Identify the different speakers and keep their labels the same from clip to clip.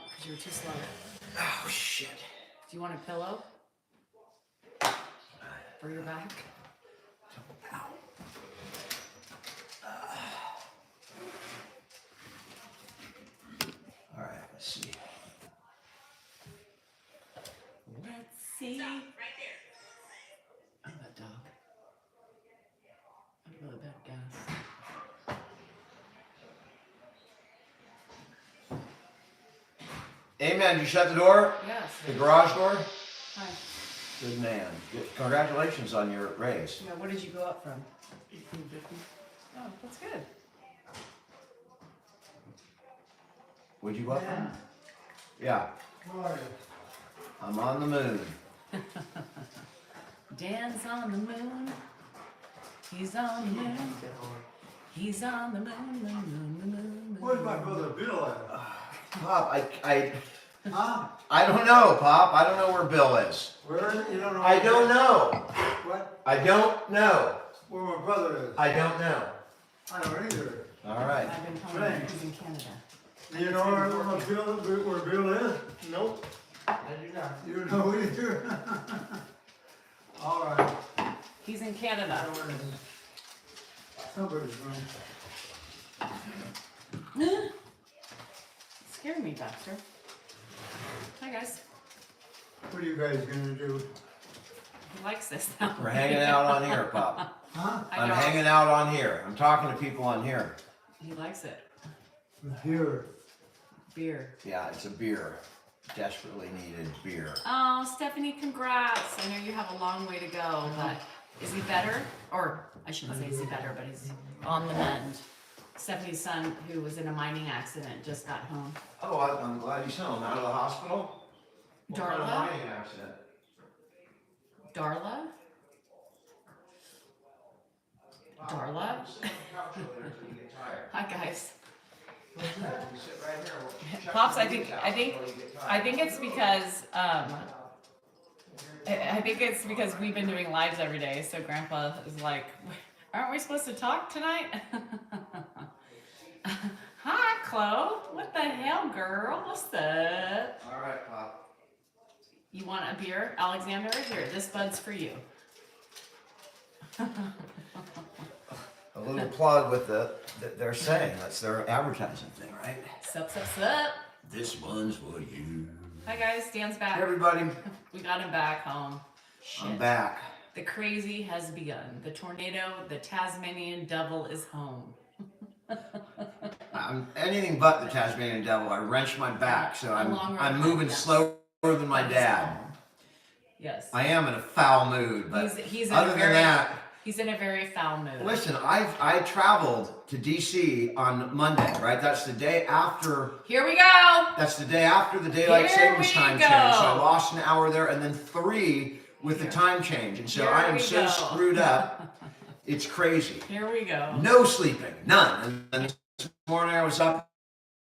Speaker 1: because you were too slow.
Speaker 2: Oh, shit.
Speaker 1: Do you want a pillow for your back?
Speaker 2: Ow. All right, let's see.
Speaker 1: Let's see.
Speaker 3: Stop right there.
Speaker 1: Oh, that dog. I'm really bad gas.
Speaker 2: Amen. Did you shut the door?
Speaker 1: Yes.
Speaker 2: The garage door?
Speaker 1: Hi.
Speaker 2: Good man. Congratulations on your raise.
Speaker 1: Yeah, what did you go up from? 1850. Oh, that's good.
Speaker 2: Would you go up from? Yeah. I'm on the moon.
Speaker 1: Dan's on the moon. He's on the moon. He's on the moon, moon.
Speaker 4: Where's my brother Bill at?
Speaker 2: Pop,
Speaker 4: Huh?
Speaker 2: I don't know, Pop. I don't know where Bill is.
Speaker 4: Where? You don't know?
Speaker 2: I don't know.
Speaker 4: What?
Speaker 2: I don't know.
Speaker 4: Where my brother is?
Speaker 2: I don't know.
Speaker 4: I don't either.
Speaker 2: All right.
Speaker 1: I've been telling him he's in Canada.
Speaker 4: Do you know where Bill is?
Speaker 2: Nope. I do not.
Speaker 4: You don't know either? All right.
Speaker 1: He's in Canada.
Speaker 4: Somebody's room.
Speaker 1: Scared me, Baxter. Hi, guys.
Speaker 4: What are you guys gonna do?
Speaker 1: He likes this now.
Speaker 2: We're hanging out on here, Pop.
Speaker 4: Huh?
Speaker 1: I
Speaker 2: I'm
Speaker 1: know.
Speaker 2: hanging out on here. I'm talking to people on here.
Speaker 1: He likes it.
Speaker 4: Here.
Speaker 1: Beer.
Speaker 2: Yeah, it's a beer. Desperately needed beer.
Speaker 1: Oh, Stephanie, congrats. I know you have a long way to go, but is he better? Or I shouldn't say is he better, but he's on the mend. Stephanie's son, who was in a mining accident, just got home.
Speaker 2: Oh, I'm glad he's home. Out of the hospital? What kind of
Speaker 1: Darla?
Speaker 2: mining accident?
Speaker 1: Darla? Darla?
Speaker 2: Sit on the couch over there until you get tired.
Speaker 1: Hi, guys.
Speaker 2: You sit right here. We'll check
Speaker 1: Pops,
Speaker 2: the
Speaker 1: I think
Speaker 2: knees out until you get tired.
Speaker 1: it's because I think it's because we've been doing lives every day. So Grandpa is like, aren't we supposed to talk tonight? Hi, Chloe. What the hell, girl? What's up?
Speaker 2: All right, Pop.
Speaker 1: You want a beer, Alexander? Here, this bud's for you.
Speaker 2: A little plug with they're saying that's their advertising thing, right?
Speaker 1: Sup, sup, sup.
Speaker 2: This one's for you.
Speaker 1: Hi, guys. Dan's
Speaker 2: Hey,
Speaker 1: back.
Speaker 2: everybody.
Speaker 1: We got him back home. Shit.
Speaker 2: I'm back.
Speaker 1: The crazy has begun. The tornado, the Tasmanian devil is home.
Speaker 2: I'm anything but the Tasmanian devil. I wrenched my back, so I'm moving slower than my dad.
Speaker 1: Yes.
Speaker 2: I am in a foul mood, but
Speaker 1: he's in
Speaker 2: other
Speaker 1: a
Speaker 2: than
Speaker 1: very,
Speaker 2: that,
Speaker 1: he's in a very foul mood.
Speaker 2: listen, I traveled to DC on Monday, right? That's the day after.
Speaker 1: Here we go.
Speaker 2: That's the day after the daylight
Speaker 1: Here
Speaker 2: savings
Speaker 1: we
Speaker 2: time
Speaker 1: go.
Speaker 2: change. So I lost an hour there, and then 3 with the time change, and so
Speaker 1: Here
Speaker 2: I am
Speaker 1: we
Speaker 2: so
Speaker 1: go.
Speaker 2: screwed up. It's crazy.
Speaker 1: Here we go.
Speaker 2: No sleeping, none. And then this morning I was up.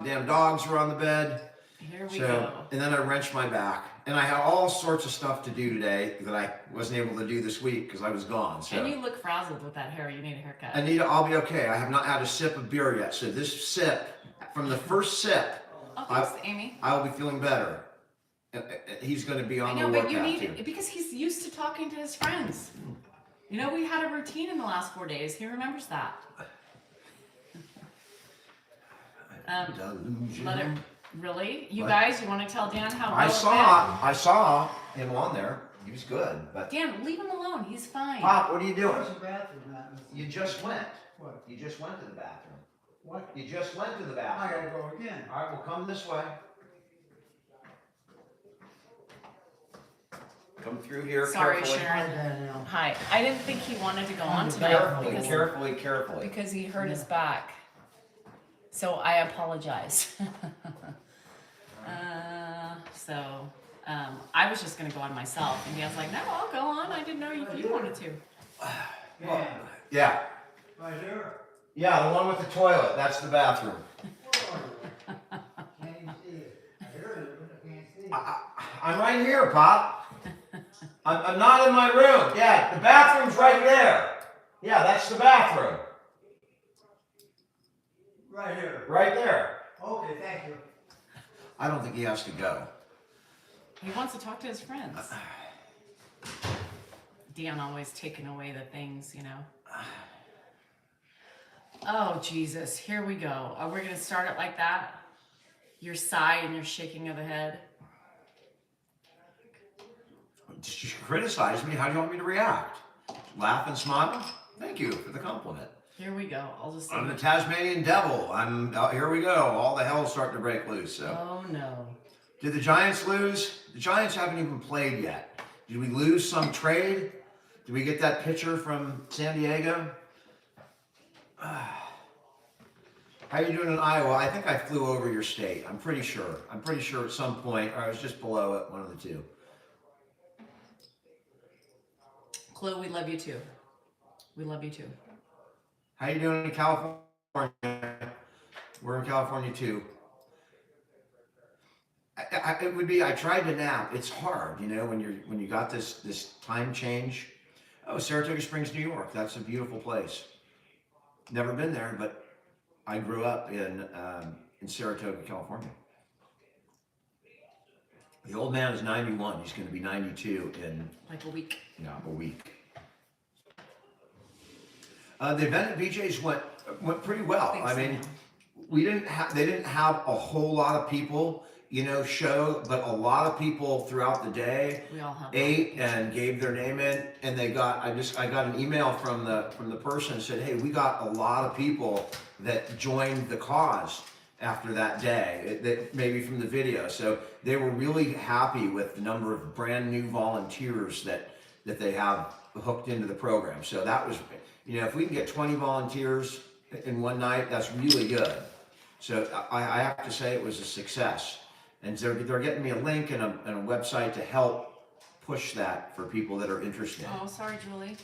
Speaker 2: Damn dogs were on the bed.
Speaker 1: Here we go.
Speaker 2: And then I wrenched my back. And I had all sorts of stuff to do today that I wasn't able to do this week because I was gone. So
Speaker 1: And you look frazzled with that hair. You need a haircut.
Speaker 2: Anita, I'll be okay. I have not had a sip of beer yet. So this sip, from the first sip,
Speaker 1: Oh, thanks, Amy.
Speaker 2: I will be feeling better. He's going to be
Speaker 1: I
Speaker 2: on
Speaker 1: know,
Speaker 2: the
Speaker 1: but
Speaker 2: lookout
Speaker 1: you need
Speaker 2: too.
Speaker 1: because he's used to talking to his friends. You know, we had a routine in the last 4 days. He remembers that. Let it, really? You
Speaker 2: What?
Speaker 1: guys, you want to tell Dan how
Speaker 2: I
Speaker 1: well it
Speaker 2: saw him on there. He was good. But
Speaker 1: went? Dan, leave him alone. He's fine.
Speaker 2: Pop, what are you doing?
Speaker 4: Where's the bathroom at?
Speaker 2: You just went.
Speaker 4: What?
Speaker 2: You just went to the bathroom.
Speaker 4: What?
Speaker 2: You just went to the
Speaker 4: I
Speaker 2: bathroom.
Speaker 4: gotta go again.
Speaker 2: All right, well, come this way. Come through here
Speaker 1: Sorry,
Speaker 2: carefully.
Speaker 1: Sharon.
Speaker 4: Danielle.
Speaker 1: Hi. I didn't think he wanted to go on tonight
Speaker 2: Carefully,
Speaker 1: because,
Speaker 2: carefully.
Speaker 1: he hurt his back. So I apologize. I was just going to go on myself. And Dan's like, no, I'll go on. I didn't know if you wanted to.
Speaker 4: Yeah.
Speaker 2: Yeah.
Speaker 4: Right here.
Speaker 2: Yeah, the one with the toilet. That's the bathroom.
Speaker 4: Can't even see it. I hear it, but I can't see it.
Speaker 2: I'm right here, Pop. I'm not in my room. Yeah, the bathroom's right there. Yeah, that's the bathroom.
Speaker 4: Right here.
Speaker 2: Right there.
Speaker 4: Okay, thank you.
Speaker 2: I don't think he has to go.
Speaker 1: He wants to talk to his friends. Dan always taking away the things, you know. Oh, Jesus. Here we go. We're going to start it like that. Your sigh and your shaking of the head.
Speaker 2: Just criticize me. How do you want me to react? Laugh and smile? Thank you for the compliment.
Speaker 1: Here we go. I'll just say
Speaker 2: I'm the Tasmanian devil. Here we go. All the hell's starting to break loose. So.
Speaker 1: Oh, no.
Speaker 2: Did the Giants lose? The Giants haven't even played yet. Did we lose some trade? Did we get that pitcher from San Diego? How you doing in Iowa? I think I flew over your state. I'm pretty sure. I'm pretty sure at some point, or I was just below it, one of the two.
Speaker 1: Chloe, we love you too. We love you too.
Speaker 2: How you doing in California? We're in California too. It would be. I tried to nap. It's hard, you know, when you got this time change. Oh, Saratoga Springs, New York. That's a beautiful place. Never been there, but I grew up in Saratoga, California. The old man is 91. He's going to be 92 in
Speaker 1: like a week.
Speaker 2: Yeah, a week. The event at BJ's went pretty well. I mean, they didn't have a whole lot of people, you know, show, but a lot of people throughout the day ate and gave their name in, and I got an email from the person and said, hey, we got a lot of people that joined the cause after that day, that maybe from the video. So they were really happy with the number of brand new volunteers that they have hooked into the program. So that was, you know, if we can get 20 volunteers in one night, that's really good. So I have to say it was a success. And they're getting me a link and a website to help push that for people that are interested.
Speaker 1: Oh, sorry, Julie.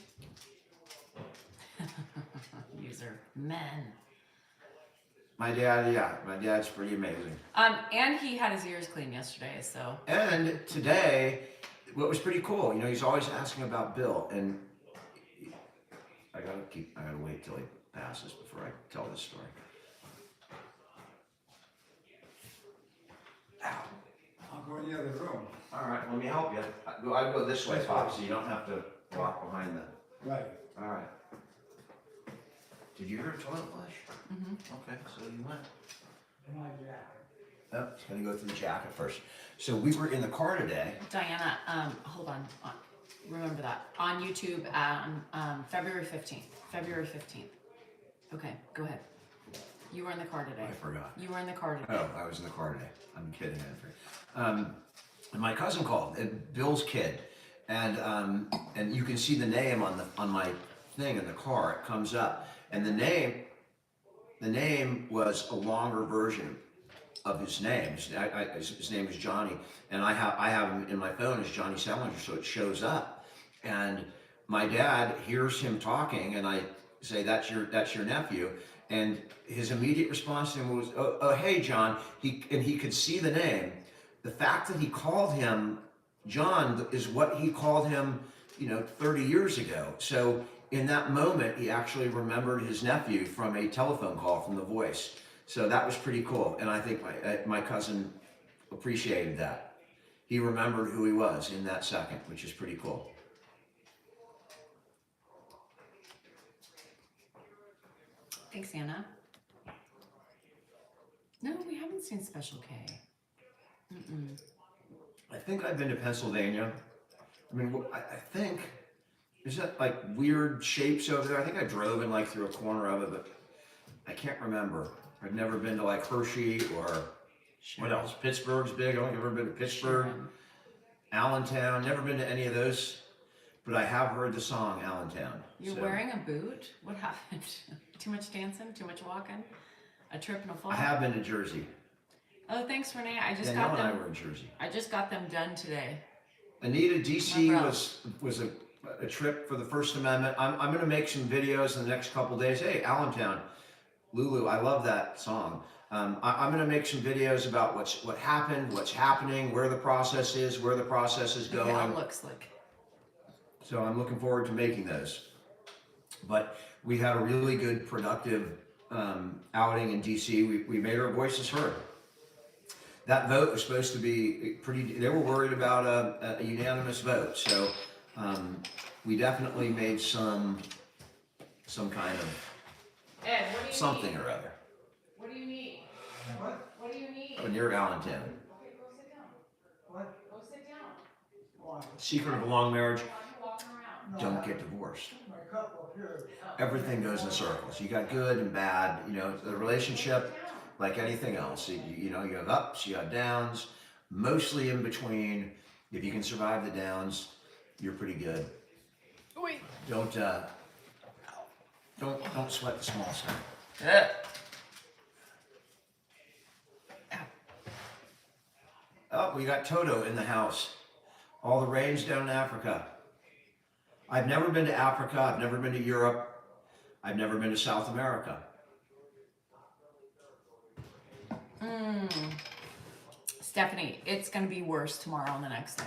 Speaker 1: User men.
Speaker 2: My dad's pretty amazing.
Speaker 1: And he had his ears cleaned yesterday, so.
Speaker 2: And today, what was pretty cool, you know, he's always asking about Bill, and I gotta wait till he passes before I tell this story. Ow.
Speaker 4: I'll go in the other room.
Speaker 2: All right, let me help you. I go this way, Pop, so you don't have to walk behind the.
Speaker 4: Right.
Speaker 2: All right. Did you hear a toilet flush?
Speaker 1: Mm-hmm.
Speaker 2: Okay, so you went.
Speaker 4: My jacket.
Speaker 2: Oh, it's gonna go through the jacket first. So we were in the car today.
Speaker 1: Diana, hold on. Remember that. On YouTube on February 15th. February 15th. Okay, go ahead. You were in the car today.
Speaker 2: I forgot.
Speaker 1: You were in the car today.
Speaker 2: Oh, I was in the car today. I'm kidding. And my cousin called, Bill's kid, and you can see the name on my thing in the car. It comes up, and the name was a longer version of his name. His name is Johnny, and I have him in my phone as Johnny Salinger, so it shows up. And my dad hears him talking, and I say, "That's your nephew." And his immediate response to him was, "Oh, hey, John." He could see the name. The fact that he called him John is what he called him, 30 years ago. So in that moment, he actually remembered his nephew from a telephone call from The Voice. So that was pretty cool. And I think my cousin appreciated that. He remembered who he was in that second, which is pretty cool.
Speaker 1: Thanks, Anna. No, we haven't seen Special K. Mm-mm.
Speaker 2: I think I've been to Pennsylvania. I mean, I think, is that like weird shapes over there? I think I drove in through a corner of it, but I can't remember. I've never been to Hershey or what else? Pittsburgh's big. I don't think I've ever been to Pittsburgh. Allentown, never been to any of those, but I have heard the song Allentown.
Speaker 1: You're wearing a boot? What happened? Too much dancing? Too much walking? A trip and a fall?
Speaker 2: I have been to Jersey.
Speaker 1: Oh, thanks, Renee. I just
Speaker 2: Danielle
Speaker 1: got them.
Speaker 2: and I were in Jersey.
Speaker 1: I just got them done today.
Speaker 2: Anita, DC was a trip for the First Amendment. I'm going to make some videos in the next couple days. Hey, Allentown, Lulu, I love that song. I'm going to make some videos about what happened, what's happening, where the process is going.
Speaker 1: Yeah, it looks like.
Speaker 2: So I'm looking forward to making those. But we had a really good, productive outing in DC. We made our voices heard. that vote was supposed to be pretty, they were worried about a unanimous vote, so, we definitely made some kind of
Speaker 1: Ed, what do you
Speaker 2: something
Speaker 1: need?
Speaker 2: or other.
Speaker 1: What do you need?
Speaker 4: What?
Speaker 1: What do you need?
Speaker 2: When you're Allentown.
Speaker 1: Okay, go sit down.
Speaker 4: What?
Speaker 1: Go sit down.
Speaker 4: Why?
Speaker 2: Secret of a long marriage,
Speaker 1: Why are you walking around?
Speaker 4: No,
Speaker 2: don't
Speaker 4: I-
Speaker 2: get divorced.
Speaker 4: My cup up here.
Speaker 2: Everything goes in circles. You got good and bad, you know, the relationship, like anything else. You know, you have ups, you have downs, mostly in between. If you can survive the downs, you're pretty good.
Speaker 1: Wait.
Speaker 2: Don't sweat the small stuff. Oh, we got Toto in the house. All the rains down in Africa. I've never been to Africa. I've never been to Europe. I've never been to South America.
Speaker 1: Stephanie, it's going to be worse tomorrow and the next day.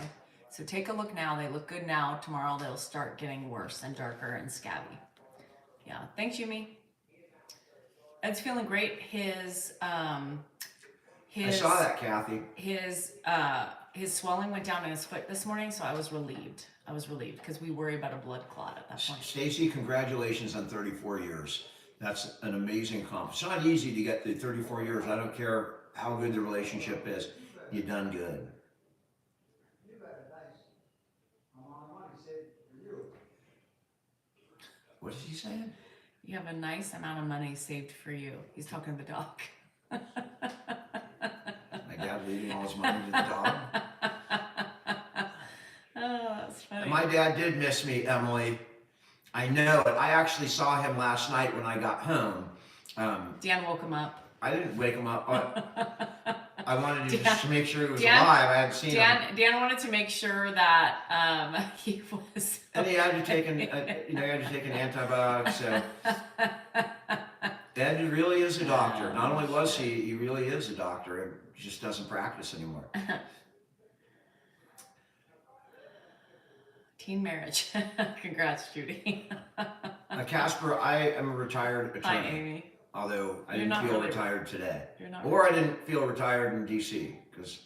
Speaker 1: So take a look now. They look good now. Tomorrow they'll start getting worse and darker and scabby. Yeah. Thanks, Yumi. Ed's feeling great.
Speaker 2: I saw that, Kathy.
Speaker 1: His swelling went down in his foot this morning, so I was relieved. Because we worry about a blood clot at that point.
Speaker 2: Stacy, congratulations on 34 years. That's an amazing accomplishment. It's not easy to get to 34 years. I don't care how good the relationship is. You've done good.
Speaker 4: You got a nice amount of money saved for you.
Speaker 2: What is he saying?
Speaker 1: You have a nice amount of money saved for you. He's talking to the dog.
Speaker 2: My dad leaving all his money to the dog.
Speaker 1: Oh, that's funny.
Speaker 2: My dad did miss me, Emily. I know it. I actually saw him last night when I got home.
Speaker 1: Dan woke him up.
Speaker 2: I didn't wake him up. I wanted to
Speaker 1: Dan-
Speaker 2: just make sure he was
Speaker 1: Dan-
Speaker 2: alive. I hadn't seen him.
Speaker 1: Dan wanted to make sure that he was.
Speaker 2: And he had to take an antibiotic. So Ed really is a doctor. Not only was he really is a doctor. He just doesn't practice anymore.
Speaker 1: Teen marriage. Congrats, Judy.
Speaker 2: Casper, I am a retired
Speaker 1: Hi,
Speaker 2: attorney.
Speaker 1: Amy.
Speaker 2: Although I
Speaker 1: You're
Speaker 2: didn't
Speaker 1: not
Speaker 2: feel
Speaker 1: really-
Speaker 2: retired today.
Speaker 1: You're not.
Speaker 2: Or I didn't feel retired in DC because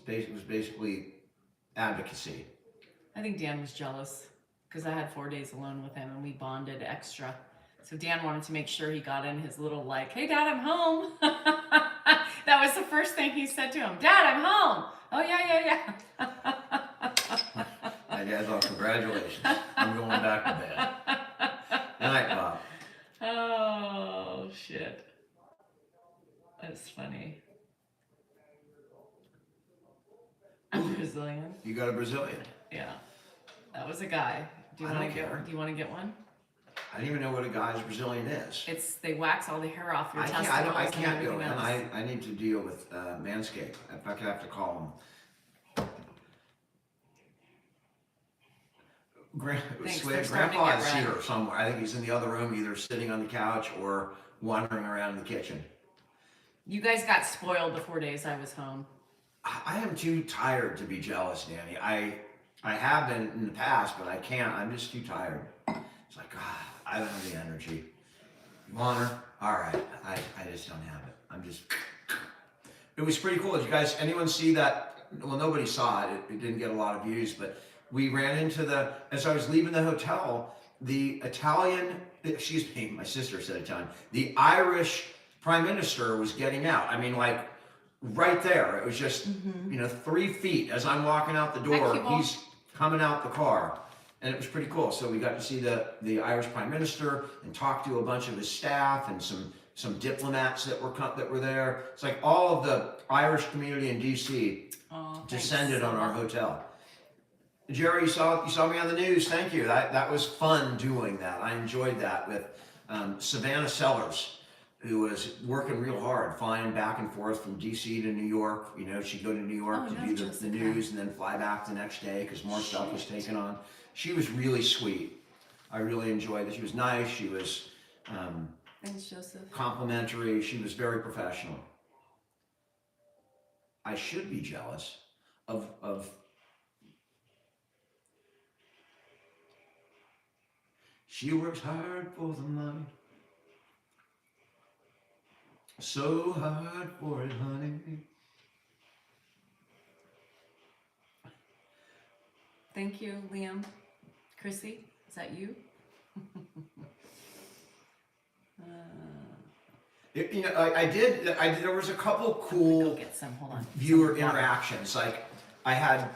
Speaker 2: it was basically advocacy.
Speaker 1: I think Dan was jealous because I had 4 days alone with him and we bonded extra. So Dan wanted to make sure he got in his little like, "Hey, Dad, I'm home." That was the first thing he said to him. "Dad, I'm home." Oh yeah.
Speaker 2: My dad's all, congratulations. I'm going back to bed. Good night, Bob.
Speaker 1: Oh shit. That's funny. I'm Brazilian.
Speaker 2: You got a Brazilian.
Speaker 1: Yeah. That was a guy. Do you
Speaker 2: I
Speaker 1: want
Speaker 2: don't
Speaker 1: to
Speaker 2: care.
Speaker 1: get? Do you want to get one?
Speaker 2: I don't even know what a guy's Brazilian is.
Speaker 1: They wax all the hair off your
Speaker 2: I
Speaker 1: testicles.
Speaker 2: can't go,
Speaker 1: and
Speaker 2: and
Speaker 1: everything else.
Speaker 2: I need to deal with Manscaped. In fact, I have to call them.
Speaker 1: Thanks, they're starting to
Speaker 2: Grandpa
Speaker 1: get
Speaker 2: is
Speaker 1: red.
Speaker 2: here somewhere. I think he's in the other room, either sitting on the couch or wandering around the kitchen.
Speaker 1: You guys got spoiled the 4 days I was home.
Speaker 2: I am too tired to be jealous, Danny. I have been in the past, but I can't. I'm just too tired. It's like, I don't have the energy. You want her? All right. I just don't have it. I'm just. It was pretty cool. Did you guys, anyone see that? Well, nobody saw it. It didn't get a lot of views, but we ran into as I was leaving the hotel, the Italian, excuse me, my sister said Italian, the Irish Prime Minister was getting out. I mean, like, right there. It was just, 3 feet. As I'm walking out the door,
Speaker 1: Thank you,
Speaker 2: he's coming out the car. And it was pretty cool. So we got to see the Irish Prime Minister and talk to a bunch of his staff and some diplomats that were there. It's like all of the Irish community in DC descended on our hotel. Jerry, you saw me on the news. Thank you. That was fun doing that. I enjoyed that with Savannah Sellers, who was working real hard, flying back and forth from DC to New York. You know, she'd go to New York to do the news and then fly back the next day because more stuff was taken on. She was really sweet. I really enjoyed it. She was nice. She was
Speaker 1: Thanks, Joseph.
Speaker 2: complimentary. She was very professional. I should be jealous of she works hard for the money. So hard for it, honey.
Speaker 1: Thank you, Liam. Chrissy, is that you?
Speaker 2: You know, I did. There was a couple
Speaker 1: Go
Speaker 2: cool
Speaker 1: get some. Hold on.
Speaker 2: viewer
Speaker 1: Some water.
Speaker 2: interactions. Like I had.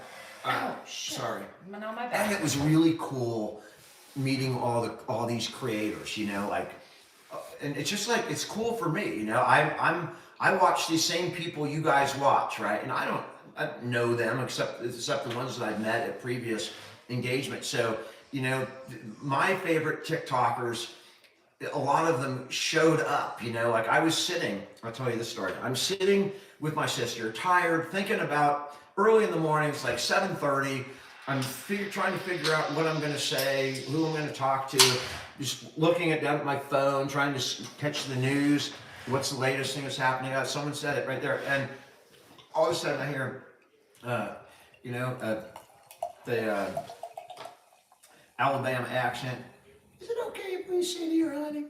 Speaker 1: Oh shit!
Speaker 2: Sorry.
Speaker 1: No, my
Speaker 2: And
Speaker 1: bad.
Speaker 2: it was really cool meeting all these creators. You know, like, and it's just like it's cool for me. You know, I watch these same people you guys watch, right? And I don't know them except the ones that I've met at previous engagements. So you know, my favorite TikTokers, a lot of them showed up, you know, like I was sitting, I'll tell you this story. I'm sitting with my sister, tired, thinking about early in the morning, it's like 7:30. I'm trying to figure out what I'm going to say, who I'm going to talk to, just looking at my phone, trying to catch the news, what's the latest thing that's happening. Someone said it right there. And all of a sudden I hear, you know, the Alabama accent. Is it okay if we sit here, honey?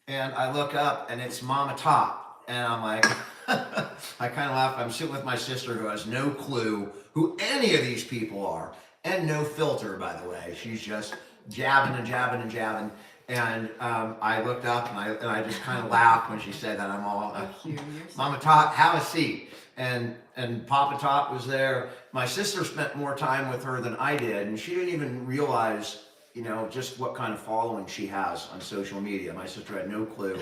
Speaker 2: And I look up and it's Mama Top. And I'm like, I kind of laugh. I'm sitting with my sister who has no clue who any of these people are. And no filter, by the way. She's just jabbing and jabbing and jabbing. And I looked up and I just kind of laughed when she said that. I'm all, Mama Top, have a seat. And Papa Top was there. My sister spent more time with her than I did. And she didn't even realize, you know, just what kind of following she has on social media. My sister had no clue,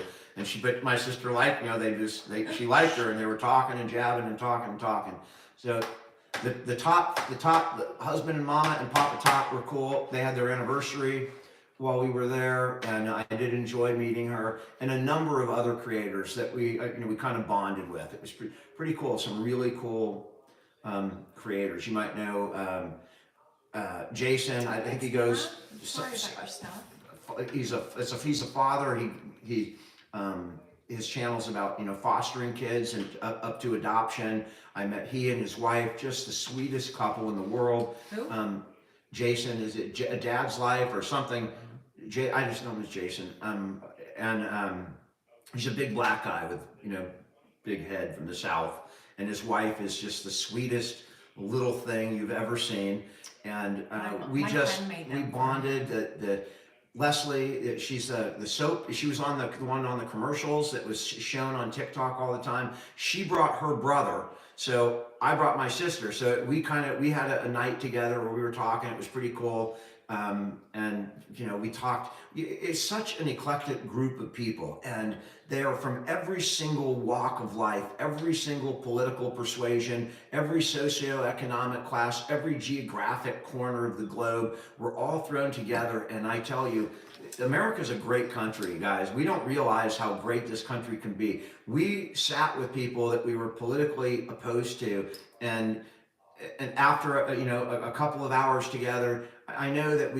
Speaker 2: but my sister liked, you know, she liked her, and they were talking and jabbing and talking and talking. So the husband and mama and Papa Top were cool. They had their anniversary while we were there, and I did enjoy meeting her and a number of other creators that we kind of bonded with. It was pretty cool. Some really cool creators. You might know. Jason, I think he goes.
Speaker 1: Sorry about your stuff.
Speaker 2: He's a father. He his channel's about, you know, fostering kids and up to adoption. I met he and his wife, just the sweetest couple in the world.
Speaker 1: Who?
Speaker 2: Jason, is it A Dad's Life or something? I just know him as Jason. He's a big black guy with, you know, big head from the South, and his wife is just the sweetest little thing you've ever seen. And we bonded. The Leslie, she's the soap. She was on the one on the commercials that was shown on TikTok all the time. She brought her brother, so I brought my sister. So we had a night together where we were talking. It was pretty cool. And you know, we talked. It's such an eclectic group of people, and they are from every single walk of life, every single political persuasion, every socioeconomic class, every geographic corner of the globe. We're all thrown together, and I tell you, America's a great country, guys. We don't realize how great this country can be. We sat with people that we were politically opposed to, and after a couple of hours together, I know that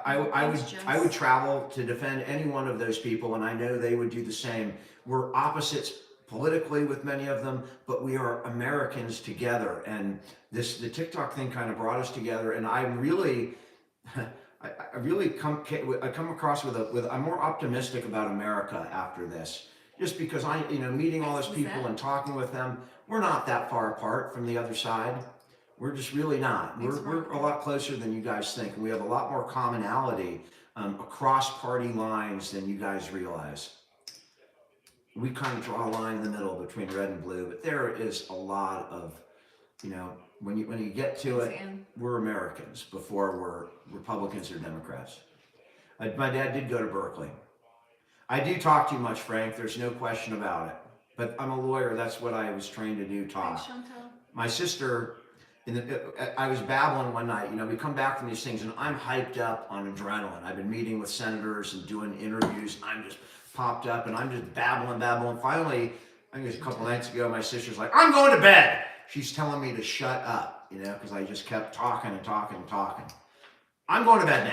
Speaker 2: I would travel to defend any one of those people, and I know they would do the same. We're opposites politically with many of them, but we are Americans together, and the TikTok thing kind of brought us together. And I really come across with I'm more optimistic about America after this, just because meeting all those people and talking with them. We're not that far apart from the other side. We're just really not. We're a lot closer than you guys think. And we have a lot more commonality across party lines than you guys realize. We kind of draw a line in the middle between red and blue, but there is a lot of, when you get to it, we're Americans before we're Republicans or Democrats. My dad did go to Berkeley. I do talk too much, Frank. There's no question about it. But I'm a lawyer. That's what I was trained to do, talk. My sister, I was babbling one night. We come back from these things, and I'm hyped up on adrenaline. I've been meeting with senators and doing interviews. I'm just popped up, and I'm just babbling. Finally, I think it was a couple nights ago, my sister's like, I'm going to bed. She's telling me to shut up, because I just kept talking and talking and talking. I'm going to bed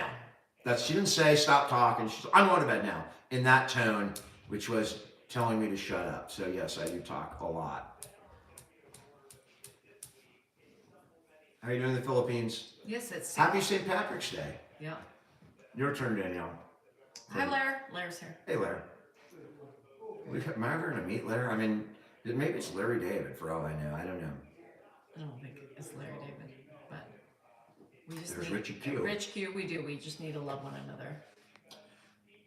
Speaker 2: now. She didn't say stop talking. She's like, I'm going to bed now, in that tone, which was telling me to shut up. So yes, I do talk a lot. How are you doing in the Philippines?
Speaker 1: Yes, it's
Speaker 2: Happy St. Patrick's Day.
Speaker 1: Yeah.
Speaker 2: Your turn, Danielle.
Speaker 1: Hi, Lair. Lair's here.
Speaker 2: Hey, Lair. Am I ever going to meet Lair? I mean, maybe it's Larry David for all I know. I don't know.
Speaker 1: I don't think it's Larry David, but we just
Speaker 2: There's
Speaker 1: need
Speaker 2: Richie Q.
Speaker 1: Rich Q. We do. We just need to love one another.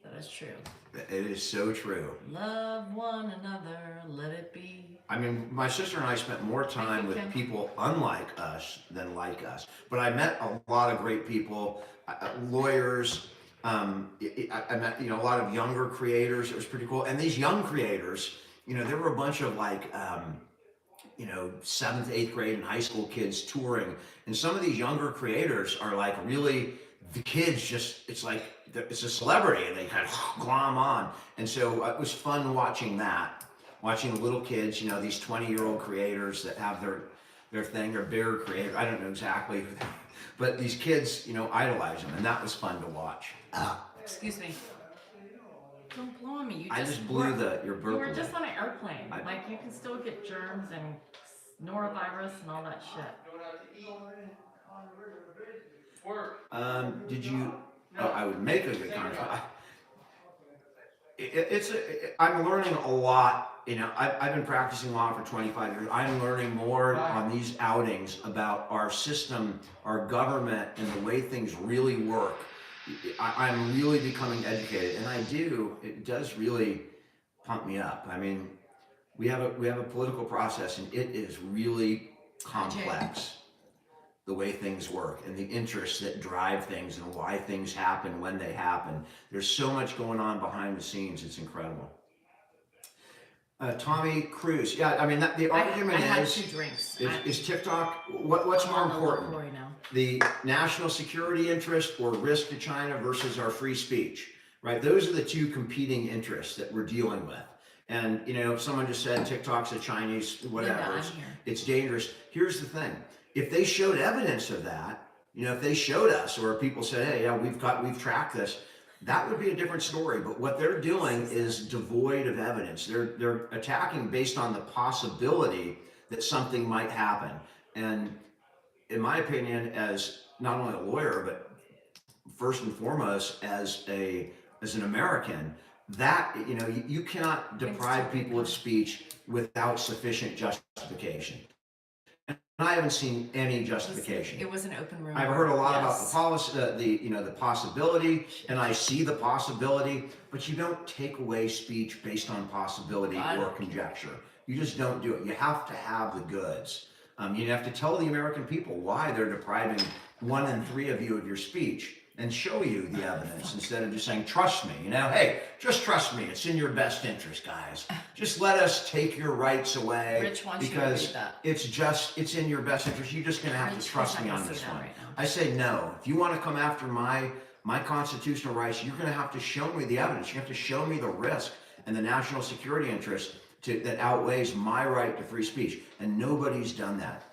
Speaker 1: That is true.
Speaker 2: It is so true.
Speaker 1: Love one another. Let it be.
Speaker 2: I mean, my sister and I spent more time with
Speaker 1: Kim.
Speaker 2: people unlike us than like us. But I met a lot of great people, lawyers. I met, a lot of younger creators. It was pretty cool. And these young creators, there were a bunch of like, 7th, 8th grade and high school kids touring. And some of these younger creators are like really, the kids just, it's like, it's a celebrity and they kind of glom on. And so it was fun watching that, watching the little kids, these 20-year-old creators that have their thing, they're bigger creators. I don't know exactly who they are, but these kids, idolize them. And that was fun to watch.
Speaker 1: Excuse me. Don't blow on me.
Speaker 2: I just blew your burp.
Speaker 1: You were just on an airplane. Like, you can still get germs and norovirus and all that shit.
Speaker 2: Did you? Oh, I would make a good comment. I'm learning a lot. I've been practicing law for 25 years. I'm learning more on these outings about our system, our government, and the way things really work. I'm really becoming educated, and it does really pump me up. I mean, we have a political process, and it is really complex, the way things work and the interests that drive things and why things happen when they happen. There's so much going on behind the scenes. It's incredible. Tommy Cruise. Yeah, I mean, the argument
Speaker 1: I had
Speaker 2: is,
Speaker 1: 2 drinks.
Speaker 2: is TikTok, what's more important? The national security interest or risk to China versus our free speech, right? Those are the 2 competing interests that we're dealing with. And, someone just said TikTok's a Chinese, whatever, it's dangerous. Here's the thing. If they showed evidence of that, if they showed us, or people said, hey, yeah, we've tracked this, that would be a different story. But what they're doing is devoid of evidence. They're attacking based on the possibility that something might happen. And in my opinion, as not only a lawyer, but first and foremost as an American, that you cannot deprive people of speech without sufficient justification. And I haven't seen any justification.
Speaker 1: It was an open room.
Speaker 2: I've heard a lot about the policy, the possibility, and I see the possibility, but you don't take away speech based on possibility or conjecture. You just don't do it. You have to have the goods. You have to tell the American people why they're depriving 1 in 3 of you of your speech, and show you the evidence instead of just saying, trust me, hey, just trust me. It's in your best interest, guys. Just let us take your rights away.
Speaker 1: Rich wants
Speaker 2: because
Speaker 1: you to read that.
Speaker 2: it's in your best interest. You're just going to have to trust me on this one. Right, I say no. If you want to come after my constitutional rights, you're going to have to show me the evidence. You have to show me the risk and the national security interest that outweighs my right to free speech. And nobody's done that.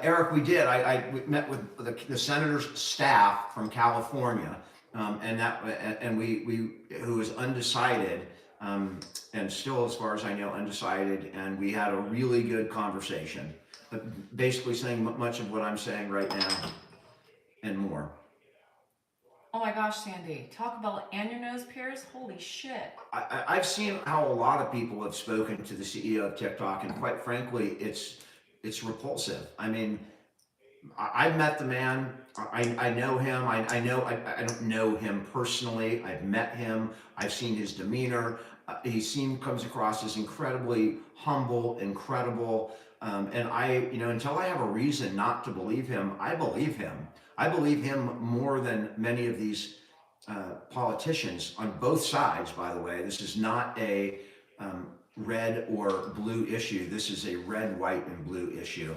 Speaker 2: Eric, we did. I met with the senator's staff from California, and we who was undecided, and still, as far as I know, undecided. And we had a really good conversation, basically saying much of what I'm saying right now, and more.
Speaker 1: Oh my gosh, Sandy! Talk about and your nose pierced. Holy shit!
Speaker 2: I've seen how a lot of people have spoken to the CEO of TikTok, and quite frankly, it's repulsive. I mean, I've met the man. I know him. I don't know him personally. I've met him. I've seen his demeanor. He comes across as incredibly humble, incredible. And until I have a reason not to believe him, I believe him. I believe him more than many of these politicians on both sides, by the way. This is not a red or blue issue. This is a red, white, and blue issue.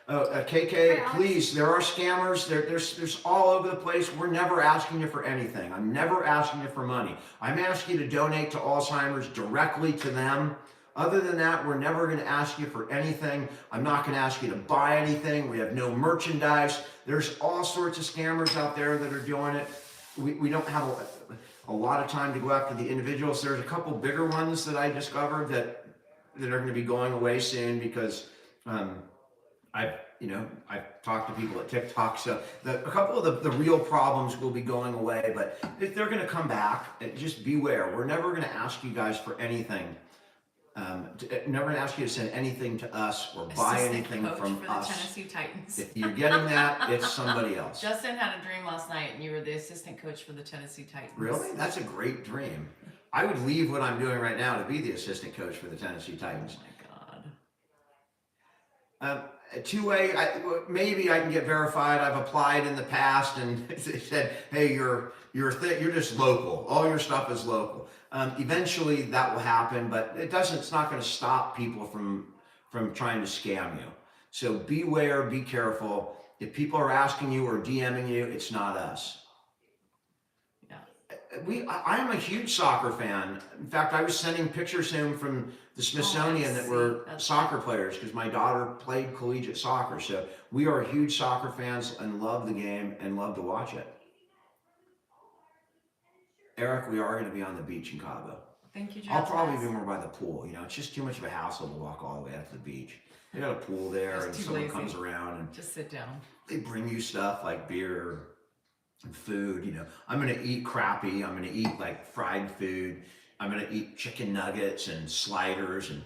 Speaker 2: KK, please, there are scammers. There's all over the place. We're never asking you for anything. I'm never asking you for money. I'm asking you to donate to Alzheimer's directly to them. Other than that, we're never going to ask you for anything. I'm not going to ask you to buy anything. We have no merchandise. There's all sorts of scammers out there that are doing it. We don't have a lot of time to go after the individuals. There's a couple bigger ones that I discovered that are going to be going away soon because I've talked to people at TikTok. So a couple of the real problems will be going away, but if they're going to come back, just beware. We're never going to ask you guys for anything Never gonna ask you to send anything to us or buy
Speaker 1: Assistant
Speaker 2: anything
Speaker 1: coach
Speaker 2: from
Speaker 1: for the
Speaker 2: us.
Speaker 1: Tennessee Titans.
Speaker 2: If you're getting that, it's somebody else.
Speaker 1: Justin had a dream last night, and you were the assistant coach for the Tennessee Titans.
Speaker 2: Really? That's a great dream. I would leave what I'm doing right now to be the assistant coach for the Tennessee Titans.
Speaker 1: Oh my God.
Speaker 2: Two-way, maybe I can get verified. I've applied in the past, and they said, "Hey, you're just local. All your stuff is local." Eventually, that will happen, but it doesn't. It's not going to stop people from trying to scam you. So beware, be careful. If people are asking you or DMing you, it's not us. I'm a huge soccer fan. In fact, I was sending pictures home from the Smithsonian that were soccer players because my daughter played collegiate soccer. So we are huge soccer fans and love the game and love to watch it. Eric, we are going to be on the beach in Cabo.
Speaker 1: Thank you, Jazz.
Speaker 2: I'll probably be more by the pool. You know, it's just too much of a hassle to walk all the way up to the beach. They got a pool there, and someone comes around and
Speaker 1: just sit down.
Speaker 2: They bring you stuff like beer and food. You know, I'm gonna eat crappy. I'm gonna eat like fried food. I'm gonna eat chicken nuggets and sliders and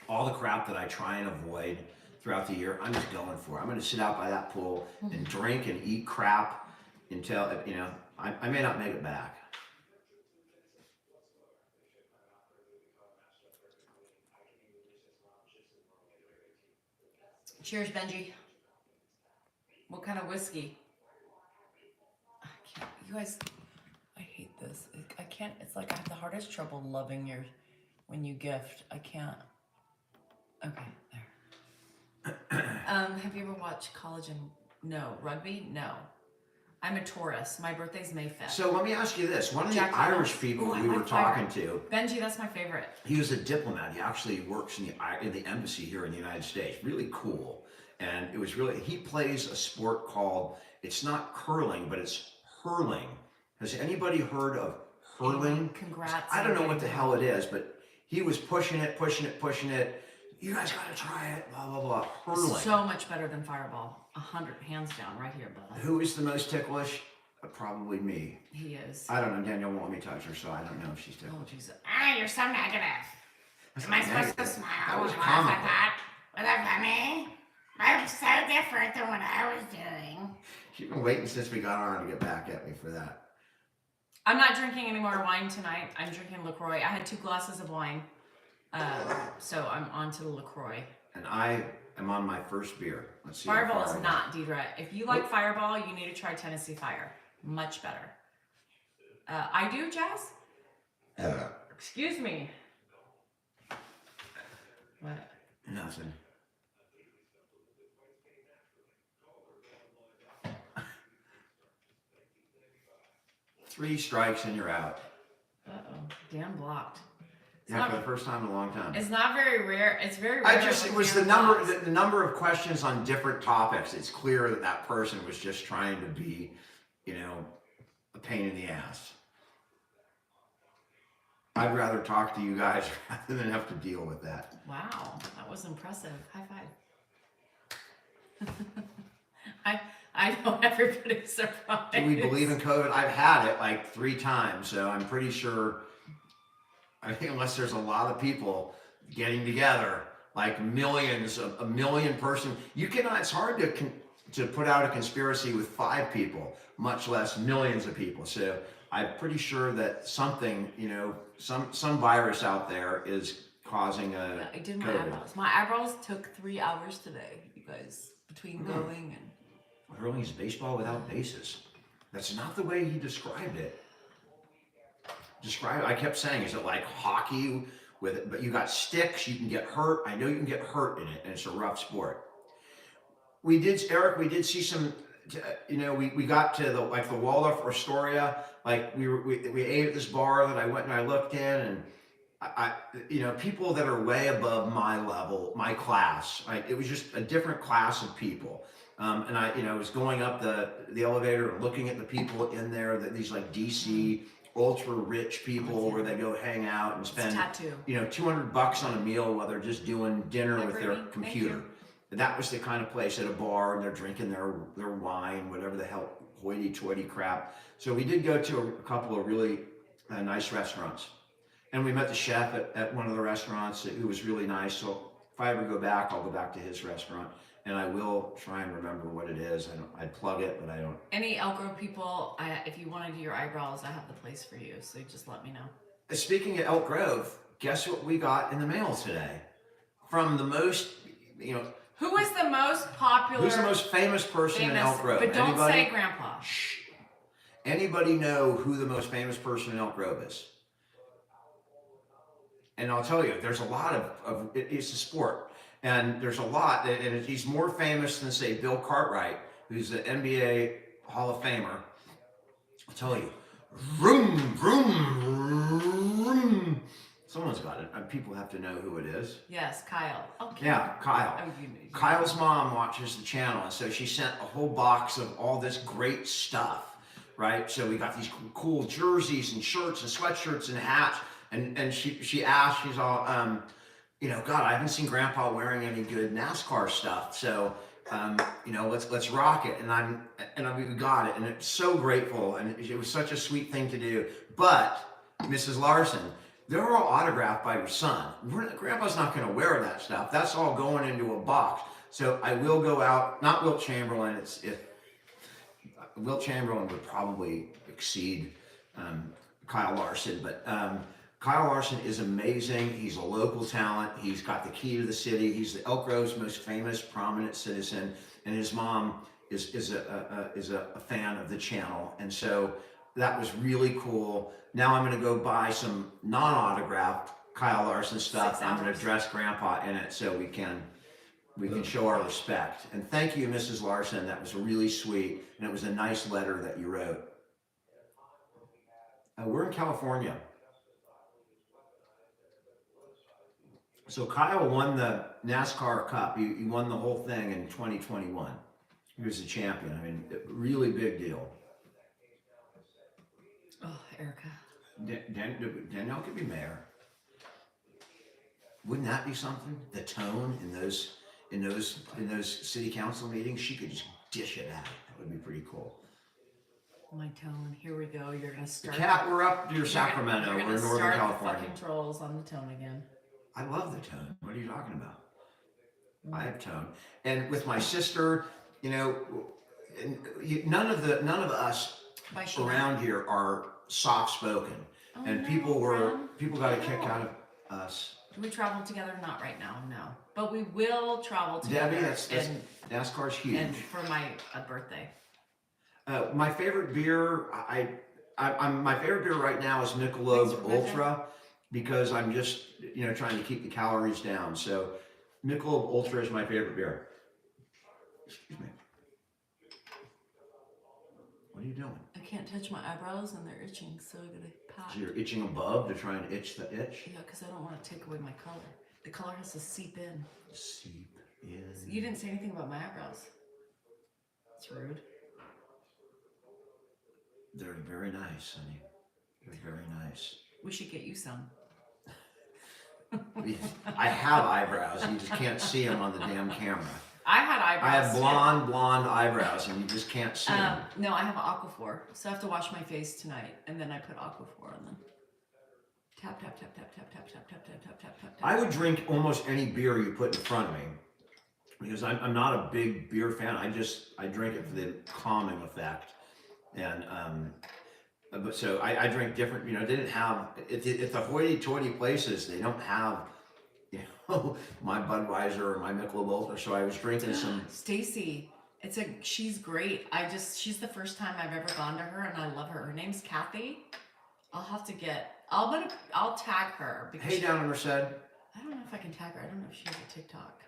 Speaker 2: all the crap that I try and avoid throughout the year. I'm just going for it. I'm gonna sit out by that pool and drink and eat crap until, you know, I may not make it back.
Speaker 1: Cheers, Benji. What kind of whiskey? I can't, you guys, I hate this. I can't, it's like I have the hardest trouble loving when you gift. I can't. Okay, there. Have you ever watched rugby? No. I'm a Taurus. My birthday's May 5th.
Speaker 2: So let me ask you this. One of the Irish people we were talking to.
Speaker 1: Benji, that's my favorite.
Speaker 2: He was a diplomat. He actually works in the embassy here in the United States. Really cool. And it was he plays a sport called, it's not curling, but it's hurling. Has anybody heard of hurling?
Speaker 1: Congrats.
Speaker 2: I don't know what the hell it is, but he was pushing it. You guys gotta try it, blah, blah, blah. Hurling.
Speaker 1: So much better than Fireball. 100, hands down, right here, bud.
Speaker 2: Who is the most ticklish? Probably me.
Speaker 1: He is.
Speaker 2: I don't know. Danielle won't let me touch her, so I don't know if she's ticklish.
Speaker 1: Oh, Jesus.
Speaker 3: You're so negative. Am I supposed to smile
Speaker 2: That was
Speaker 3: when I
Speaker 2: comical.
Speaker 3: said that? Was that funny? That was so different than what I was doing.
Speaker 2: She's been waiting since we got on to get back at me for that.
Speaker 1: I'm not drinking any more wine tonight. I'm drinking LaCroix. I had 2 glasses of wine. So I'm on to the LaCroix.
Speaker 2: And I am on my first beer. Let's see.
Speaker 1: Fireball is not, Deidre. If you like Fireball, you need to try Tennessee Fire. Much better. I do, Jazz? Excuse me. What?
Speaker 2: Nothing. Three strikes and you're out.
Speaker 1: Uh-oh. Dan blocked.
Speaker 2: Yeah, for the first time in a long time.
Speaker 1: It's not very rare. It's very rare.
Speaker 2: It was the number of questions on different topics. It's clear that person was just trying to be, you know, a pain in the ass. I'd rather talk to you guys rather than have to deal with that.
Speaker 1: Wow, that was impressive. High five. I know everybody's surprised.
Speaker 2: Do we believe in COVID? I've had it like 3 times, so I'm pretty sure. I think unless there's a lot of people getting together, like millions, a million person, you cannot. It's hard to put out a conspiracy with 5 people, much less millions of people. So I'm pretty sure that something, you know, some virus out there is causing a.
Speaker 1: Yeah, I did my
Speaker 2: COVID.
Speaker 1: eyebrows. My eyebrows took 3 hours today, you guys, between going and.
Speaker 2: Hurling is baseball without bases. That's not the way he described it. I kept saying, is it like hockey with it? But you got sticks, you can get hurt. I know you can get hurt in it, and it's a rough sport. Eric, we did see some, you know, we got to the Waldorf Astoria, like we ate at this bar that I went and I looked in, and I you know, people that are way above my level, my class, it was just a different class of people. And I, you know, was going up the elevator and looking at the people in there, these like DC ultra rich people where they go hang out and spend, you know, $200 on a meal while they're just doing dinner with their computer. And that was the kind of place at a bar, and they're drinking their wine, whatever the hell hoity-toity crap. So we did go to a couple of really nice restaurants. And we met the chef at one of the restaurants who was really nice. So if I ever go back, I'll go back to his restaurant, and I will try and remember what it is. I'd plug it, but I don't.
Speaker 1: Any Elk Grove people, if you want to do your eyebrows, I have the place for you. So just let me know.
Speaker 2: Speaking of Elk Grove, guess what we got in the mail today? From the most,
Speaker 1: Who is the most popular?
Speaker 2: who's the most famous person in Elk Grove?
Speaker 1: But don't
Speaker 2: Anybody?
Speaker 1: say Grandpa.
Speaker 2: Shh. Anybody know who the most famous person in Elk Grove is? And I'll tell you, there's a lot of it's a sport, and there's a lot, and he's more famous than, say, Bill Cartwright, who's the NBA Hall of Famer. I'll tell you, vroom, vroom, vroom. Someone's got it. People have to know who it is.
Speaker 1: Yes, Kyle. Okay.
Speaker 2: Yeah, Kyle.
Speaker 1: Oh,
Speaker 2: Kyle's mom watches the channel, and so she sent a whole box of all this great stuff, right? So we got these cool jerseys and shirts and sweatshirts and hats, and she asked, she's all, God, I haven't seen Grandpa wearing any good NASCAR stuff, so let's rock it. And we got it, and it's so grateful, and it was such a sweet thing to do. But Mrs. Larson, they're all autographed by your son. Grandpa's not going to wear that stuff. That's all going into a box. So I will go out, not Wilt Chamberlain. Wilt Chamberlain would probably exceed Kyle Larson, but Kyle Larson is amazing. He's a local talent. He's got the key to the city. He's the Elk Grove's most famous, prominent citizen, and his mom is a fan of the channel, and so that was really cool. Now I'm going to go buy some non-autographed Kyle Larson stuff. I'm going to dress Grandpa in it so we can show our respect. And thank you, Mrs. Larson. That was really sweet, and it was a nice letter that you wrote. We're in California. So Kyle won the NASCAR Cup. He won the whole thing in 2021. He was the champion. I mean, really big deal.
Speaker 1: Oh, Erica.
Speaker 2: Danielle could be mayor. Wouldn't that be something? The tone in those city council meetings, she could just dish it out. That would be pretty cool.
Speaker 1: My tone. Here we go. You're gonna start.
Speaker 2: Cat, we're up near Sacramento.
Speaker 1: You're
Speaker 2: We're in Northern California.
Speaker 1: Fucking trolls on the tone again.
Speaker 2: I love the tone. What are you talking about? I have tone, and with my sister, none of us around here are soft spoken, and people got a kick out of us.
Speaker 1: Do we travel together? Not right now, no. But we will travel together.
Speaker 2: Debbie, that's NASCAR's huge.
Speaker 1: And for my birthday.
Speaker 2: My favorite beer, my favorite beer right now is Michelob Ultra, because I'm just trying to keep the calories down. So Michelob Ultra is my favorite beer. Excuse me. What are you doing?
Speaker 1: I can't touch my eyebrows and they're itching, so I gotta pat.
Speaker 2: So you're itching above to try and itch the itch?
Speaker 1: Yeah, because I don't want to take away my color. The color has to seep in.
Speaker 2: Seep in.
Speaker 1: You didn't say anything about my eyebrows. It's rude.
Speaker 2: They're very nice, honey. They're very nice.
Speaker 1: We should get you some.
Speaker 2: I have eyebrows. You just can't see them on the damn camera.
Speaker 1: I had eyebrows.
Speaker 2: I have blonde eyebrows, and you just can't see them.
Speaker 1: No, I have Aquaphor, so I have to wash my face tonight, and then I put Aquaphor on them. Tap, tap, tap, tap, tap, tap, tap, tap, tap, tap, tap, tap.
Speaker 2: I would drink almost any beer you put in front of me, because I'm not a big beer fan. I drink it for the calming effect, and but so I drink different. They didn't have at the hoity-toity places. They don't have my Budweiser or my Michelob Ultra. So I was drinking some.
Speaker 1: Stacy, she's great. She's the first time I've ever gone to her, and I love her. Her name's Kathy. I'll tag her. Because
Speaker 2: Hey, down in Merced.
Speaker 1: I don't know if I can tag her. I don't know if she has a TikTok.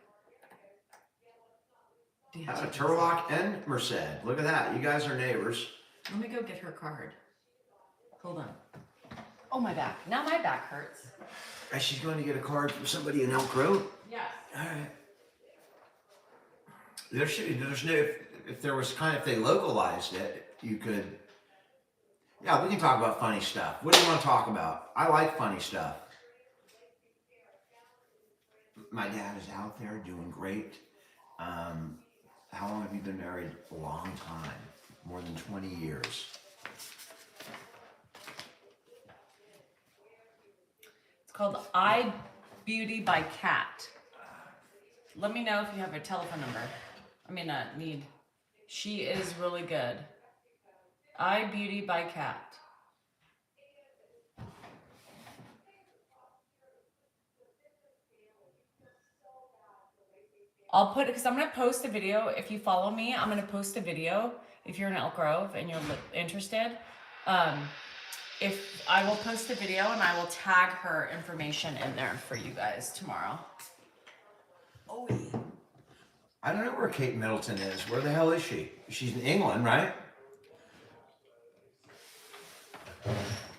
Speaker 2: Turlock and Merced. Look at that. You guys are neighbors.
Speaker 1: Let me go get her card. Hold on. Oh, my back. Now my back hurts.
Speaker 2: She's going to get a card from somebody in Elk Grove?
Speaker 1: Yes.
Speaker 2: All right. There's no, if they localized it, you could, yeah, we can talk about funny stuff. What do you want to talk about? I like funny stuff. My dad is out there doing great. How long have you been married? A long time. More than 20 years.
Speaker 1: It's called Eye Beauty by Cat. Let me know if you have a telephone number. Need. She is really good. Eye Beauty by Cat. I'll put it because I'm gonna post a video. If you follow me, I'm gonna post a video. If you're in Elk Grove and you're interested, if I will post the video and I will tag her information in there for you guys tomorrow. Oh yeah.
Speaker 2: I don't know where Kate Middleton is. Where the hell is she? She's in England, right?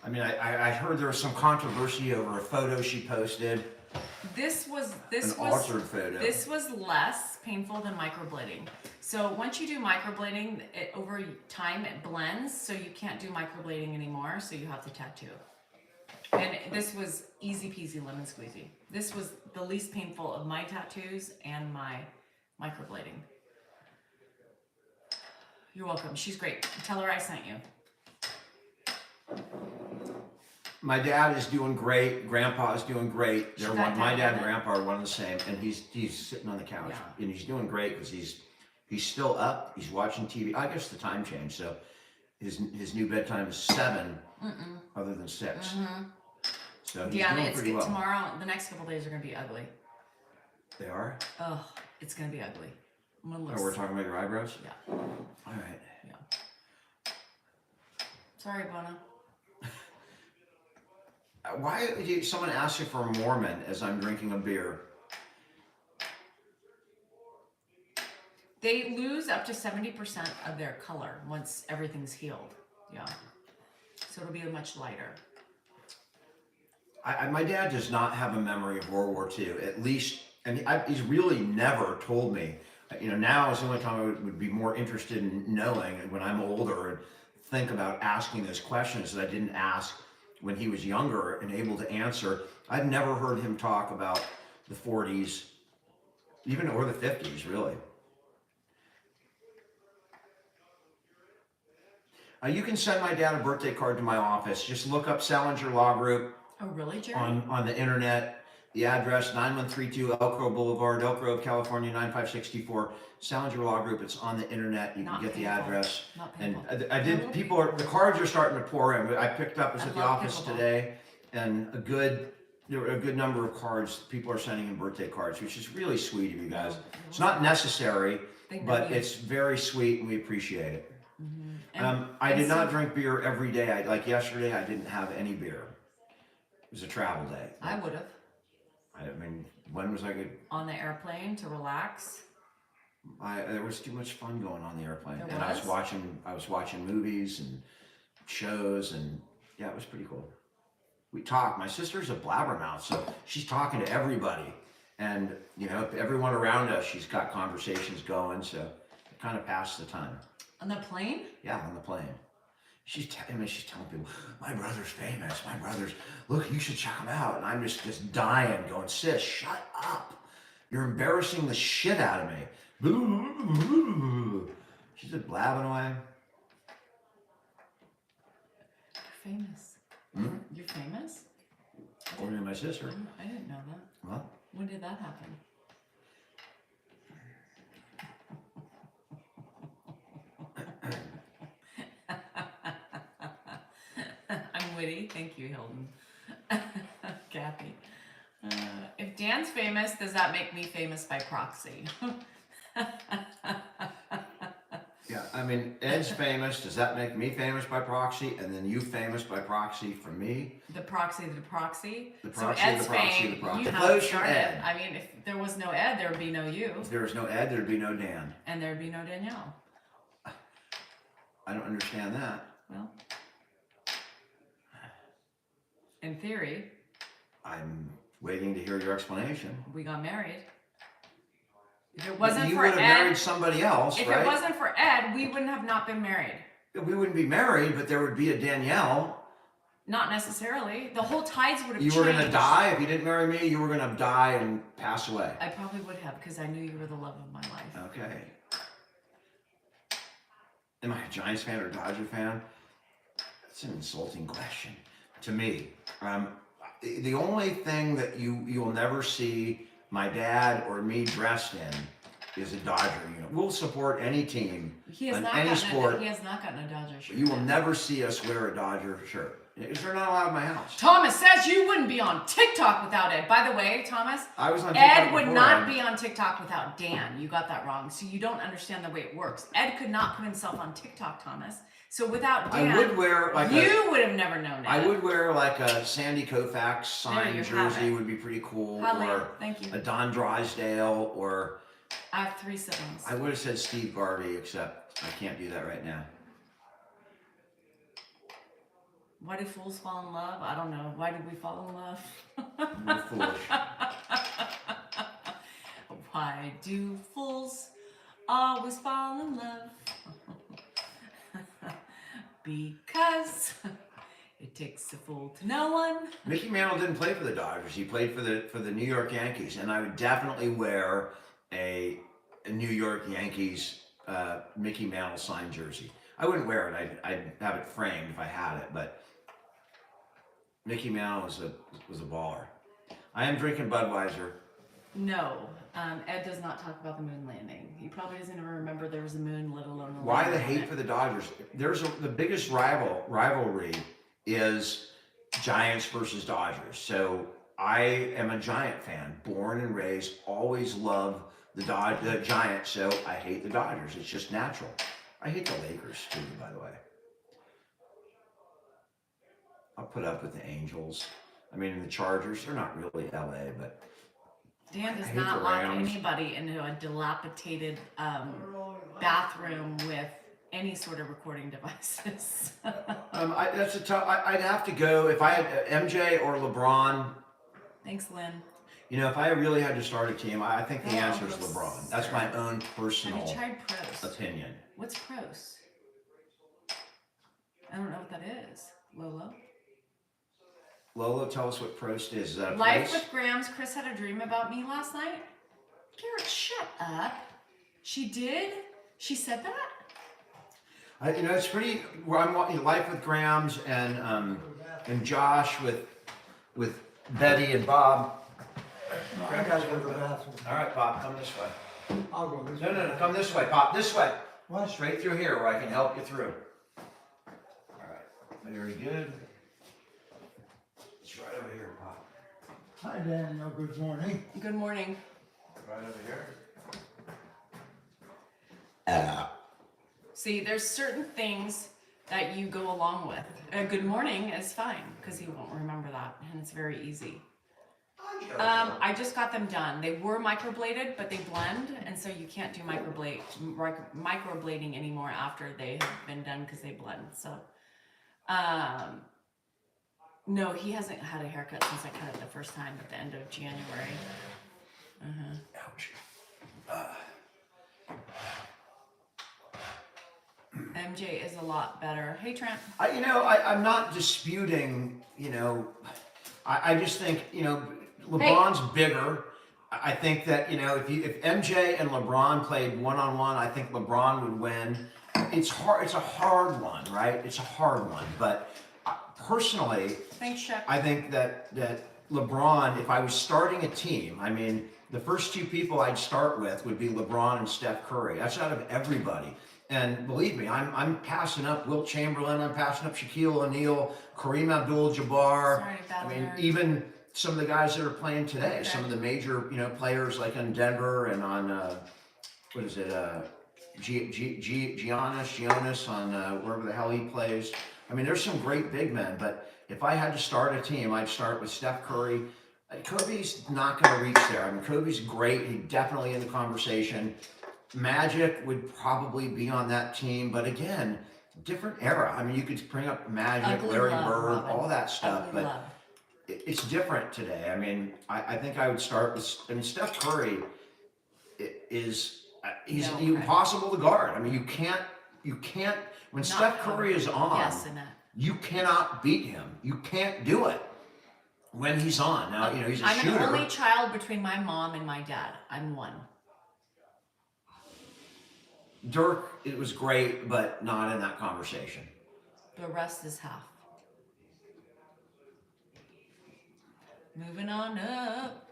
Speaker 2: I mean, I heard there was some controversy over a photo she posted.
Speaker 1: This was
Speaker 2: altered photo.
Speaker 1: This was less painful than microblading. So once you do microblading, over time it blends, so you can't do microblading anymore. So you have to tattoo. And this was easy peasy lemon squeezy. This was the least painful of my tattoos and my microblading. You're welcome. She's great. Tell her I sent you.
Speaker 2: My dad is doing great. Grandpa is doing great.
Speaker 1: She got
Speaker 2: My
Speaker 1: down
Speaker 2: dad and
Speaker 1: with it?
Speaker 2: Grandpa are one and the same, and he's sitting on the couch,
Speaker 1: Yeah.
Speaker 2: and he's doing great because he's still up. He's watching TV. I guess the time changed, so his new bedtime is 7, other than 6.
Speaker 1: Mm-hmm.
Speaker 2: So he's
Speaker 1: Yeah,
Speaker 2: doing
Speaker 1: it's
Speaker 2: pretty well.
Speaker 1: tomorrow. The next couple days are gonna be ugly.
Speaker 2: They are.
Speaker 1: Oh, it's gonna be ugly. I'm gonna look.
Speaker 2: Oh, we're talking about your eyebrows.
Speaker 1: Yeah.
Speaker 2: All right.
Speaker 1: Yeah. Sorry, Bona.
Speaker 2: Why did someone ask you for a Mormon as I'm drinking a beer?
Speaker 1: They lose up to 70% of their color once everything's healed. Yeah. So it'll be much lighter.
Speaker 2: My dad does not have a memory of World War II, at least, and he's really never told me. You know, now is the only time I would be more interested in knowing, and when I'm older and think about asking those questions that I didn't ask when he was younger and able to answer. I've never heard him talk about the 40s, even or the 50s, really. You can send my dad a birthday card to my office. Just look up Salinger Law Group
Speaker 1: Oh, really, Jerry?
Speaker 2: on the internet. The address, 9132 Elk Grove Boulevard, Elk Grove, California, 9564. Salinger Law Group, it's on the internet. You
Speaker 1: Not
Speaker 2: can get the
Speaker 1: painful.
Speaker 2: address.
Speaker 1: Not
Speaker 2: And
Speaker 1: painful.
Speaker 2: I did, the cards are starting to pour in. I picked up, I was
Speaker 1: I
Speaker 2: at the
Speaker 1: love
Speaker 2: office
Speaker 1: pickleball.
Speaker 2: today, and there were a good number of cards. People are sending in birthday cards, which is really sweet of you guys. It's not necessary, but it's very sweet, and we appreciate it.
Speaker 1: And-
Speaker 2: I
Speaker 1: and
Speaker 2: did not
Speaker 1: so-
Speaker 2: drink beer every day. Like yesterday, I didn't have any beer. It was a travel day.
Speaker 1: I would have.
Speaker 2: I mean, when was I good?
Speaker 1: On the airplane to relax.
Speaker 2: There was too much fun going on the airplane,
Speaker 1: There
Speaker 2: and I
Speaker 1: was?
Speaker 2: was watching movies and shows, and yeah, it was pretty cool. We talked. My sister's a blabbermouth, so she's talking to everybody, and you know, everyone around us, she's got conversations going, so it kind of passed the time.
Speaker 1: On the plane?
Speaker 2: Yeah, on the plane. She's telling people, my brother's famous. My brother's, look, you should check him out. And I'm just dying, going, sis, shut up. You're embarrassing the shit out of me. She's just blabbing away.
Speaker 1: You're famous.
Speaker 2: Hmm?
Speaker 1: You're famous?
Speaker 2: According to my sister.
Speaker 1: I didn't know that.
Speaker 2: Well,
Speaker 1: When did that happen? I'm witty. Thank you, Hilton. Kathy. If Dan's famous, does that make me famous by proxy?
Speaker 2: yeah, I mean, Ed's famous. Does that make me famous by proxy? And then you famous by proxy for me?
Speaker 1: The proxy to the proxy.
Speaker 2: The
Speaker 1: So
Speaker 2: proxy,
Speaker 1: Ed's
Speaker 2: the proxy,
Speaker 1: fame,
Speaker 2: the proxy.
Speaker 1: you
Speaker 2: Close
Speaker 1: have
Speaker 2: for
Speaker 1: started.
Speaker 2: Ed.
Speaker 1: I mean, if there was no Ed, there would be no you,
Speaker 2: If there was no Ed, there'd be no Dan.
Speaker 1: and there'd be no Danielle.
Speaker 2: I don't understand that.
Speaker 1: Well, in theory,
Speaker 2: I'm waiting to hear your explanation.
Speaker 1: we got married. If it wasn't
Speaker 2: you
Speaker 1: for
Speaker 2: would have
Speaker 1: Ed,
Speaker 2: married somebody else,
Speaker 1: if
Speaker 2: right?
Speaker 1: it wasn't for Ed, we wouldn't have not been married.
Speaker 2: We wouldn't be married, but there would be a Danielle.
Speaker 1: Not necessarily. The whole tides would have
Speaker 2: You
Speaker 1: changed.
Speaker 2: were going to die. If you didn't marry me, you were going to die and pass away.
Speaker 1: I probably would have, because I knew you were the love of my life.
Speaker 2: Okay. Am I a Giants fan or Dodger fan? That's an insulting question to me. The only thing that you'll never see my dad or me dressed in is a Dodger uniform. We'll support any team
Speaker 1: He has
Speaker 2: on
Speaker 1: not
Speaker 2: any
Speaker 1: gotten
Speaker 2: sport.
Speaker 1: he has not gotten a Dodger shirt.
Speaker 2: You will
Speaker 1: yet.
Speaker 2: never see us wear a Dodger shirt. They're not allowed in my house.
Speaker 1: Thomas says you wouldn't be on TikTok without Ed. By the way, Thomas,
Speaker 2: I was on TikTok
Speaker 1: Ed would
Speaker 2: before,
Speaker 1: not
Speaker 2: and
Speaker 1: be on TikTok without Dan. You got that wrong. So you don't understand the way it works. Ed could not put himself on TikTok, Thomas. So without Dan,
Speaker 2: I would wear like
Speaker 1: you would have never known it.
Speaker 2: I would wear like a Sandy Koufax signed
Speaker 1: you have
Speaker 2: jersey
Speaker 1: it.
Speaker 2: would be pretty cool,
Speaker 1: Holly,
Speaker 2: or
Speaker 1: thank you.
Speaker 2: a Don Drysdale, or
Speaker 1: I have 3 siblings.
Speaker 2: I would have said Steve Garvey, except I can't do that right now.
Speaker 1: Why do fools fall in love? I don't know. Why did we fall in love?
Speaker 2: You're foolish.
Speaker 1: Why do fools always fall in love? Because it takes a fool to know one.
Speaker 2: Mickey Mantle didn't play for the Dodgers. He played for the New York Yankees, and I would definitely wear a New York Yankees Mickey Mantle signed jersey. I wouldn't wear it. I'd have it framed if I had it, but Mickey Mantle was a baller. I am drinking Budweiser.
Speaker 1: No, Ed does not talk about the moon landing. He probably doesn't even remember there was a moon, let alone a
Speaker 2: Why
Speaker 1: landing
Speaker 2: the
Speaker 1: on
Speaker 2: hate
Speaker 1: it.
Speaker 2: for the Dodgers? The biggest rivalry is Giants versus Dodgers. So I am a Giant fan, born and raised, always loved the Giants. So I hate the Dodgers. It's just natural. I hate the Lakers too, by the way. I'll put up with the Angels. I mean, the Chargers, they're not really LA, but
Speaker 1: Dan
Speaker 2: I
Speaker 1: does
Speaker 2: hate
Speaker 1: not
Speaker 2: the
Speaker 1: lock
Speaker 2: Rams.
Speaker 1: anybody into a dilapidated bathroom with any sort of recording devices.
Speaker 2: that's a tough. I'd have to go if I had MJ or LeBron.
Speaker 1: Thanks, Lynn.
Speaker 2: You know, if I really had to start a team, I think the
Speaker 1: Oh,
Speaker 2: answer is
Speaker 1: that's
Speaker 2: LeBron. That's
Speaker 1: fair.
Speaker 2: my own
Speaker 1: Have
Speaker 2: personal
Speaker 1: you tried Pros?
Speaker 2: opinion.
Speaker 1: What's Pros? I don't know what that is. Lolo?
Speaker 2: Lolo, tell us what Prost is. Is that a
Speaker 1: Life
Speaker 2: place?
Speaker 1: with Grams. Chris had a dream about me last night. Garrett, shut up. She did? She said that?
Speaker 2: You know, it's pretty. Where I'm watching Life with Grams and Josh with Betty and Bob.
Speaker 4: I gotta go to the bathroom.
Speaker 2: All right, Bob, come this way.
Speaker 4: I'll go this way.
Speaker 2: No, come this way, Pop. This way.
Speaker 4: What?
Speaker 2: Straight through here, where I can help you through. All right, very good. It's right over here, Pop.
Speaker 4: Hi, Danielle, good morning.
Speaker 1: Good morning.
Speaker 2: Right over here.
Speaker 1: See, there's certain things that you go along with. Good morning is fine, because he won't remember that, and it's very easy. I just got them done. They were microbladed, but they blend, and so you can't do microblading anymore after they have been done because they blend. So, no, he hasn't had a haircut since I cut it the first time at the end of January.
Speaker 2: Ouch.
Speaker 1: MJ is a lot better. Hey, Trent.
Speaker 2: I'm not disputing, I just think, LeBron's bigger. I think that, if MJ and LeBron played one-on-one, I think LeBron would win. It's hard. It's a hard one, right? It's a hard one. But personally,
Speaker 1: Thanks, Chuck.
Speaker 2: I think that LeBron, if I was starting a team, I mean, the first two people I'd start with would be LeBron and Steph Curry. That's out of everybody. And believe me, I'm passing up Wilt Chamberlain, I'm passing up Shaquille O'Neal, Kareem Abdul-Jabbar.
Speaker 1: Sorry,
Speaker 2: I mean,
Speaker 1: Ballard.
Speaker 2: even some of the guys that are playing today,
Speaker 1: Okay.
Speaker 2: some of the major, players like in Denver and on, Giannis on wherever the hell he plays. I mean, there's some great big men, but if I had to start a team, I'd start with Steph Curry. Kobe's not going to reach there. I mean, Kobe's great. He's definitely in the conversation. Magic would probably be on that team, but again, different era. I mean, you could bring up Magic,
Speaker 1: Ugly
Speaker 2: Larry
Speaker 1: love,
Speaker 2: Bird,
Speaker 1: Robin.
Speaker 2: all that stuff,
Speaker 1: Ugly
Speaker 2: but
Speaker 1: love.
Speaker 2: it's different today. I mean, I think I would start with. I mean, Steph Curry he's
Speaker 1: No,
Speaker 2: impossible to guard. I mean, you can't. When
Speaker 1: Not
Speaker 2: Steph Curry is on,
Speaker 1: Yes, Annette.
Speaker 2: you cannot beat him. You can't do it when he's on. Now, he's a
Speaker 1: I'm
Speaker 2: shooter.
Speaker 1: an only child between my mom and my dad. I'm one.
Speaker 2: Dirk, it was great, but not in that conversation.
Speaker 1: The rest is half. Moving on up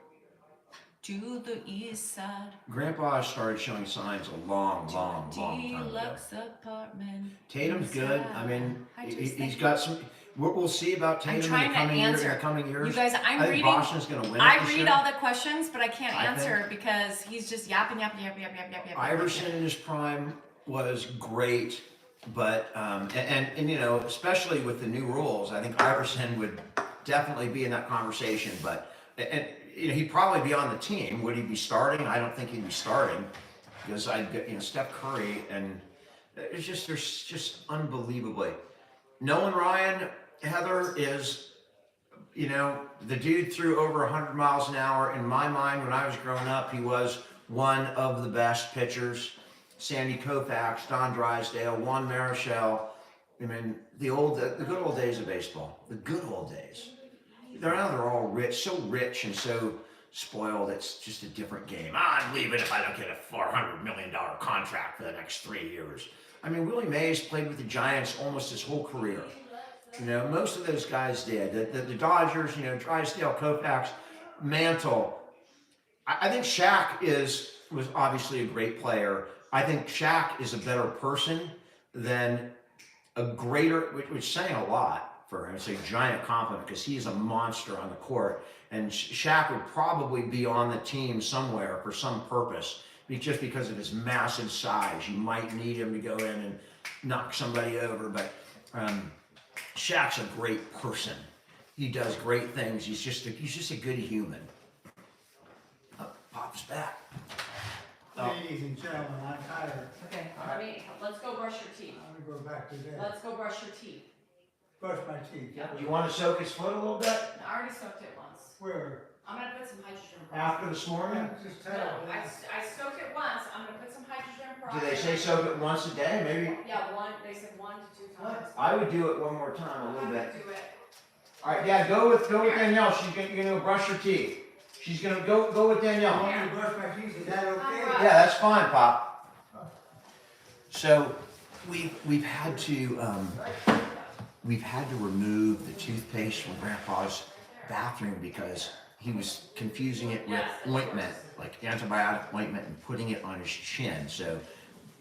Speaker 1: to the east side.
Speaker 2: Grandpa started showing signs a long time ago.
Speaker 1: Deluxe apartment.
Speaker 2: Tatum's good. I mean,
Speaker 1: I just
Speaker 2: he's
Speaker 1: think-
Speaker 2: got some. We'll see about
Speaker 1: I'm
Speaker 2: Tatum in
Speaker 1: trying
Speaker 2: the
Speaker 1: to
Speaker 2: coming year. In
Speaker 1: answer.
Speaker 2: the coming years,
Speaker 1: You guys,
Speaker 2: I
Speaker 1: I'm
Speaker 2: think
Speaker 1: reading.
Speaker 2: Boston's going to win it
Speaker 1: I
Speaker 2: this
Speaker 1: read
Speaker 2: year.
Speaker 1: all the questions, but I can't
Speaker 2: I
Speaker 1: answer because he's just yapping.
Speaker 2: Iverson in his prime was great, but and you know, especially with the new rules, I think Iverson would definitely be in that conversation. But and you know, he'd probably be on the team. Would he be starting? I don't think he'd be starting because I'd get, you know, Steph Curry, and there's just unbelievably. Nolan Ryan, Heather, is, you know, the dude threw over 100 miles an hour. In my mind, when I was growing up, he was one of the best pitchers. Sandy Koufax, Don Drysdale, Juan Marichal. I mean, the good old days of baseball. The good old days. They're all rich, so rich and so spoiled. It's just a different game. I'd leave it if I don't get a $400 million contract for the next 3 years. I mean, Willie Mays played with the Giants almost his whole career. You know, most of those guys did. The Dodgers, you know, Drysdale, Koufax, Mantle. I think Shaq was obviously a great player. I think Shaq is a better person than a greater, which is saying a lot for him. It's a giant compliment because he is a monster on the court. And Shaq would probably be on the team somewhere for some purpose, just because of his massive size. You might need him to go in and knock somebody over, but Shaq's a great person. He does great things. He's just a good human. Pop's back.
Speaker 4: Ladies and gentlemen, I'm tired.
Speaker 1: Okay, let's go brush your teeth.
Speaker 4: I'm gonna go back to bed.
Speaker 1: Let's go brush your teeth.
Speaker 4: Brush my teeth.
Speaker 2: Do you want to soak his foot a little bit
Speaker 1: I already soaked it once.
Speaker 4: Where?
Speaker 1: I'm gonna put some hydrogen
Speaker 2: after this morning?
Speaker 4: Just
Speaker 1: No,
Speaker 4: tell me.
Speaker 1: I soaked it once. I'm gonna put some hydrogen
Speaker 2: Do
Speaker 1: peroxide.
Speaker 2: they say soak it once a day? Maybe.
Speaker 1: Yeah, they said 1 to 2 times.
Speaker 2: I would do it one more time, a
Speaker 1: I'm
Speaker 2: little
Speaker 1: gonna
Speaker 2: bit.
Speaker 1: do it.
Speaker 2: All right, Dad, go with Danielle. You're gonna go brush your teeth. She's gonna go with
Speaker 4: I
Speaker 2: Danielle.
Speaker 4: want to brush my teeth, is that okay?
Speaker 1: Alright.
Speaker 2: Yeah, that's fine, Pop. So we've had to remove the toothpaste from Grandpa's bathroom because he was confusing it with ointment, like antibiotic ointment, and putting it on his chin. So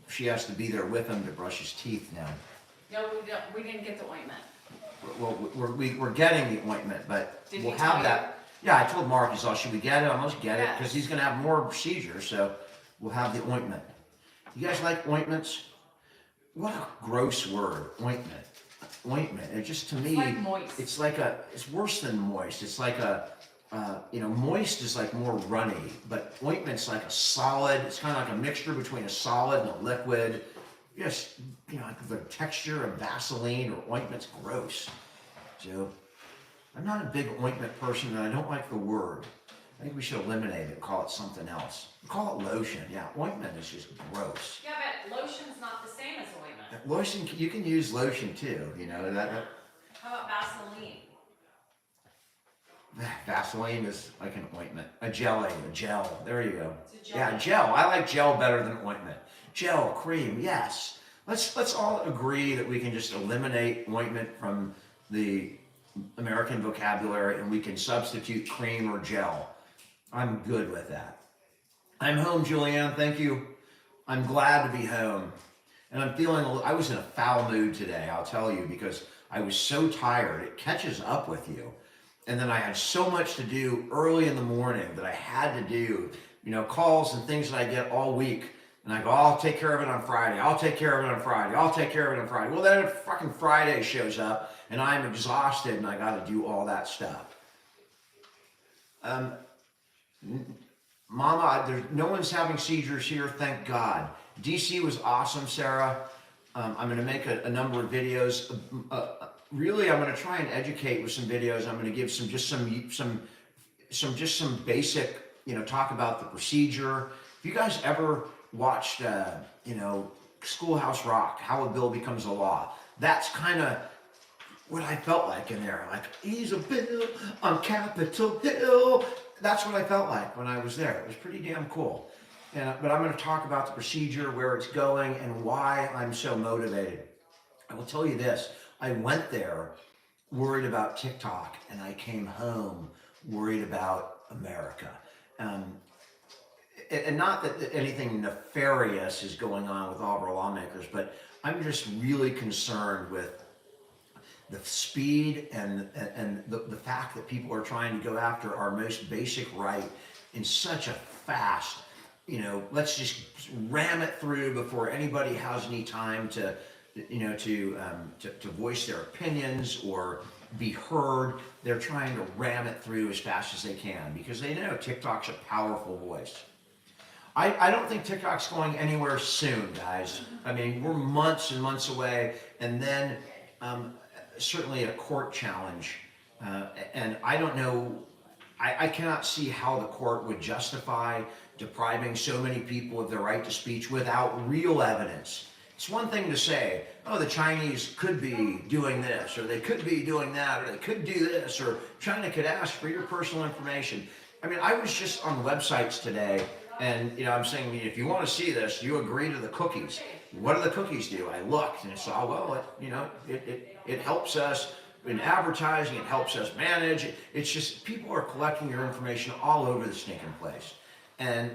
Speaker 2: she has to be there with him to brush his teeth now.
Speaker 1: No, we didn't get the ointment.
Speaker 2: Well, we're getting the ointment, but
Speaker 1: Did
Speaker 2: we'll
Speaker 1: he
Speaker 2: have
Speaker 1: tell
Speaker 2: that. Yeah, I told Mark, he's all, should we get it? Let's get it,
Speaker 1: Yes.
Speaker 2: because he's gonna have more procedures, so we'll have the ointment. You guys like ointments? What a gross word, ointment. Ointment, it just, to me,
Speaker 1: like moist.
Speaker 2: it's worse than moist. It's like moist is like more runny, but ointment's like a solid, it's kind of like a mixture between a solid and a liquid. Just, like the texture of Vaseline or ointment's gross. So, I'm not a big ointment person, and I don't like the word. I think we should eliminate it, call it something else. Call it lotion. Yeah, ointment is just gross.
Speaker 1: Yeah, but lotion's not the same as ointment.
Speaker 2: Lotion, you can use lotion too, that
Speaker 1: How about Vaseline?
Speaker 2: Vaseline is like an ointment. A gel. There you go.
Speaker 1: It's a gel.
Speaker 2: Yeah, gel. I like gel better than ointment. Gel, cream, yes. Let's all agree that we can just eliminate ointment from the American vocabulary and we can substitute cream or gel. I'm good with that. I'm home, Julianne. Thank you. I'm glad to be home. And I'm feeling, I was in a foul mood today, I'll tell you, because I was so tired. It catches up with you. And then I had so much to do early in the morning that I had to do, calls and things that I get all week. And I go, I'll take care of it on Friday. I'll take care of it on Friday. I'll take care of it on Friday. Well, then fucking Friday shows up and I'm exhausted and I got to do all that stuff. Mama, no one's having seizures here, thank God. DC was awesome, Sarah. I'm going to make a number of videos. Really, I'm going to try and educate with some videos. I'm going to give some basic, talk about the procedure. Have you guys ever watched, Schoolhouse Rock, How a Bill Becomes a Law? That's kind of what I felt like in there. Like, he's a bill on Capitol Hill. That's what I felt like when I was there. It was pretty damn cool. But I'm going to talk about the procedure, where it's going, and why I'm so motivated. I will tell you this. I went there worried about TikTok, and I came home worried about America. Um, and not that anything nefarious is going on with all of our lawmakers, but I'm just really concerned with the speed and the fact that people are trying to go after our most basic right in such a fast, let's just ram it through before anybody has any time to voice their opinions or be heard. They're trying to ram it through as fast as they can because they know TikTok's a powerful voice. I don't think TikTok's going anywhere soon, guys. I mean, we're months and months away, and then certainly a court challenge. And I don't know, I cannot see how the court would justify depriving so many people of their right to speech without real evidence. It's one thing to say, oh, the Chinese could be doing this, or they could be doing that, or they could do this, or China could ask for your personal information. I mean, I was just on websites today, and I'm saying, if you want to see this, you agree to the cookies. What do the cookies do? I looked and saw, well, it helps us in advertising, it helps us manage. It's just people are collecting your information all over the stinking place. And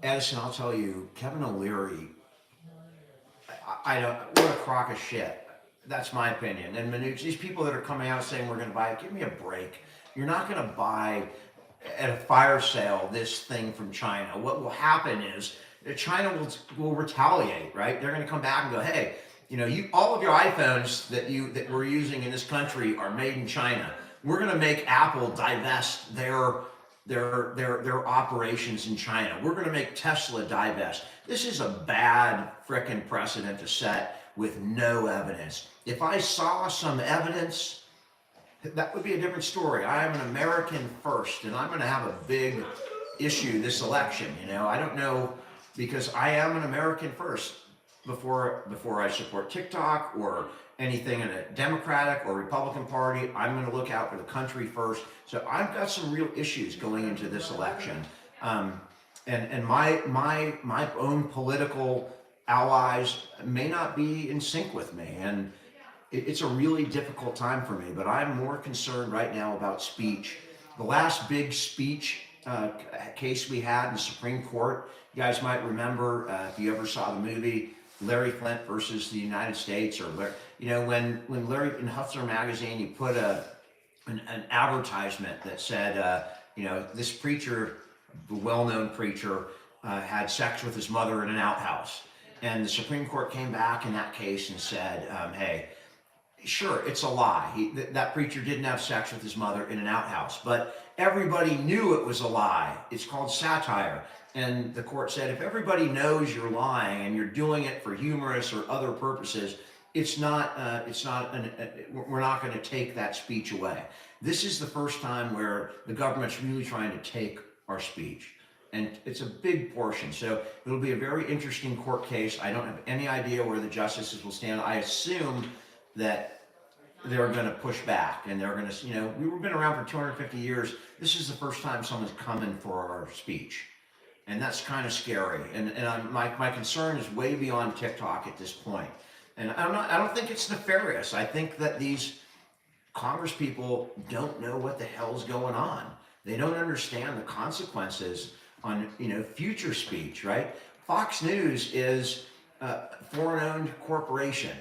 Speaker 2: Edison, I'll tell you, Kevin O'Leary, I don't, what a crock of shit. That's my opinion. And Manucci, these people that are coming out saying we're going to buy it, give me a break. You're not going to buy at a fire sale this thing from China. What will happen is China will retaliate, right? They're going to come back and go, hey, all of your iPhones that we're using in this country are made in China. We're going to make Apple divest their operations in China. We're going to make Tesla divest. This is a bad frickin' precedent to set with no evidence. If I saw some evidence, that would be a different story. I am an American first, and I'm going to have a big issue this election. I don't know, because I am an American first before I support TikTok or anything in a Democratic or Republican Party. I'm going to look out for the country first. So I've got some real issues going into this election, and my own political allies may not be in sync with me, and it's a really difficult time for me. But I'm more concerned right now about speech. The last big speech case we had in the Supreme Court, you guys might remember if you ever saw the movie Larry Flint versus the United States, or when Larry, in Hustler magazine, he put an advertisement that said, this preacher, the well-known preacher, had sex with his mother in an outhouse. And the Supreme Court came back in that case and said, hey, sure, it's a lie. That preacher didn't have sex with his mother in an outhouse, but everybody knew it was a lie. It's called satire. And the court said, if everybody knows you're lying and you're doing it for humorous or other purposes, we're not going to take that speech away. This is the first time where the government's really trying to take our speech. And it's a big portion. So it'll be a very interesting court case. I don't have any idea where the justices will stand. I assume that they're going to push back, and they're going to, we've been around for 250 years. This is the first time someone's coming for our speech. And that's kind of scary. And my concern is way beyond TikTok at this point. And I don't think it's nefarious. I think that these Congress people don't know what the hell's going on. They don't understand the consequences on, future speech, right? Fox News is a foreign-owned corporation.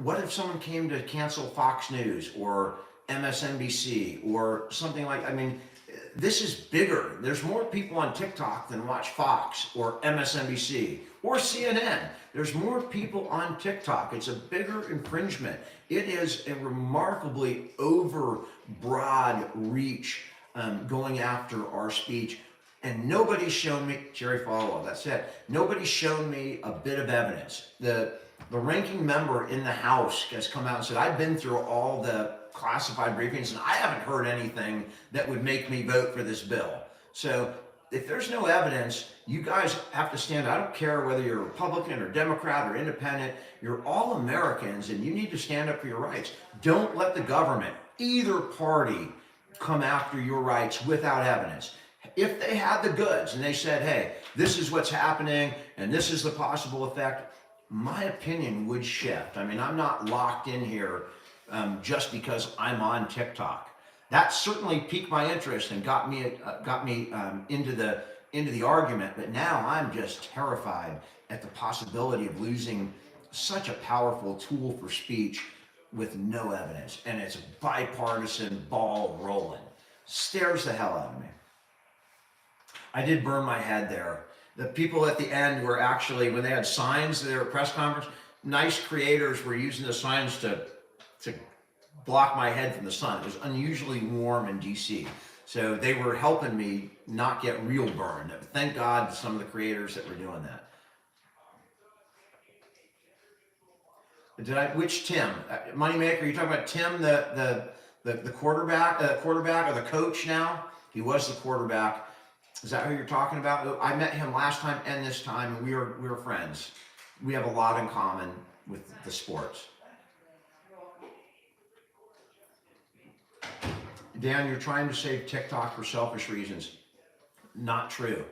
Speaker 2: What if someone came to cancel Fox News or MSNBC or something like, this is bigger. There's more people on TikTok than watch Fox or MSNBC or CNN. There's more people on TikTok. It's a bigger infringement. It is a remarkably overbroad reach going after our speech. And nobody's shown me, Jerry Falwell, that's it. Nobody's shown me a bit of evidence. The ranking member in the House has come out and said, I've been through all the classified briefings and I haven't heard anything that would make me vote for this bill. So if there's no evidence, you guys have to stand. I don't care whether you're Republican or Democrat or independent. You're all Americans and you need to stand up for your rights. Don't let the government, either party, come after your rights without evidence. If they had the goods and they said, hey, this is what's happening and this is the possible effect, my opinion would shift. I'm not locked in here just because I'm on TikTok. That certainly piqued my interest and got me into the argument. But now I'm just terrified at the possibility of losing such a powerful tool for speech with no evidence, and it's a bipartisan ball rolling. Scares the hell out of me. I did burn my head there. The people at the end were actually, when they had signs at their press conference, nice creators were using the signs to block my head from the sun. It was unusually warm in DC. So they were helping me not get real burned. Thank God to some of the creators that were doing that. Which Tim? Moneymaker, you talking about Tim, the quarterback or the coach now? He was the quarterback. Is that who you're talking about? I met him last time and this time, and we were friends. We have a lot in common with the sports. Dan, you're trying to save TikTok for selfish reasons. Not true.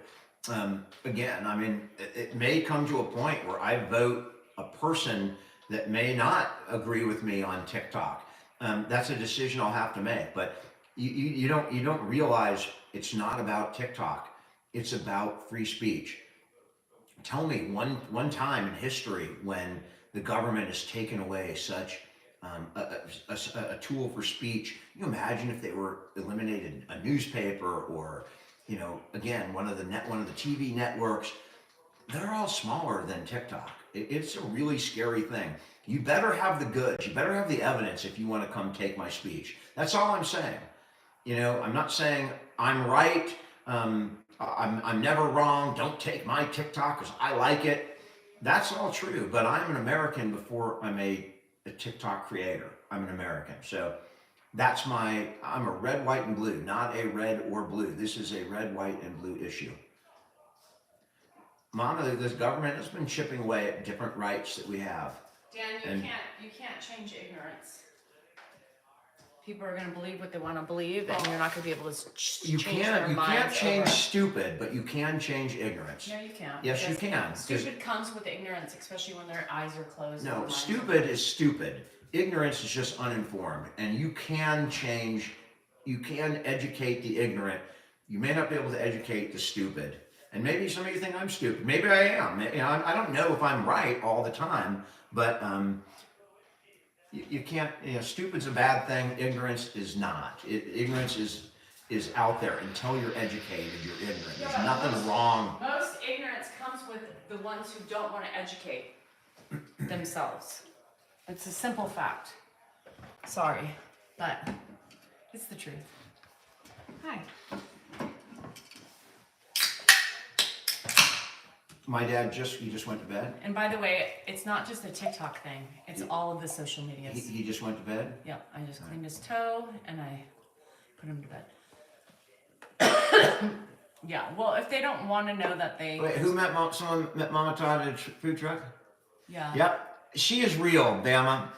Speaker 2: Again, I mean, it may come to a point where I vote a person that may not agree with me on TikTok. That's a decision I'll have to make. But you don't realize it's not about TikTok. It's about free speech. Tell me one time in history when the government has taken away such a tool for speech. Can you imagine if they were eliminated a newspaper or, again, one of the TV networks? They're all smaller than TikTok. It's a really scary thing. You better have the goods. You better have the evidence if you want to come take my speech. That's all I'm saying. I'm not saying I'm right. I'm never wrong. Don't take my TikTok because I like it. That's all true. But I'm an American before I'm a TikTok creator. I'm an American. So I'm a red, white, and blue, not a red or blue. This is a red, white, and blue issue. Mama, this government has been chipping away at different rights that we have.
Speaker 1: Dan, you can't change ignorance. People are going to believe what they want to believe, and you're not going to be able to change their minds.
Speaker 2: You can't change stupid, but you can change ignorance.
Speaker 1: No, you can't.
Speaker 2: Yes, you can.
Speaker 1: Stupid comes with ignorance, especially when their eyes are closed.
Speaker 2: No, stupid is stupid. Ignorance is just uninformed, and you can educate the ignorant. You may not be able to educate the stupid. And maybe some of you think I'm stupid. Maybe I am. I don't know if I'm right all the time, but you can't. Stupid's a bad thing. Ignorance is not. Ignorance is out there. Until you're educated, you're ignorant. There's nothing wrong.
Speaker 1: Most ignorance comes with the ones who don't want to educate themselves. It's a simple fact. Sorry, but it's the truth. Hi.
Speaker 2: My dad he just went to bed.
Speaker 1: And by the way, it's not just a TikTok thing. It's all of the social medias.
Speaker 2: He just went to bed?
Speaker 1: Yeah, I just cleaned his toe and I put him to bed. Yeah, well, if they don't want to know that they...
Speaker 2: Wait, someone met Mama Todd at a food truck?
Speaker 1: Yeah.
Speaker 2: Yep. She is real, Bama.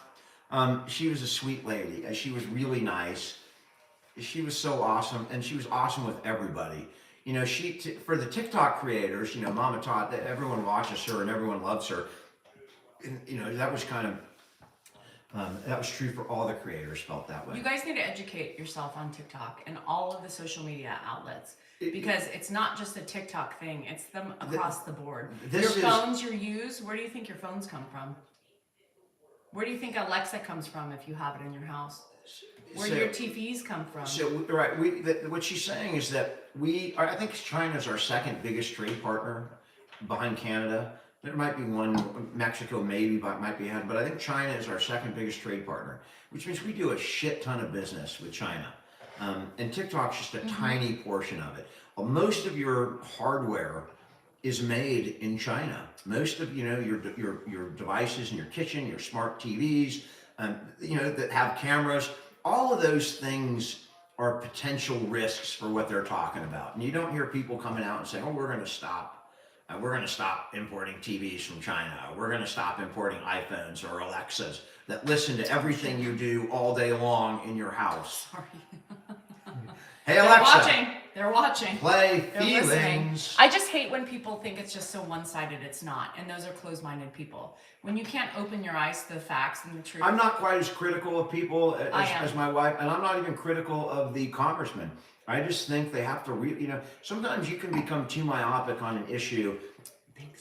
Speaker 2: She was a sweet lady. She was really nice. She was so awesome, and she was awesome with everybody. For the TikTok creators, Mama Todd, everyone watches her and everyone loves her. And, that was kind of, that was true for all the creators, felt that way.
Speaker 1: You guys need to educate yourself on TikTok and all of the social media outlets. Because it's not just a TikTok thing, it's them across the board. Phones you use, where do you think your phones come from? Where do you think Alexa comes from if you have it in your house? Where do your TVs come from?
Speaker 2: So, right, what she's saying is that I think China's our second biggest trade partner behind Canada. There might be one, Mexico maybe might be ahead, but I think China is our second biggest trade partner, which means we do a shit ton of business with China. And TikTok's just a tiny portion of it. Most of your hardware is made in China. Most of your devices in your kitchen, your smart TVs, that have cameras, all of those things are potential risks for what they're talking about. And you don't hear people coming out and saying, "Oh, we're going to stop importing TVs from China. We're going to stop importing iPhones or Alexas that listen to everything you do all day long in your house."
Speaker 1: Sorry.
Speaker 2: Hey Alexa.
Speaker 1: Watching. They're watching.
Speaker 2: Play
Speaker 1: They're listening.
Speaker 2: feelings.
Speaker 1: I just hate when people think it's just so one-sided. It's not, and those are closed-minded people. When you can't open your eyes to the facts and the truth.
Speaker 2: I'm not quite as critical of people
Speaker 1: I am.
Speaker 2: as my wife, and I'm not even critical of the congressman. I just think they have to sometimes you can become too myopic on an issue,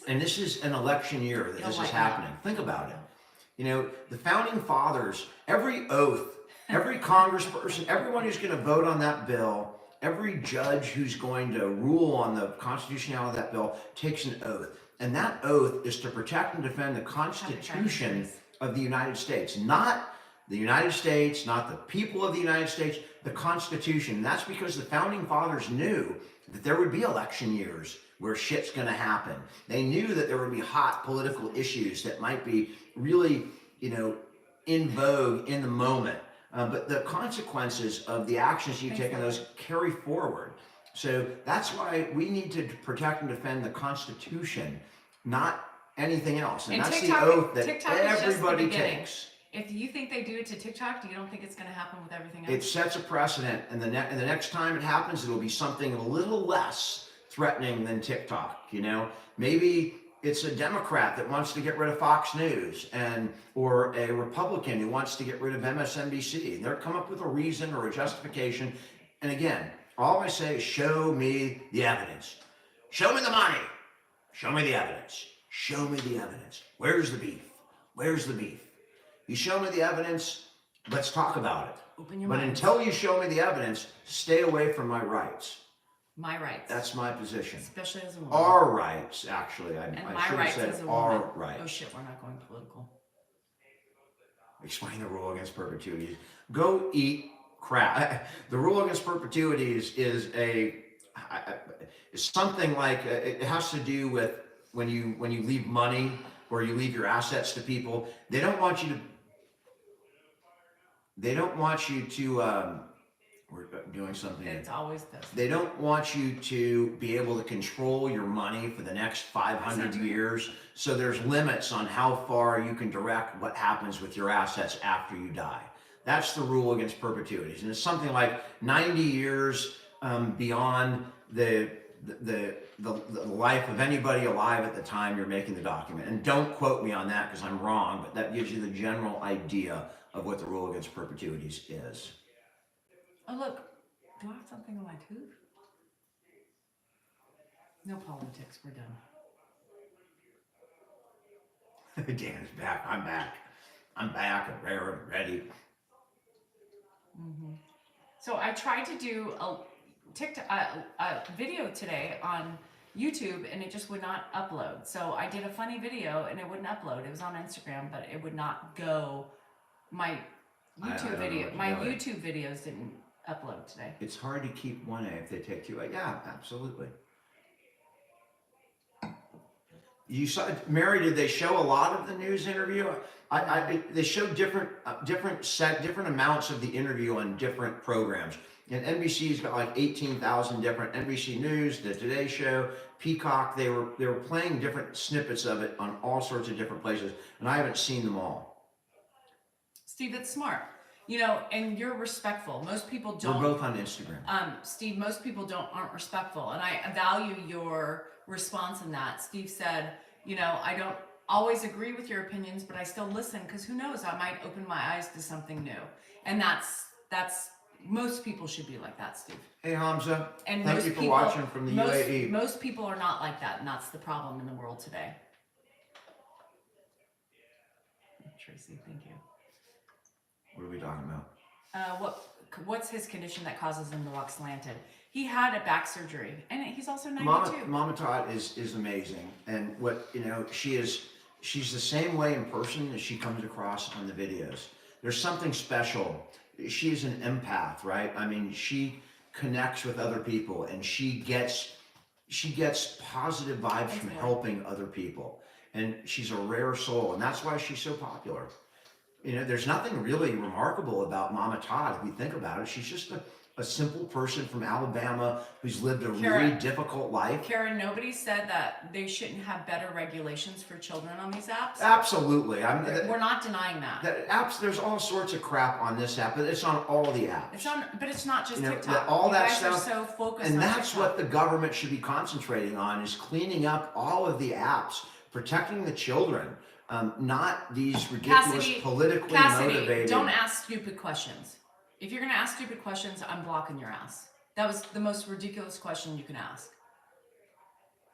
Speaker 2: and this is an election year that this is happening. Think about it. You know, the founding fathers, every oath, every congressperson, everyone who's going to vote on that bill, every judge who's going to rule on the constitutionality of that bill takes an oath. And that oath is to protect and defend the Constitution of the United States. Not the United States, not the people of the United States, the Constitution. And that's because the founding fathers knew that there would be election years where shit's going to happen. They knew that there would be hot political issues that might be really, in vogue in the moment. But the consequences of the actions you take in those carry forward. So that's why we need to protect and defend the Constitution, not anything else. And that's
Speaker 1: TikTok,
Speaker 2: the oath that
Speaker 1: TikTok
Speaker 2: everybody takes.
Speaker 1: If you think they do it to TikTok, you don't think it's going to happen with everything else?
Speaker 2: It sets a precedent, and the next time it happens, it'll be something a little less threatening than TikTok. Maybe it's a Democrat that wants to get rid of Fox News, or a Republican who wants to get rid of MSNBC. They'll come up with a reason or a justification. And again, all I say is show me the evidence. Show me the money. Show me the evidence. Show me the evidence. Where's the beef? Where's the beef? You show me the evidence, let's talk about it.
Speaker 1: Open your
Speaker 2: But
Speaker 1: mind.
Speaker 2: until you show me the evidence, stay away from my rights.
Speaker 1: My rights.
Speaker 2: That's my position.
Speaker 1: Especially as a woman.
Speaker 2: Our rights, actually. I
Speaker 1: and
Speaker 2: should
Speaker 1: my
Speaker 2: have
Speaker 1: rights
Speaker 2: said
Speaker 1: as a
Speaker 2: our
Speaker 1: woman.
Speaker 2: rights.
Speaker 1: Oh shit, we're not going political.
Speaker 2: Explain the rule against perpetuity. Go eat crap. The rule against perpetuity is something like it has to do with when you leave money or you leave your assets to people. They don't want you to. We're doing something.
Speaker 1: It's always this.
Speaker 2: They don't want you to be able to control your money for the next 500 years. So there's limits on how far you can direct what happens with your assets after you die. That's the rule against perpetuities. And it's something like 90 years beyond the life of anybody alive at the time you're making the document. And don't quote me on that because I'm wrong, but that gives you the general idea of what the rule against perpetuities is.
Speaker 1: Oh look, do I have something on my tooth? No politics, we're done.
Speaker 2: Dan is back. I'm back. I'm back and rare and ready.
Speaker 1: Mm-hmm. So I tried to do a video today on YouTube and it just would not upload. So I did a funny video and it wouldn't upload. It was on Instagram, but it would not go. My YouTube YouTube videos didn't upload today.
Speaker 2: It's hard to keep 1A if they take 2A. Yeah, absolutely. You saw, Mary, did they show a lot of the news interview? They showed different amounts of the interview on different programs. And NBC's got like 18,000 different NBC News, the Today Show, Peacock. They were playing different snippets of it on all sorts of different places, and I haven't seen them all.
Speaker 1: Steve, that's smart. And you're respectful. Most people don't.
Speaker 2: We're both on Instagram.
Speaker 1: Steve, most people aren't respectful, and I value your response in that. Steve said, I don't always agree with your opinions, but I still listen because who knows, I might open my eyes to something new. And that's most people should be like that, Steve.
Speaker 2: Hey Hamza,
Speaker 1: and
Speaker 2: thank you for watching from the UAE.
Speaker 1: Most people are not like that, and that's the problem in the world today. Tracy, thank you.
Speaker 2: What are we talking about?
Speaker 1: What's his condition that causes him to walk slanted? He had a back surgery, and he's also 92.
Speaker 2: Mama Todd is amazing, and she's the same way in person as she comes across on the videos. There's something special. She's an empath, right? I mean, she connects with other people, and she gets positive vibes from helping other people, and she's a rare soul, and that's why she's so popular. There's nothing really remarkable about Mama Todd if you think about it. She's just a simple person from Alabama who's lived a really
Speaker 1: Karen.
Speaker 2: difficult life.
Speaker 1: Karen, nobody said that they shouldn't have better regulations for children on these apps.
Speaker 2: Absolutely.
Speaker 1: We're not denying that.
Speaker 2: Apps, there's all sorts of crap on this app, but it's on all the apps.
Speaker 1: But it's not just
Speaker 2: You know,
Speaker 1: TikTok.
Speaker 2: all
Speaker 1: you
Speaker 2: that
Speaker 1: guys
Speaker 2: stuff,
Speaker 1: are so focused
Speaker 2: and
Speaker 1: on
Speaker 2: that's
Speaker 1: TikTok.
Speaker 2: what the government should be concentrating on, is cleaning up all of the apps, protecting the children, not these ridiculous politically
Speaker 1: Cassidy,
Speaker 2: motivated.
Speaker 1: don't ask stupid questions. If you're gonna ask stupid questions, I'm blocking your ass. That was the most ridiculous question you can ask.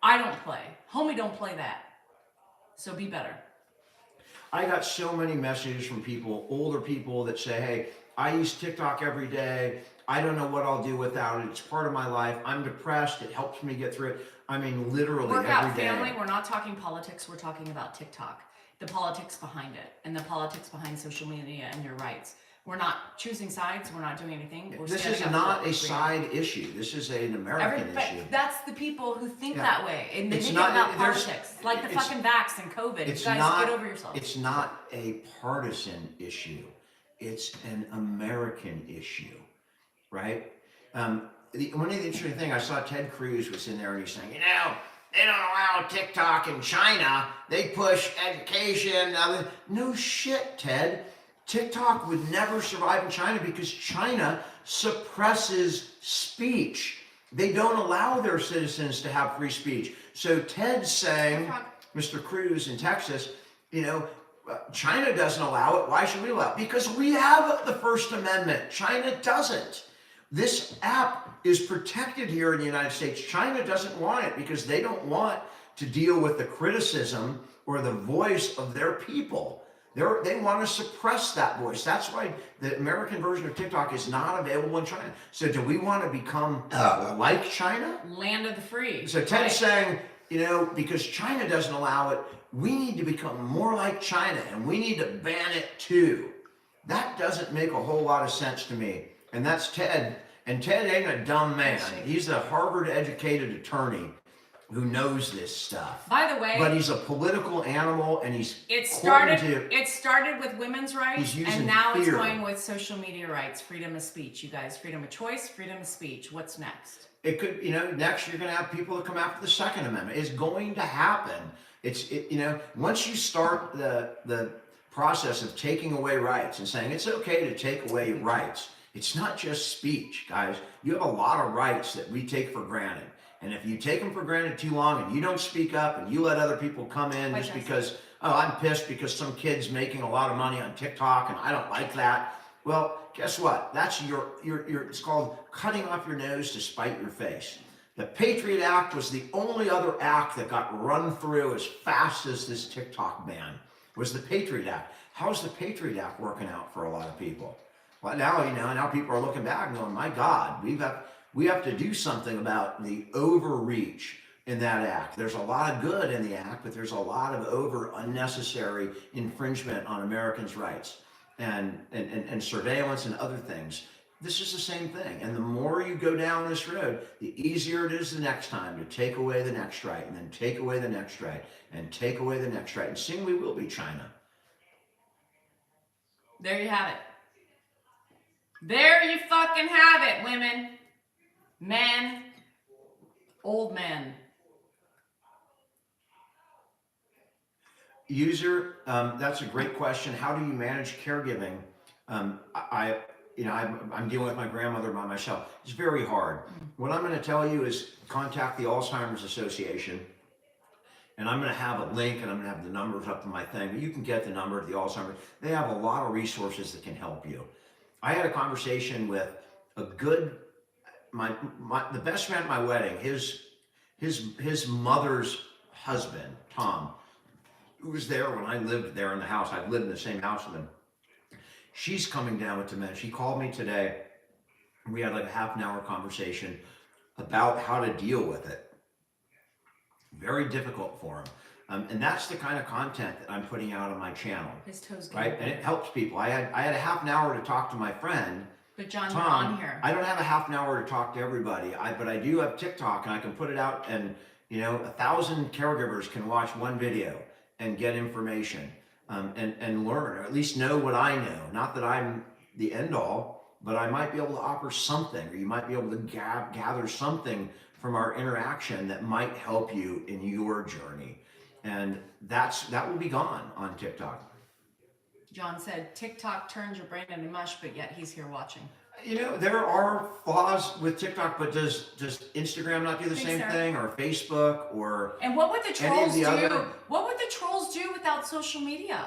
Speaker 1: I don't play. Homie don't play that. So be better.
Speaker 2: I got so many messages from people, older people, that say, hey, I use TikTok every day. I don't know what I'll do without it. It's part of my life. I'm depressed. It helps me get through it. I mean, literally
Speaker 1: Workout
Speaker 2: every day.
Speaker 1: family, we're not talking politics, we're talking about TikTok. The politics behind it, and the politics behind social media and your rights. We're not choosing sides, we're not doing anything. We're
Speaker 2: This is
Speaker 1: standing up
Speaker 2: not
Speaker 1: for
Speaker 2: a
Speaker 1: freedom.
Speaker 2: side issue. This is an American issue.
Speaker 1: That's the people who think
Speaker 2: Yeah.
Speaker 1: that way, and they
Speaker 2: It's
Speaker 1: make
Speaker 2: not-
Speaker 1: it about
Speaker 2: there's-
Speaker 1: politics. Like the
Speaker 2: it's-
Speaker 1: fucking vax and COVID. You
Speaker 2: It's
Speaker 1: guys
Speaker 2: not,
Speaker 1: get over yourselves.
Speaker 2: It's not a partisan issue. It's an American issue, right? One of the interesting things, I saw Ted Cruz was in there and he's saying, you know, they don't allow TikTok in China. They push education. No shit, Ted. TikTok would never survive in China because China suppresses speech. They don't allow their citizens to have free speech. So Ted's saying, Mr. Cruz in Texas, you know, China doesn't allow it. Why should we allow it? Because we have the First Amendment. China doesn't. This app is protected here in the United States. China doesn't want it because they don't want to deal with the criticism or the voice of their people. They want to suppress that voice. That's why the American version of TikTok is not available in China. So do we want to become like China?
Speaker 1: Land of the free.
Speaker 2: So Ted's
Speaker 1: right?
Speaker 2: saying, you know, because China doesn't allow it, we need to become more like China and we need to ban it too. That doesn't make a whole lot of sense to me. And that's Ted. And Ted ain't a dumb man. He's a Harvard educated attorney who knows this stuff.
Speaker 1: By the way,
Speaker 2: But he's a political animal, and
Speaker 1: it started with women's rights, and now it's going with social media rights, freedom of speech. You guys, freedom of choice, freedom of speech. What's next?
Speaker 2: It could, you know, next you're going to have people that come after the Second Amendment. It's going to happen. You know, once you start the process of taking away rights and saying it's okay to take away rights, it's not just speech, guys. You have a lot of rights that we take for granted. And if you take them for granted too long and you don't speak up and you let other people come in just because, oh, I'm pissed because some kid's making a lot of money on TikTok and I don't like that. Well, guess what? That's it's called cutting off your nose to spite your face. The Patriot Act was the only other act that got run through as fast as this TikTok ban, was the Patriot Act. How's the Patriot Act working out for a lot of people? Well, now, you know, now people are looking back and going, my God, we have to do something about the overreach in that act. There's a lot of good in the act, but there's a lot of unnecessary infringement on Americans' rights and surveillance and other things. This is the same thing. And the more you go down this road, the easier it is the next time to take away the next right, and then take away the next right, and take away the next right. And soon we will be China.
Speaker 1: There you have it. There you fucking have it, women, men, old men.
Speaker 2: User, that's a great question. How do you manage caregiving? I'm dealing with my grandmother by myself. It's very hard. What I'm going to tell you is contact the Alzheimer's Association, and I'm going to have a link, and I'm going to have the numbers up on my thing. But you can get the number of the Alzheimer's. They have a lot of resources that can help you. I had a conversation with a good, the best man at my wedding, his mother's husband, Tom, who was there when I lived there in the house. I've lived in the same house with him. She's coming down with dementia. She called me today. We had like a half an hour conversation about how to deal with it. Very difficult for him. And that's the kind of content that I'm putting out on my channel.
Speaker 1: His toes get
Speaker 2: right? And it helps people. I had a half an hour to talk to my friend.
Speaker 1: But John,
Speaker 2: Tom,
Speaker 1: you're on here.
Speaker 2: I don't have a half an hour to talk to everybody. But I do have TikTok, and I can put it out, and 1,000 caregivers can watch one video and get information and learn, or at least know what I know. Not that I'm the end all, but I might be able to offer something, or you might be able to gather something from our interaction that might help you in your journey. And that will be gone on TikTok.
Speaker 1: John said TikTok turns your brain into mush, but yet he's here watching.
Speaker 2: You know, there are flaws with TikTok, but does Instagram not do the same
Speaker 1: Sarah.
Speaker 2: thing, or Facebook, or
Speaker 1: And what would the
Speaker 2: any of
Speaker 1: trolls
Speaker 2: the
Speaker 1: do?
Speaker 2: other?
Speaker 1: What would the trolls do without social media?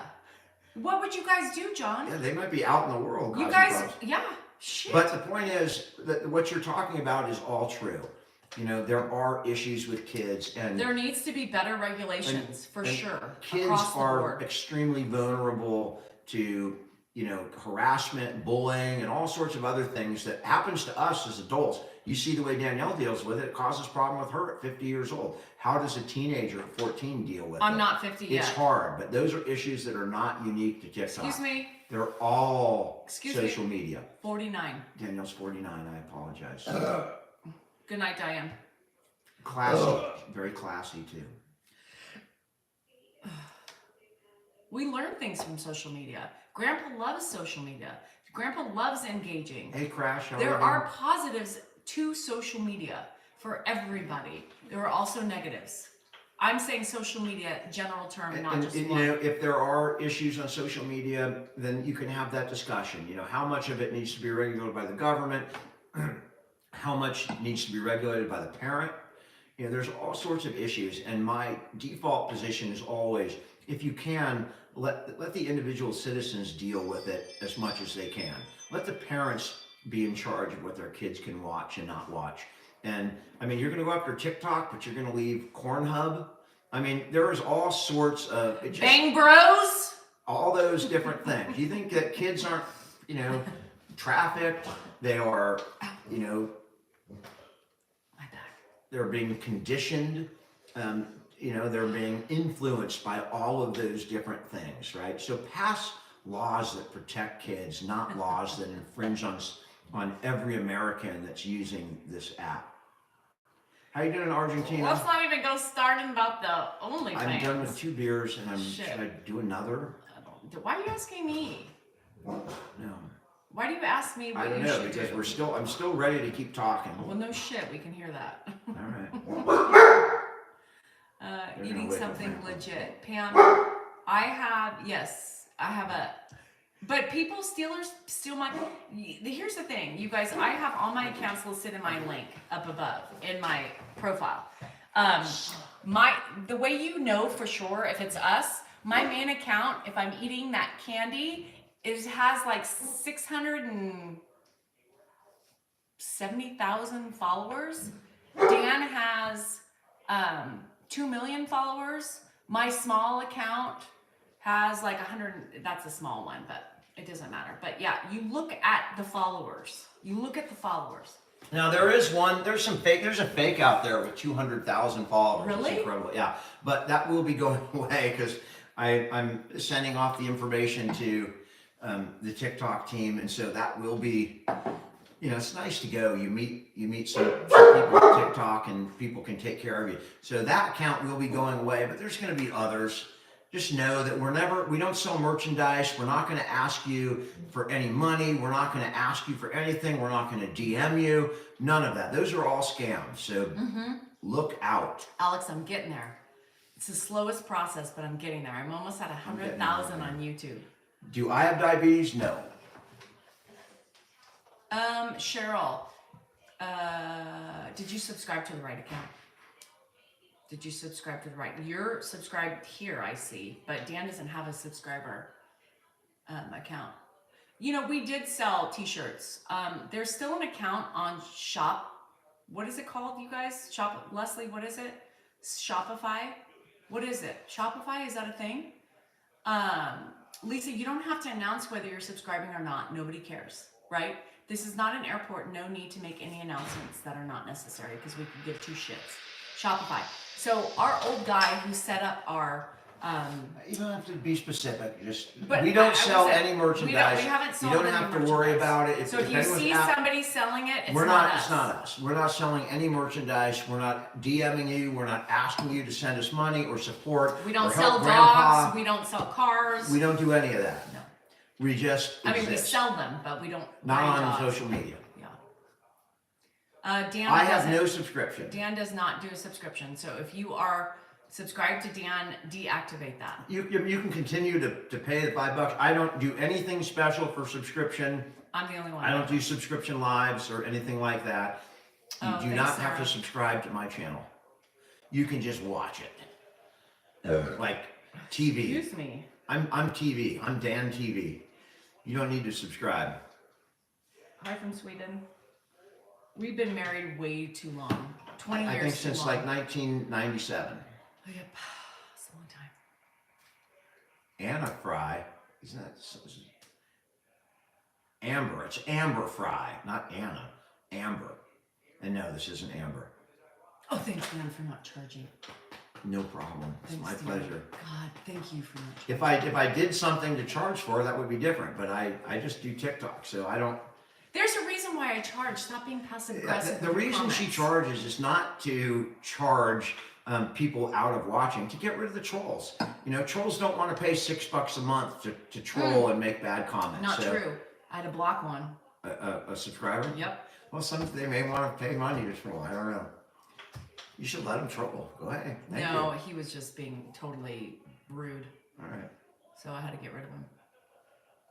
Speaker 1: What would you guys do, John?
Speaker 2: Yeah, they might be out in the world.
Speaker 1: You
Speaker 2: causing
Speaker 1: guys,
Speaker 2: problems.
Speaker 1: yeah, shit.
Speaker 2: But the point is that what you're talking about is all true. You know, there are issues with kids, and
Speaker 1: There needs to be better regulations, for
Speaker 2: and
Speaker 1: sure,
Speaker 2: kids
Speaker 1: across the
Speaker 2: are
Speaker 1: board.
Speaker 2: extremely vulnerable to, you know, harassment, bullying, and all sorts of other things that happens to us as adults. You see the way Danielle deals with it. It causes problem with her at 50 years old. How does a teenager at 14 deal with it?
Speaker 1: I'm not 50 yet.
Speaker 2: It's hard, but those are issues that are not unique to TikTok.
Speaker 1: Excuse me,
Speaker 2: They're all
Speaker 1: Excuse me.
Speaker 2: social media.
Speaker 1: 49.
Speaker 2: Danielle's 49. I apologize.
Speaker 1: Good night, Diane.
Speaker 2: Classy, very classy too.
Speaker 1: We learn things from social media. Grandpa loves social media. Grandpa loves engaging.
Speaker 2: Hey, Crash. How
Speaker 1: There
Speaker 2: you?
Speaker 1: are positives to social media for everybody. There are also negatives. I'm saying social media, general term, not just
Speaker 2: you
Speaker 1: one.
Speaker 2: know, if there are issues on social media, then you can have that discussion. You know, how much of it needs to be regulated by the government, how much needs to be regulated by the parent. You know, there's all sorts of issues, and my default position is always, if you can, let the individual citizens deal with it as much as they can. Let the parents be in charge of what their kids can watch and not watch. And I mean, you're going to go after TikTok, but you're going to leave Cornhub. I mean, there is all sorts of
Speaker 1: Bang Bros?
Speaker 2: all those different things. You think that kids aren't, you know, trafficked? They are, you know,
Speaker 1: My back.
Speaker 2: they're being conditioned. You know, they're being influenced by all of those different things, right? So pass laws that protect kids, not laws that infringe on every American that's using this app. How you doing in Argentina?
Speaker 1: Let's not even go starting about the OnlyFans.
Speaker 2: I'm done with 2 beers, and
Speaker 1: Shit.
Speaker 2: should I do another?
Speaker 1: Why are you asking me?
Speaker 2: No,
Speaker 1: Why do you ask me what
Speaker 2: I don't
Speaker 1: you
Speaker 2: know,
Speaker 1: should
Speaker 2: because
Speaker 1: do?
Speaker 2: I'm still ready to keep talking.
Speaker 1: Well, no shit, we can hear that.
Speaker 2: All right. They're gonna
Speaker 1: Eating
Speaker 2: wake up
Speaker 1: something
Speaker 2: now.
Speaker 1: legit. Pam, I have a, but people steal my, here's the thing, you guys, I have all my accounts listed in my link up above in my profile. The way you know for sure if it's us, my main account, if I'm eating that candy, it has like 670,000 followers. Dan has 2 million followers. My small account has like 100, that's a small one, but it doesn't matter. But yeah, you look at the followers. You look at the followers.
Speaker 2: Now there's a fake out there with 200,000 followers.
Speaker 1: Really?
Speaker 2: It's incredible, yeah. But that will be going away because I'm sending off the information to the TikTok team, and so that will be, you know, it's nice to go. You meet some people on TikTok, and people can take care of you. So that account will be going away, but there's going to be others. Just know that we don't sell merchandise. We're not going to ask you for any money. We're not going to ask you for anything. We're not going to DM you. None of that. Those are all scams. So look out.
Speaker 1: Alex, I'm getting there. It's the slowest process, but I'm getting there. I'm almost at 100,000 on YouTube.
Speaker 2: Do I have diabetes? No.
Speaker 1: Cheryl, did you subscribe to the right account? Did you subscribe to the right? You're subscribed here, I see, but Dan doesn't have a subscriber account. You know, we did sell t-shirts. There's still an account on Shop. What is it called, you guys? Leslie, what is it? Shopify? What is it? Shopify, is that a thing? Lisa, you don't have to announce whether you're subscribing or not. Nobody cares, right? This is not an airport. No need to make any announcements that are not necessary because we could give 2 shits. Shopify. So our old guy who set up our
Speaker 2: You don't have to be specific. Just
Speaker 1: But
Speaker 2: we don't
Speaker 1: I
Speaker 2: sell
Speaker 1: would say,
Speaker 2: any merchandise.
Speaker 1: we haven't
Speaker 2: You
Speaker 1: sold
Speaker 2: don't
Speaker 1: any
Speaker 2: have to worry
Speaker 1: merchandise.
Speaker 2: about it.
Speaker 1: So if you
Speaker 2: anyone's
Speaker 1: see
Speaker 2: out-
Speaker 1: somebody selling it, it's
Speaker 2: we're
Speaker 1: not
Speaker 2: not.
Speaker 1: us.
Speaker 2: It's not us. We're not selling any merchandise. We're not DMing you. We're not asking you to send us money or support.
Speaker 1: We don't
Speaker 2: or
Speaker 1: sell
Speaker 2: help Grandpa.
Speaker 1: dogs. We don't sell cars.
Speaker 2: We don't do any of that.
Speaker 1: No.
Speaker 2: We just
Speaker 1: I mean, we
Speaker 2: exist.
Speaker 1: sell them, but we don't
Speaker 2: Not
Speaker 1: buy
Speaker 2: on
Speaker 1: dogs.
Speaker 2: social media.
Speaker 1: Yeah. Dan
Speaker 2: I have
Speaker 1: doesn't-
Speaker 2: no subscription.
Speaker 1: Dan does not do a subscription. So if you are subscribed to Dan, deactivate that.
Speaker 2: You can continue to pay the $5. I don't do anything special for subscription.
Speaker 1: I'm the only one.
Speaker 2: I don't do subscription lives or anything like that. You
Speaker 1: Oh,
Speaker 2: do
Speaker 1: thanks,
Speaker 2: not have to
Speaker 1: Sarah.
Speaker 2: subscribe to my channel. You can just watch it. Like TV.
Speaker 1: Excuse me.
Speaker 2: I'm TV. I'm Dan TV. You don't need to subscribe.
Speaker 1: Hi from Sweden. We've been married way too long. 20 years
Speaker 2: I think
Speaker 1: too
Speaker 2: since
Speaker 1: long.
Speaker 2: like 1997.
Speaker 1: Oh, yep. It's a long time.
Speaker 2: Anna Fry. Isn't that Amber? It's Amber Fry, not Anna. Amber. And no, this isn't Amber.
Speaker 1: Oh, thanks, Dan, for not charging.
Speaker 2: No problem. It's
Speaker 1: Thanks,
Speaker 2: my
Speaker 1: Dan.
Speaker 2: pleasure.
Speaker 1: God, thank you for not charging.
Speaker 2: If I did something to charge for, that would be different. But I just do TikTok, so I don't.
Speaker 1: There's a reason why I charge. Stop being passive aggressive.
Speaker 2: The
Speaker 1: with your
Speaker 2: reason she
Speaker 1: comments.
Speaker 2: charges is not to charge people out of watching, to get rid of the trolls. You know, trolls don't want to pay $6 a month to troll and make bad comments.
Speaker 1: Not
Speaker 2: So,
Speaker 1: true. I had to block one.
Speaker 2: A subscriber?
Speaker 1: Yep.
Speaker 2: Well, they may want to pay money to troll. I don't know. You should let him troll. Go ahead. Thank
Speaker 1: No,
Speaker 2: you.
Speaker 1: he was just being totally rude.
Speaker 2: All right.
Speaker 1: So I had to get rid of him.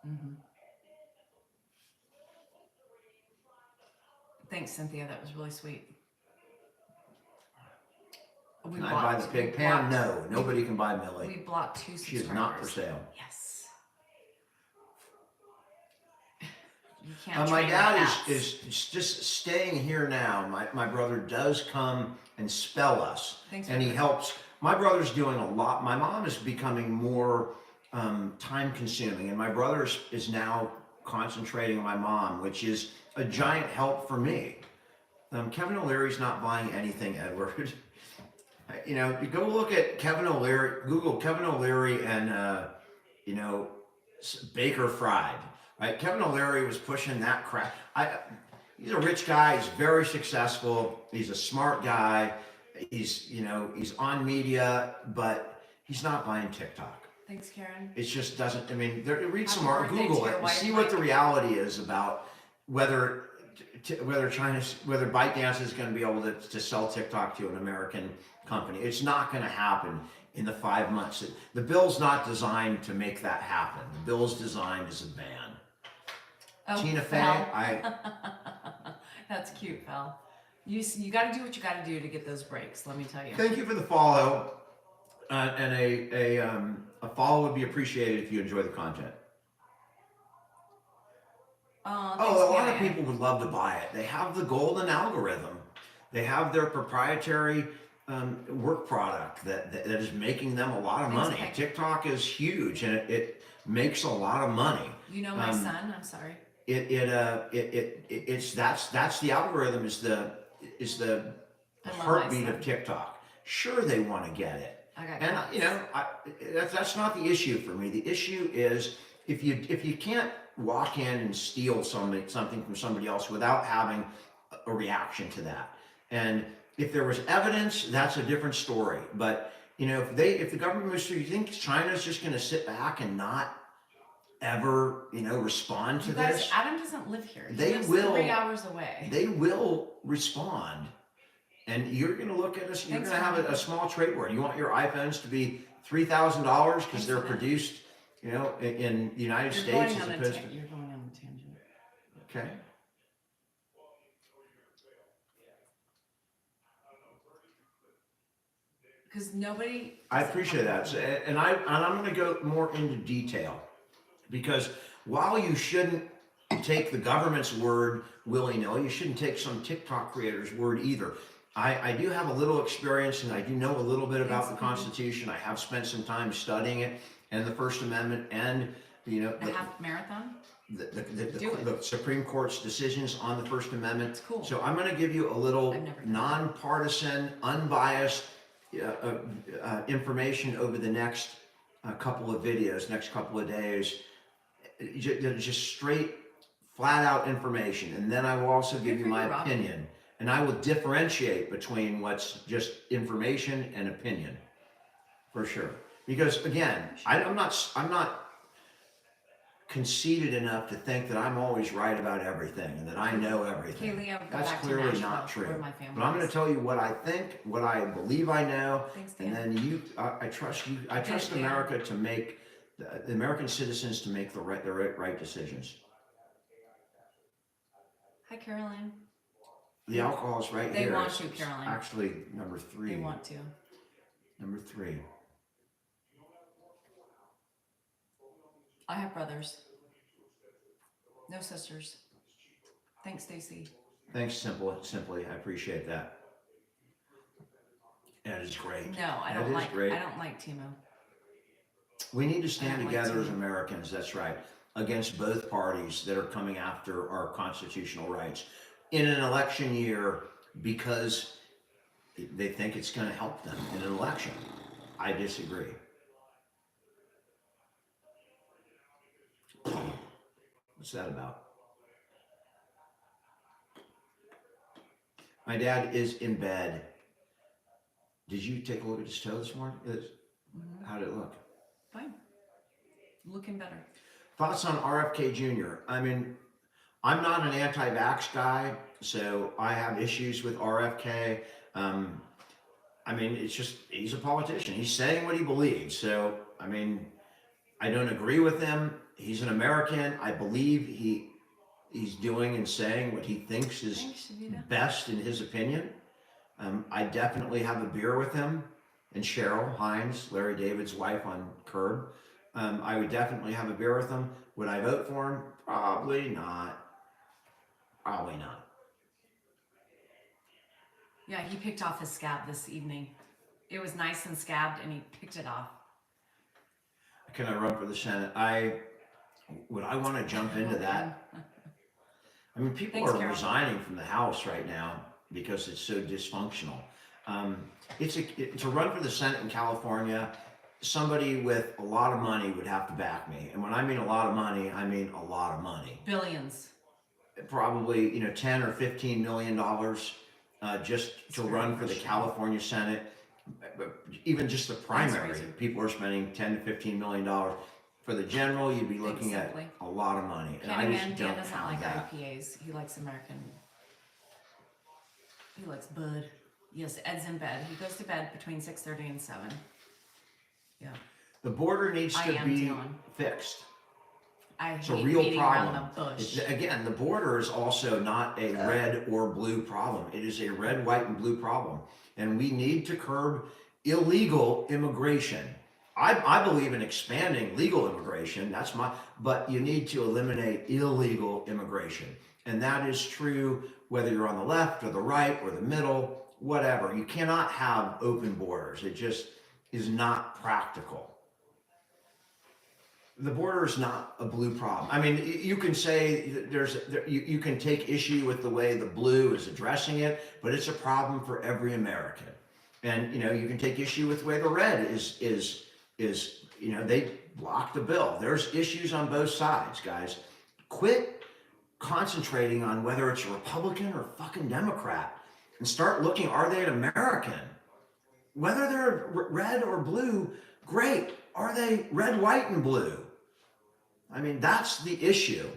Speaker 1: hmm Thanks, Cynthia. That was really sweet. We
Speaker 2: Can I buy the pig pan? No, nobody can buy Millie.
Speaker 1: We blocked 2 subscribers.
Speaker 2: She is not for sale.
Speaker 1: Yes. You can't
Speaker 2: My
Speaker 1: train
Speaker 2: dad
Speaker 1: cats.
Speaker 2: is just staying here now. My brother does come and spell us,
Speaker 1: Thanks,
Speaker 2: and he
Speaker 1: brother.
Speaker 2: helps. My brother's doing a lot. My mom is becoming more time consuming, and my brother is now concentrating on my mom, which is a giant help for me. Kevin O'Leary's not buying anything, Edward. You know, you go look at Kevin O'Leary, Google Kevin O'Leary and, you know, Baker Fried, right? Kevin O'Leary was pushing that crap. He's a rich guy. He's very successful. He's a smart guy. He's, you know, he's on media, but he's not buying TikTok.
Speaker 1: Thanks, Karen.
Speaker 2: It just doesn't, I mean, read some
Speaker 1: Happy
Speaker 2: more,
Speaker 1: birthday
Speaker 2: Google
Speaker 1: to your
Speaker 2: it, and
Speaker 1: wife,
Speaker 2: see what the
Speaker 1: Mike.
Speaker 2: reality is about whether ByteDance is going to be able to sell TikTok to an American company. It's not going to happen in the 5 months. The bill's not designed to make that happen. The bill's designed as a ban.
Speaker 1: Oh,
Speaker 2: Tina Fey,
Speaker 1: Val. That's cute, Val. You got to do what you got to do to get those breaks. Let me tell you.
Speaker 2: thank you for the follow, and a follow would be appreciated if you enjoy the content.
Speaker 1: Thanks,
Speaker 2: Oh, a lot of
Speaker 1: Karen.
Speaker 2: people would love to buy it. They have the golden algorithm. They have their proprietary work product that is making them a lot of
Speaker 1: Thanks,
Speaker 2: money.
Speaker 1: Peg.
Speaker 2: TikTok is huge and it makes a lot of money.
Speaker 1: You know my son. I'm sorry.
Speaker 2: That's the algorithm is the
Speaker 1: I love my
Speaker 2: heartbeat
Speaker 1: son.
Speaker 2: of TikTok. Sure, they want to get it.
Speaker 1: I got
Speaker 2: And
Speaker 1: cats.
Speaker 2: you know, that's not the issue for me. The issue is if you can't walk in and steal something from somebody else without having a reaction to that. And if there was evidence, that's a different story. But you know, if the government was to, you think China's just going to sit back and not ever, you know, respond to
Speaker 1: You guys,
Speaker 2: this?
Speaker 1: Adam doesn't live here. He
Speaker 2: They
Speaker 1: lives
Speaker 2: will.
Speaker 1: 3 hours away.
Speaker 2: They will respond. And you're going to look at us, you're
Speaker 1: Thanks,
Speaker 2: going to have
Speaker 1: Mom.
Speaker 2: a small trade war. You want your iPhones to be $3,000 because
Speaker 1: Thanks
Speaker 2: they're
Speaker 1: for that.
Speaker 2: produced, you know, in the United
Speaker 1: You're
Speaker 2: States
Speaker 1: going
Speaker 2: as
Speaker 1: on
Speaker 2: opposed to.
Speaker 1: you're going on a tangent.
Speaker 2: Okay.
Speaker 1: Because nobody.
Speaker 2: I appreciate that. So, and I'm going to go more into detail because while you shouldn't take the government's word willy-nilly, you shouldn't take some TikTok creator's word either. I do have a little experience and I do know a little bit about the Constitution. I have spent some time studying it and the First Amendment and, you know,
Speaker 1: A half marathon? Do it.
Speaker 2: the Supreme Court's decisions on the First Amendment.
Speaker 1: It's cool.
Speaker 2: So I'm going to give you a little
Speaker 1: I've never done that.
Speaker 2: nonpartisan, unbiased information over the next couple of videos, next couple of days. Just straight, flat out information. And then I will also give you
Speaker 1: for
Speaker 2: my
Speaker 1: you, Rob.
Speaker 2: opinion. And I will differentiate between what's just information and opinion, for sure. Because again, I'm not conceited enough to think that I'm always right about everything and that I know everything.
Speaker 1: Kaylee, I'll go
Speaker 2: That's
Speaker 1: back to
Speaker 2: clearly
Speaker 1: Nashville,
Speaker 2: not true.
Speaker 1: where my family
Speaker 2: But I'm going
Speaker 1: is.
Speaker 2: to tell you what I think, what I believe I know,
Speaker 1: Thanks,
Speaker 2: and
Speaker 1: Dan.
Speaker 2: then I trust you. I trust
Speaker 1: Dan.
Speaker 2: America to make the American citizens to make the right decisions.
Speaker 1: Hi, Caroline.
Speaker 2: The alcohol is right
Speaker 1: They
Speaker 2: here.
Speaker 1: want
Speaker 2: It's
Speaker 1: you, Caroline.
Speaker 2: actually number 3.
Speaker 1: They want to.
Speaker 2: Number 3.
Speaker 1: I have brothers. No sisters. Thanks, Stacy.
Speaker 2: Thanks, simply. I appreciate that. That is great.
Speaker 1: No, I
Speaker 2: That
Speaker 1: don't
Speaker 2: is
Speaker 1: like.
Speaker 2: great.
Speaker 1: I don't like Timo.
Speaker 2: We need to stand
Speaker 1: I don't like
Speaker 2: together
Speaker 1: to.
Speaker 2: as Americans, that's right, against both parties that are coming after our constitutional rights in an election year because they think it's going to help them in an election. I disagree. What's that about? My dad is in bed. Did you take a look at his toe this morning?
Speaker 1: Mm-hmm.
Speaker 2: How did it look?
Speaker 1: Fine. Looking better.
Speaker 2: Thoughts on RFK Jr.? I mean, I'm not an anti-vax guy, so I have issues with RFK. I mean, it's just, he's a politician. He's saying what he believes. So, I mean, I don't agree with him. He's an American. I believe he's doing and saying what he thinks is
Speaker 1: Thanks, Shavita.
Speaker 2: best in his opinion. I definitely have a beer with him and Cheryl Hines, Larry David's wife on Curb. I would definitely have a beer with him. Would I vote for him? Probably not. Probably not.
Speaker 1: Yeah, he picked off his scab this evening. It was nice and scabbed, and he picked it off.
Speaker 2: Can I run for the Senate? Would I want to jump into that? I mean, people
Speaker 1: Thanks,
Speaker 2: are
Speaker 1: Carol.
Speaker 2: resigning from the House right now because it's so dysfunctional. To run for the Senate in California, somebody with a lot of money would have to back me. And when I mean a lot of money, I mean a lot of money.
Speaker 1: Billions.
Speaker 2: Probably, $10 or $15 million just to run for the California Senate. Even just the primary,
Speaker 1: crazy.
Speaker 2: people are spending $10 to $15 million. For the general, you'd be looking at
Speaker 1: Simply.
Speaker 2: a lot of money. And I just
Speaker 1: Dan
Speaker 2: don't
Speaker 1: doesn't
Speaker 2: have
Speaker 1: like
Speaker 2: that.
Speaker 1: IPAs. He likes American. He likes Bud. Yes, Ed's in bed. He goes to bed between 6:30 and 7. Yeah.
Speaker 2: The border needs
Speaker 1: I
Speaker 2: to
Speaker 1: am
Speaker 2: be
Speaker 1: Dion.
Speaker 2: fixed.
Speaker 1: I
Speaker 2: It's a
Speaker 1: hate
Speaker 2: real
Speaker 1: beating
Speaker 2: problem.
Speaker 1: around the bush.
Speaker 2: Again, the border is also not a red or blue problem. It is a red, white, and blue problem. And we need to curb illegal immigration. I believe in expanding legal immigration. But you need to eliminate illegal immigration. And that is true whether you're on the left or the right or the middle, whatever. You cannot have open borders. It just is not practical. The border is not a blue problem. I mean, you can say you can take issue with the way the blue is addressing it, but it's a problem for every American. And you can take issue with the way the red is they blocked the bill. There's issues on both sides, guys. Quit concentrating on whether it's a Republican or fucking Democrat and start looking, are they an American? Whether they're red or blue, great. Are they red, white, and blue? I mean, that's the issue.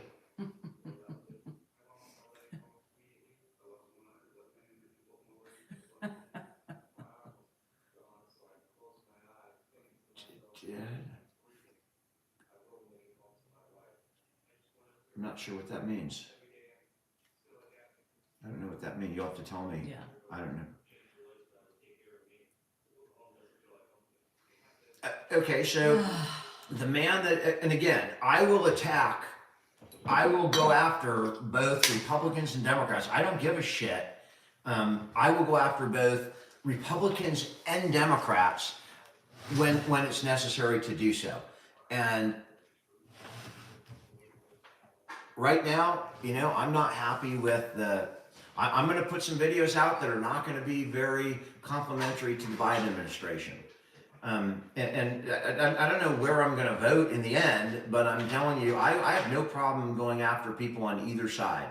Speaker 2: I'm not sure what that means. I don't know what that means. You'll have to tell me.
Speaker 1: Yeah.
Speaker 2: I don't know. Okay, so the man that, and again, I will go after both Republicans and Democrats. I don't give a shit. I will go after both Republicans and Democrats when it's necessary to do so. And right now, I'm not happy with I'm going to put some videos out that are not going to be very complimentary to the Biden administration. And I don't know where I'm going to vote in the end, but I'm telling you, I have no problem going after people on either side.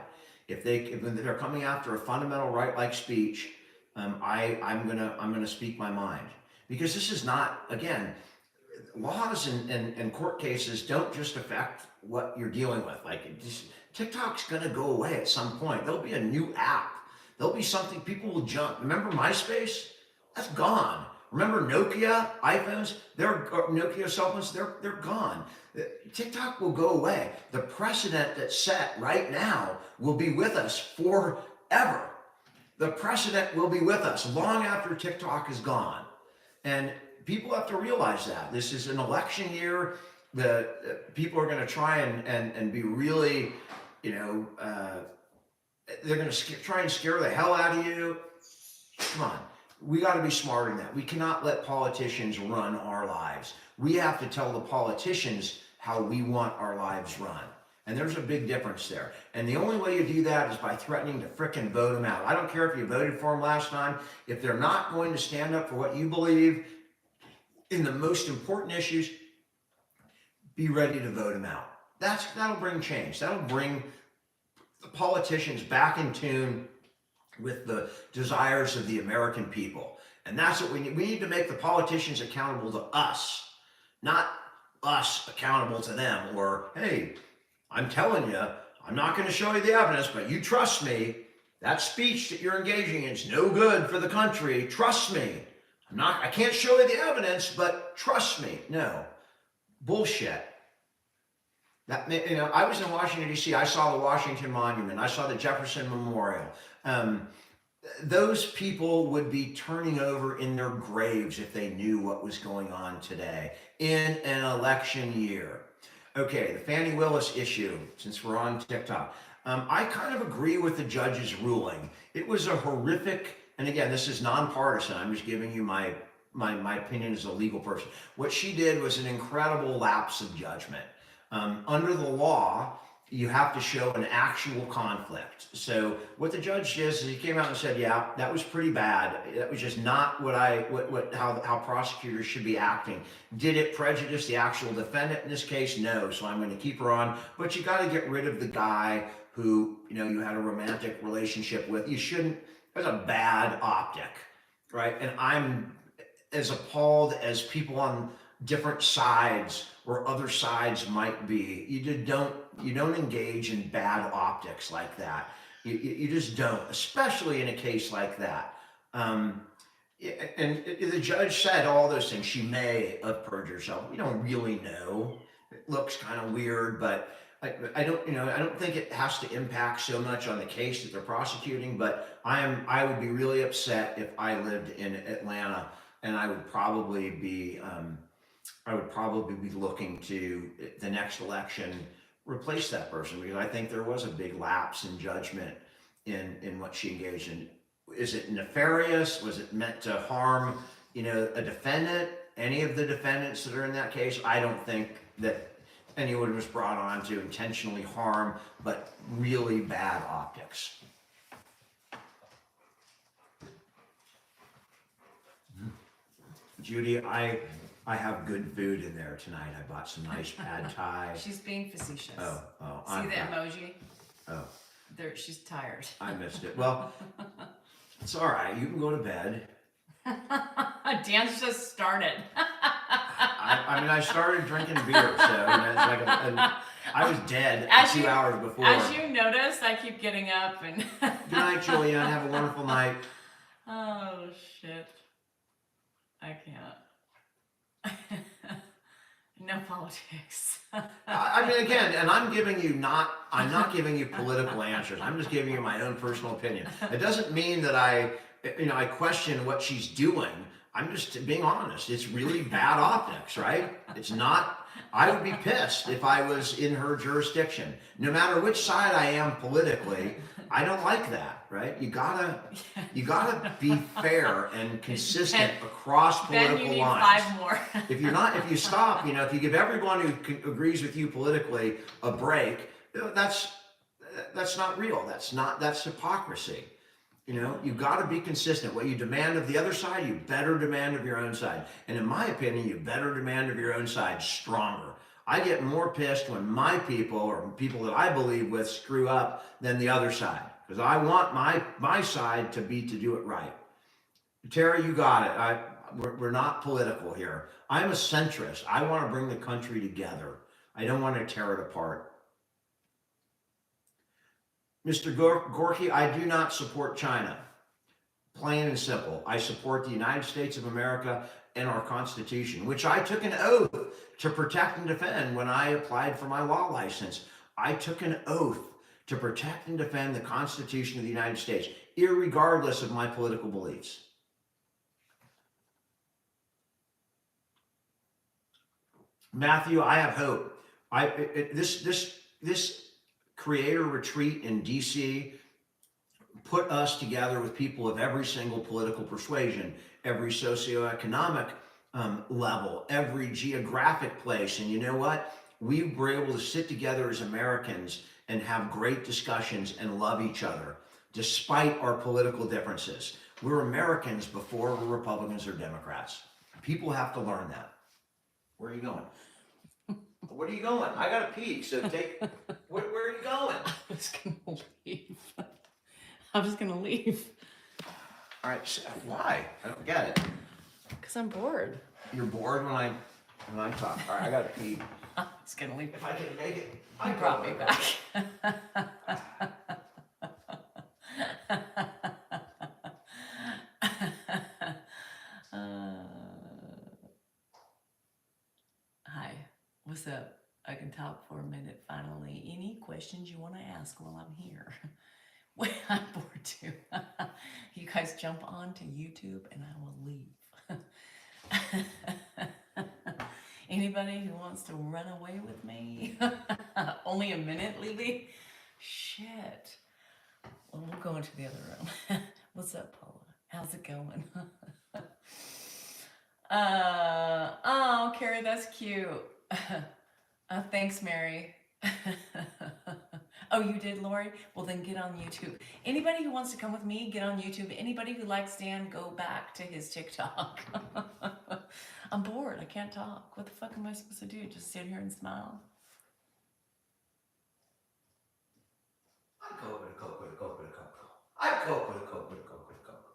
Speaker 2: If they're coming after a fundamental right like speech, I'm gonna speak my mind, because this is not, again, laws and court cases don't just affect what you're dealing with. Like TikTok's gonna go away at some point. There'll be a new app. There'll be something people will jump. Remember MySpace? That's gone. Remember Nokia iPhones? Or Nokia cell phones? They're gone. TikTok will go away. The precedent that's set right now will be with us forever. The precedent will be with us long after TikTok is gone. And people have to realize that. This is an election year. The people are going to try and be really, they're going to try and scare the hell out of you. Come on. We got to be smarter than that. We cannot let politicians run our lives. We have to tell the politicians how we want our lives run. And there's a big difference there. And the only way you do that is by threatening to frickin' vote them out. I don't care if you voted for them last time. If they're not going to stand up for what you believe in the most important issues, be ready to vote them out. That'll bring change. That'll bring the politicians back in tune with the desires of the American people. And that's what we need. We need to make the politicians accountable to us, not us accountable to them. Or, hey, I'm telling you, I'm not going to show you the evidence, but you trust me. That speech that you're engaging in is no good for the country. Trust me. I can't show you the evidence, but trust me. No. Bullshit. I was in Washington, D.C. I saw the Washington Monument. I saw the Jefferson Memorial. Those people would be turning over in their graves if they knew what was going on today in an election year. Okay, the Fani Willis issue, since we're on TikTok. I kind of agree with the judge's ruling. It was a horrific, and again, this is nonpartisan. I'm just giving you my opinion as a legal person. What she did was an incredible lapse of judgment. Under the law, you have to show an actual conflict. So what the judge did is he came out and said, yeah, that was pretty bad. That was just not how prosecutors should be acting. Did it prejudice the actual defendant in this case? No, so I'm going to keep her on. But you got to get rid of the guy who, you had a romantic relationship with. You shouldn't, that's a bad optic, right? And I'm as appalled as people on different sides or other sides might be. You don't engage in bad optics like that. You just don't, especially in a case like that. And the judge said all those things. She may have perjured herself. We don't really know. It looks kind of weird, but I don't think it has to impact so much on the case that they're prosecuting. But I would be really upset if I lived in Atlanta, and I would probably be looking to the next election replace that person, because I think there was a big lapse in judgment in what she engaged in. Is it nefarious? Was it meant to harm, a defendant? Any of the defendants that are in that case? I don't think that anyone was brought on to intentionally harm, but really bad optics. Judy, I have good food in there tonight. I bought some nice pad thai.
Speaker 1: She's being facetious.
Speaker 2: Oh.
Speaker 1: See the emoji?
Speaker 2: Oh.
Speaker 1: She's tired.
Speaker 2: I missed it. Well, it's all right. You can go to bed.
Speaker 1: Dan's just started.
Speaker 2: I started drinking beer, so I was dead 2 hours before.
Speaker 1: As you notice, I keep getting up and.
Speaker 2: Good night, Julianne. Have a wonderful night.
Speaker 1: Oh shit! I can't. No politics.
Speaker 2: Again, and I'm not giving you political answers. I'm just giving you my own personal opinion. It doesn't mean that I question what she's doing. I'm just being honest. It's really bad optics, right? It's not, I would be pissed if I was in her jurisdiction. No matter which side I am politically, I don't like that, right? You gotta be fair and consistent across political
Speaker 1: Ben, you need
Speaker 2: lines.
Speaker 1: 5 more.
Speaker 2: If you stop, if you give everyone who agrees with you politically a break, that's not real. That's hypocrisy. You got to be consistent. What you demand of the other side, you better demand of your own side. And in my opinion, you better demand of your own side stronger. I get more pissed when my people or people that I believe with screw up than the other side, because I want my side to do it right. Terry, you got it. we're not political here. I'm a centrist. I want to bring the country together. I don't want to tear it apart. Mr. Gorky, I do not support China. Plain and simple. I support the United States of America and our Constitution, which I took an oath to protect and defend when I applied for my law license. I took an oath to protect and defend the Constitution of the United States, irregardless of my political beliefs. Matthew, I have hope. This creator retreat in DC put us together with people of every single political persuasion, every socioeconomic level, every geographic place. And you know what? We were able to sit together as Americans and have great discussions and love each other, despite our political differences. We're Americans before we're Republicans or Democrats. People have to learn that. Where are you going? What are you going? I got to pee, so take. Where are you going?
Speaker 1: I was gonna leave. I was gonna leave.
Speaker 2: All right, so why? I don't get it.
Speaker 1: Because I'm bored.
Speaker 2: You're bored when I talk. All right, I got to pee.
Speaker 1: I was gonna leave.
Speaker 2: If I can make it,
Speaker 1: You brought me back. Hi, what's up? I can talk for a minute finally. Any questions you want to ask while I'm here? Well, I'm bored too. You guys jump on to YouTube and I will leave. Anybody who wants to run away with me? Only a minute, Lily? Shit. Well, we'll go into the other room. What's up, Paula? How's it going? Oh, Carrie, that's cute. Thanks, Mary. Oh, you did, Lori? Well, then get on YouTube. Anybody who wants to come with me, get on YouTube. Anybody who likes Dan, go back to his TikTok. I'm bored. I can't talk. What the fuck am I supposed to do? Just sit here and smile?
Speaker 2: I Coke with a Coke with a Coke with a Coke. I Coke with a Coke with a Coke with a Coke.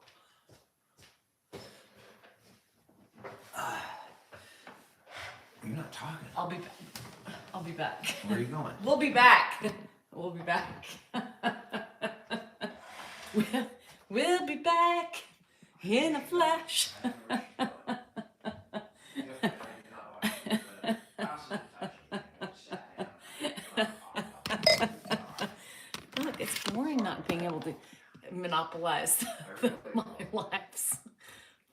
Speaker 2: You're not talking.
Speaker 1: I'll be back. I'll be back.
Speaker 2: Where are you going?
Speaker 1: We'll be back. We'll be back. We'll be back in a flash. Look, it's boring not being able to monopolize my lives.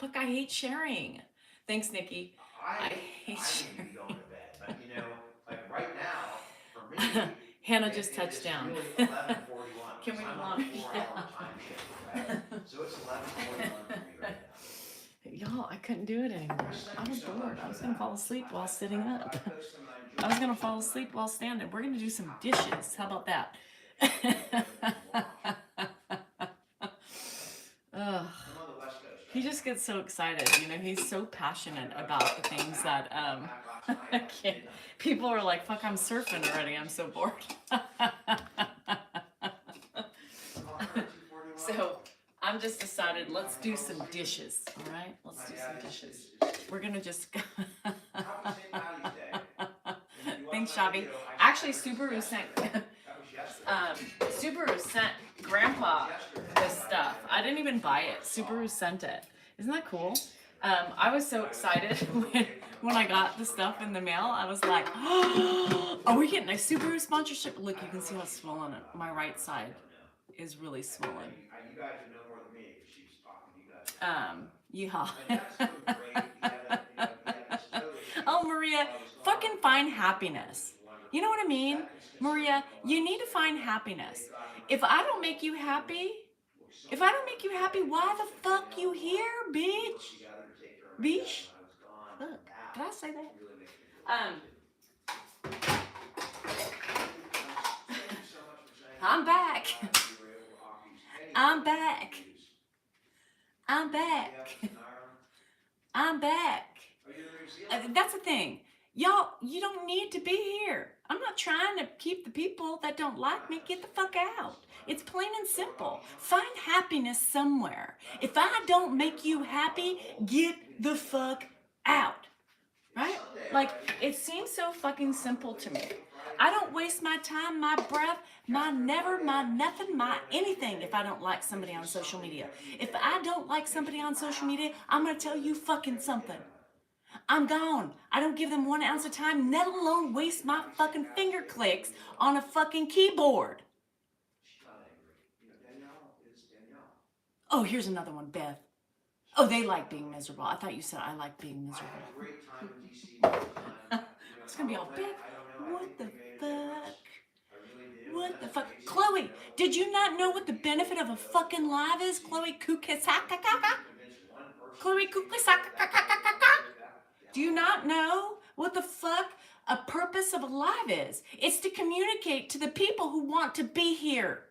Speaker 1: Look, I hate sharing. Thanks, Nikki. I hate sharing.
Speaker 2: Need to be going to bed, but you know, like right now, for me,
Speaker 1: Hannah just touched down.
Speaker 2: Really 11:41.
Speaker 1: Can we
Speaker 2: I'm
Speaker 1: log?
Speaker 2: on a 4-hour time shift, right? So it's 11:41 for me right now.
Speaker 1: Y'all, I couldn't do it anymore. I was bored. I was gonna fall asleep while sitting up. I was gonna fall asleep while standing. We're gonna do some dishes. How about that? Ugh. He just gets so excited. You know, he's so passionate about the things that I can't. People are like, "Fuck, I'm surfing already. I'm so bored." So I'm just decided, let's do some dishes. All right, let's do some dishes. We're gonna just. Thanks, Shavi. Actually, Subaru sent Grandpa this stuff. I didn't even buy it. Subaru sent it. Isn't that cool? I was so excited when I got the stuff in the mail. I was like, oh, are we getting a Subaru sponsorship? Look, you can see how swollen my right side is really swollen.
Speaker 2: You guys know more than me because she's talking to you guys.
Speaker 1: Yeah. Oh, Maria, fucking find happiness. You know what I mean? Maria, you need to find happiness. If I don't make you happy, why the fuck you here, bitch? Bitch? Look, did I say that? I'm back. I'm back. I'm back. I'm back. That's the thing. Y'all, you don't need to be here. I'm not trying to keep the people that don't like me. Get the fuck out. It's plain and simple. Find happiness somewhere. If I don't make you happy, get the fuck out. Right? Like, it seems so fucking simple to me. I don't waste my time, my breath, my never, my nothing, my anything if I don't like somebody on social media. If I don't like somebody on social media, I'm gonna tell you fucking something. I'm gone. I don't give them 1 ounce of time, let alone waste my fucking finger clicks on a fucking keyboard. Oh, here's another one, Beth. Oh, they like being miserable. I thought you said I like being miserable. It's gonna be all Beth. What the fuck? What the fuck? Chloe, did you not know what the benefit of a fucking live is? Chloe Kukisaka? Chloe Kukisaka? Do you not know what the fuck a purpose of a live is? It's to communicate to the people who want to be here.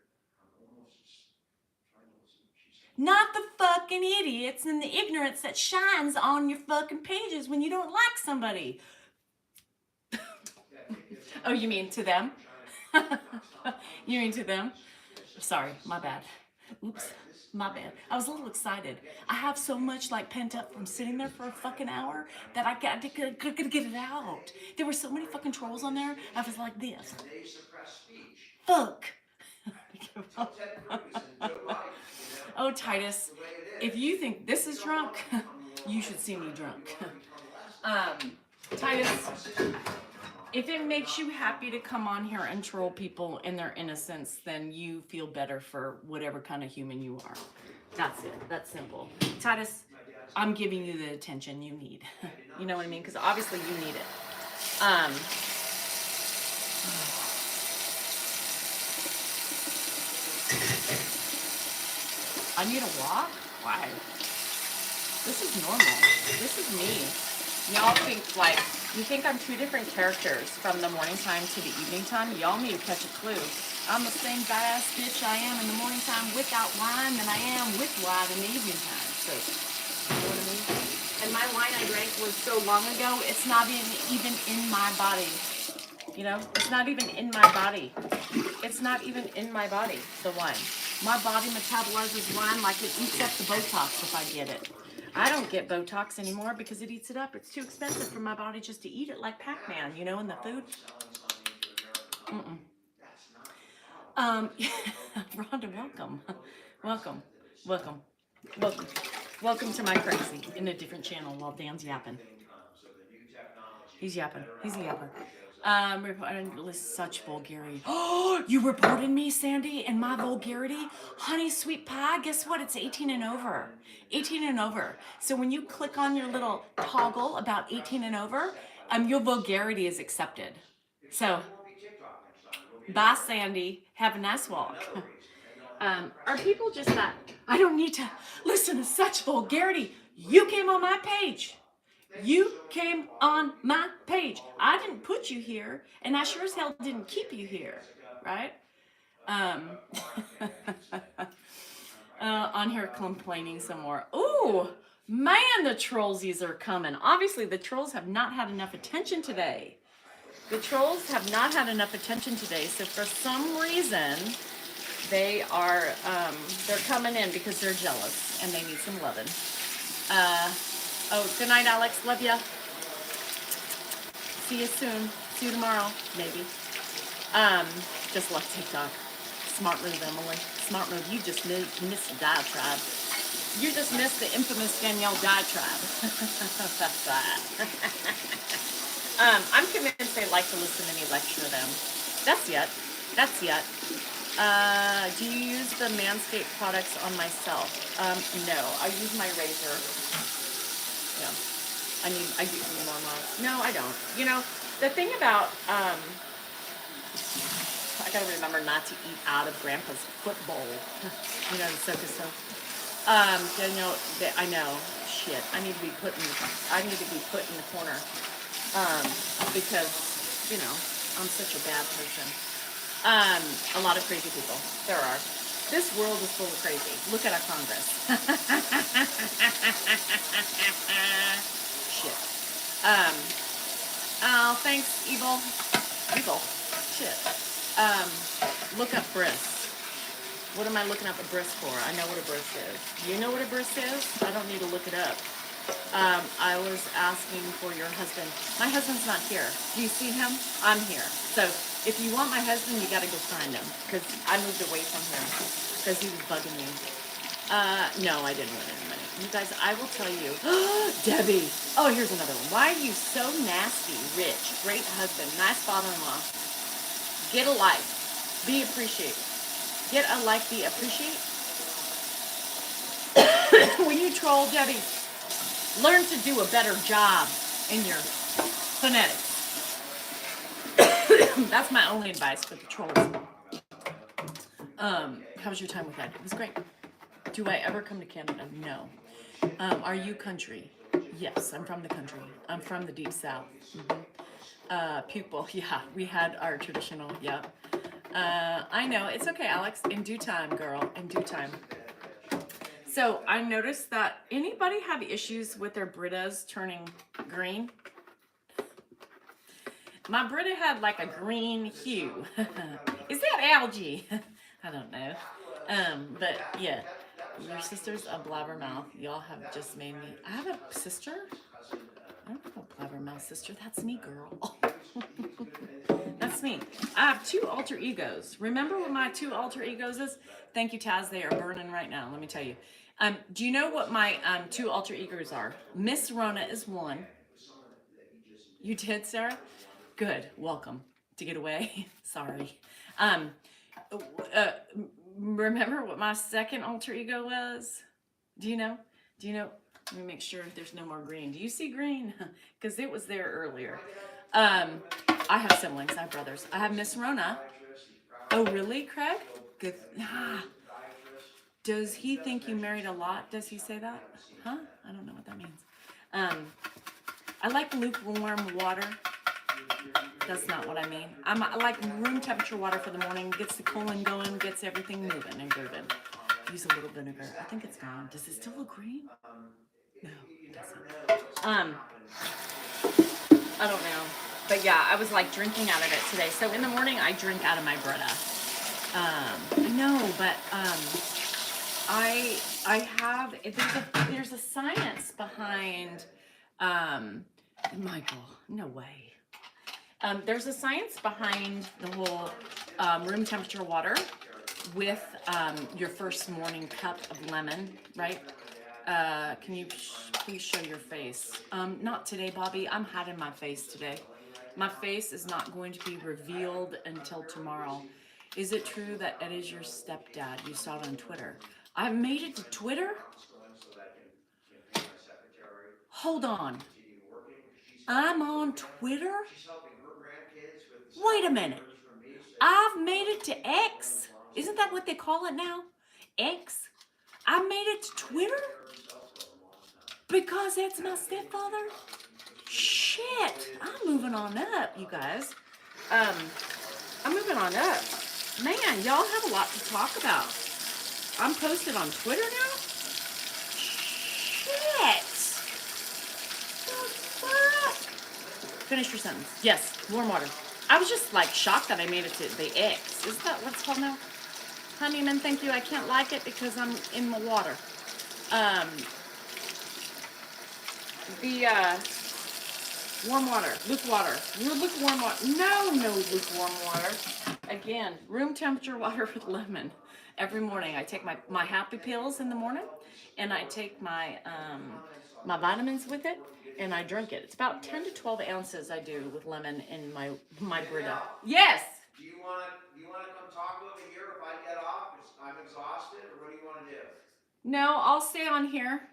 Speaker 1: Not the fucking idiots and the ignorance that shines on your fucking pages when you don't like somebody. Oh, you mean to them? You mean to them? Sorry, my bad. Oops, my bad. I was a little excited. I have so much like pent up from sitting there for a fucking hour that I got to get it out. There were so many fucking trolls on there. I was like this. Fuck. Oh, Titus, if you think this is drunk, you should see me drunk. Titus, if it makes you happy to come on here and troll people in their innocence, then you feel better for whatever kind of human you are. That's it. That's simple. Titus, I'm giving you the attention you need. You know what I mean? Because obviously you need it. I need a walk? Why? This is normal. This is me. Y'all think like, you think I'm two different characters from the morning time to the evening time? Y'all need to catch a clue. I'm the same badass bitch I am in the morning time without wine than I am with wine in the evening time. So, you know what I mean? And my wine I drank was so long ago, it's not even in my body. You know, it's not even in my body. It's not even in my body, the wine. My body metabolizes wine like it eats up the Botox if I get it. I don't get Botox anymore because it eats it up. It's too expensive for my body just to eat it like Pac-Man, you know, in the food. Rhonda, welcome. Welcome. Welcome. Welcome. Welcome to my crazy in a different channel while Dan's yapping. He's yapping. He's a yapper. Such vulgarity. Oh, you reported me, Sandy, and my vulgarity? Honey, sweet pie, guess what? It's 18 and over. 18 and over. So when you click on your little toggle about 18 and over, your vulgarity is accepted. So, bye, Sandy. Have a nice walk. Are people just that, I don't need to listen to such vulgarity. You came on my page. You came on my page. I didn't put you here, and I sure as hell didn't keep you here, right? On here complaining some more. Ooh, man, the trollsies are coming. Obviously, the trolls have not had enough attention today. The trolls have not had enough attention today, so for some reason, they are, they're coming in because they're jealous, and they need some loving. Oh, good night, Alex. Love ya. See you soon. See you tomorrow, maybe. Just left TikTok. Smart move, Emily. Smart move. You just missed the diatribe. You just missed the infamous Danielle diatribe. That's that. I'm convinced they like to listen to me lecture them. That's yet. That's yet. Do you use the Manscaped products on myself? No. I use my razor. Yeah, I do need more miles. No, I don't. You know, the thing about, I gotta remember not to eat out of Grandpa's foot bowl. You know, the circus stuff. Danielle, I know, shit. I need to be put in the corner. Because, you know, I'm such a bad person. A lot of crazy people. There are. This world is full of crazy. Look at our Congress. Shit. Oh, thanks, Evil. Evil. Shit. Look up bris. What am I looking up a bris for? I know what a bris is. You know what a bris is? I don't need to look it up. I was asking for your husband. My husband's not here. Do you see him? I'm here. So if you want my husband, you gotta go find him because I moved away from him because he was bugging me. No, I didn't win any money. You guys, I will tell you. Debbie. Oh, here's another one. Why are you so nasty? Rich, great husband, nice father-in-law. Get a life. Be appreciated. Get a life. Be appreciated. When you troll, Debbie, learn to do a better job in your phonetics. That's my only advice for the trolls. How was your time with Ed? It was great. Do I ever come to Canada? No. Are you country? Yes, I'm from the country. I'm from the deep south. Pupil, yeah, we had our traditional, yeah. I know, it's okay, Alex. In due time, girl, in due time. So I noticed that anybody have issues with their Britas turning green? My Brita had like a green hue. Is that algae? I don't know. But yeah, your sister's a blabbermouth. Y'all have just made me. I have a sister? I don't have a blabbermouth sister. That's me, girl. That's me. I have two alter egos. Remember what my two alter egos is? Thank you, Taz. They are burning right now. Let me tell you. Do you know what my two alter egos are? Miss Rona is one. You did, Sarah? Good. Welcome to get away. Sorry. Remember what my second alter ego was? Do you know? Do you know? Let me make sure there's no more green. Do you see green? Because it was there earlier. I have siblings. I have brothers. I have Miss Rona. Oh, really, Craig? Good. Does he think you married a lot? Does he say that? Huh? I don't know what that means. I like lukewarm water. That's not what I mean. I like room temperature water for the morning. Gets the colon going, gets everything moving and grooving. Use a little vinegar. I think it's gone. Does it still look green? No, it doesn't. I don't know. But yeah, I was like drinking out of it today. So in the morning, I drink out of my Brita. No, but I have. There's a science behind. Michael, no way. There's a science behind the whole room temperature water with your first morning cup of lemon, right? Can you please show your face? Not today, Bobby. I'm hiding my face today. My face is not going to be revealed until tomorrow. Is it true that Ed is your stepdad? You saw it on Twitter. I've made it to Twitter? Hold on. I'm on Twitter? Wait a minute. I've made it to X? Isn't that what they call it now? X? I made it to Twitter? Because that's my stepfather? Shit. I'm moving on up, you guys. I'm moving on up. Man, y'all have a lot to talk about. I'm posted on Twitter now? Shit. Finish your sentence. Yes, warm water. I was just like shocked that I made it to the X. Is that what's called now? Honeyman, thank you. I can't like it because I'm in the water. Warm water, lukewarm water. No lukewarm water. Again, room temperature water with lemon. Every morning I take my happy pills in the morning, and I take my my vitamins with it, and I drink it. It's about 10 to 12 ounces I do with lemon in my Brita. Yes.
Speaker 2: Do you want to come talk over here if I get off? I'm exhausted, or what do you want to do?
Speaker 1: No, I'll stay on here.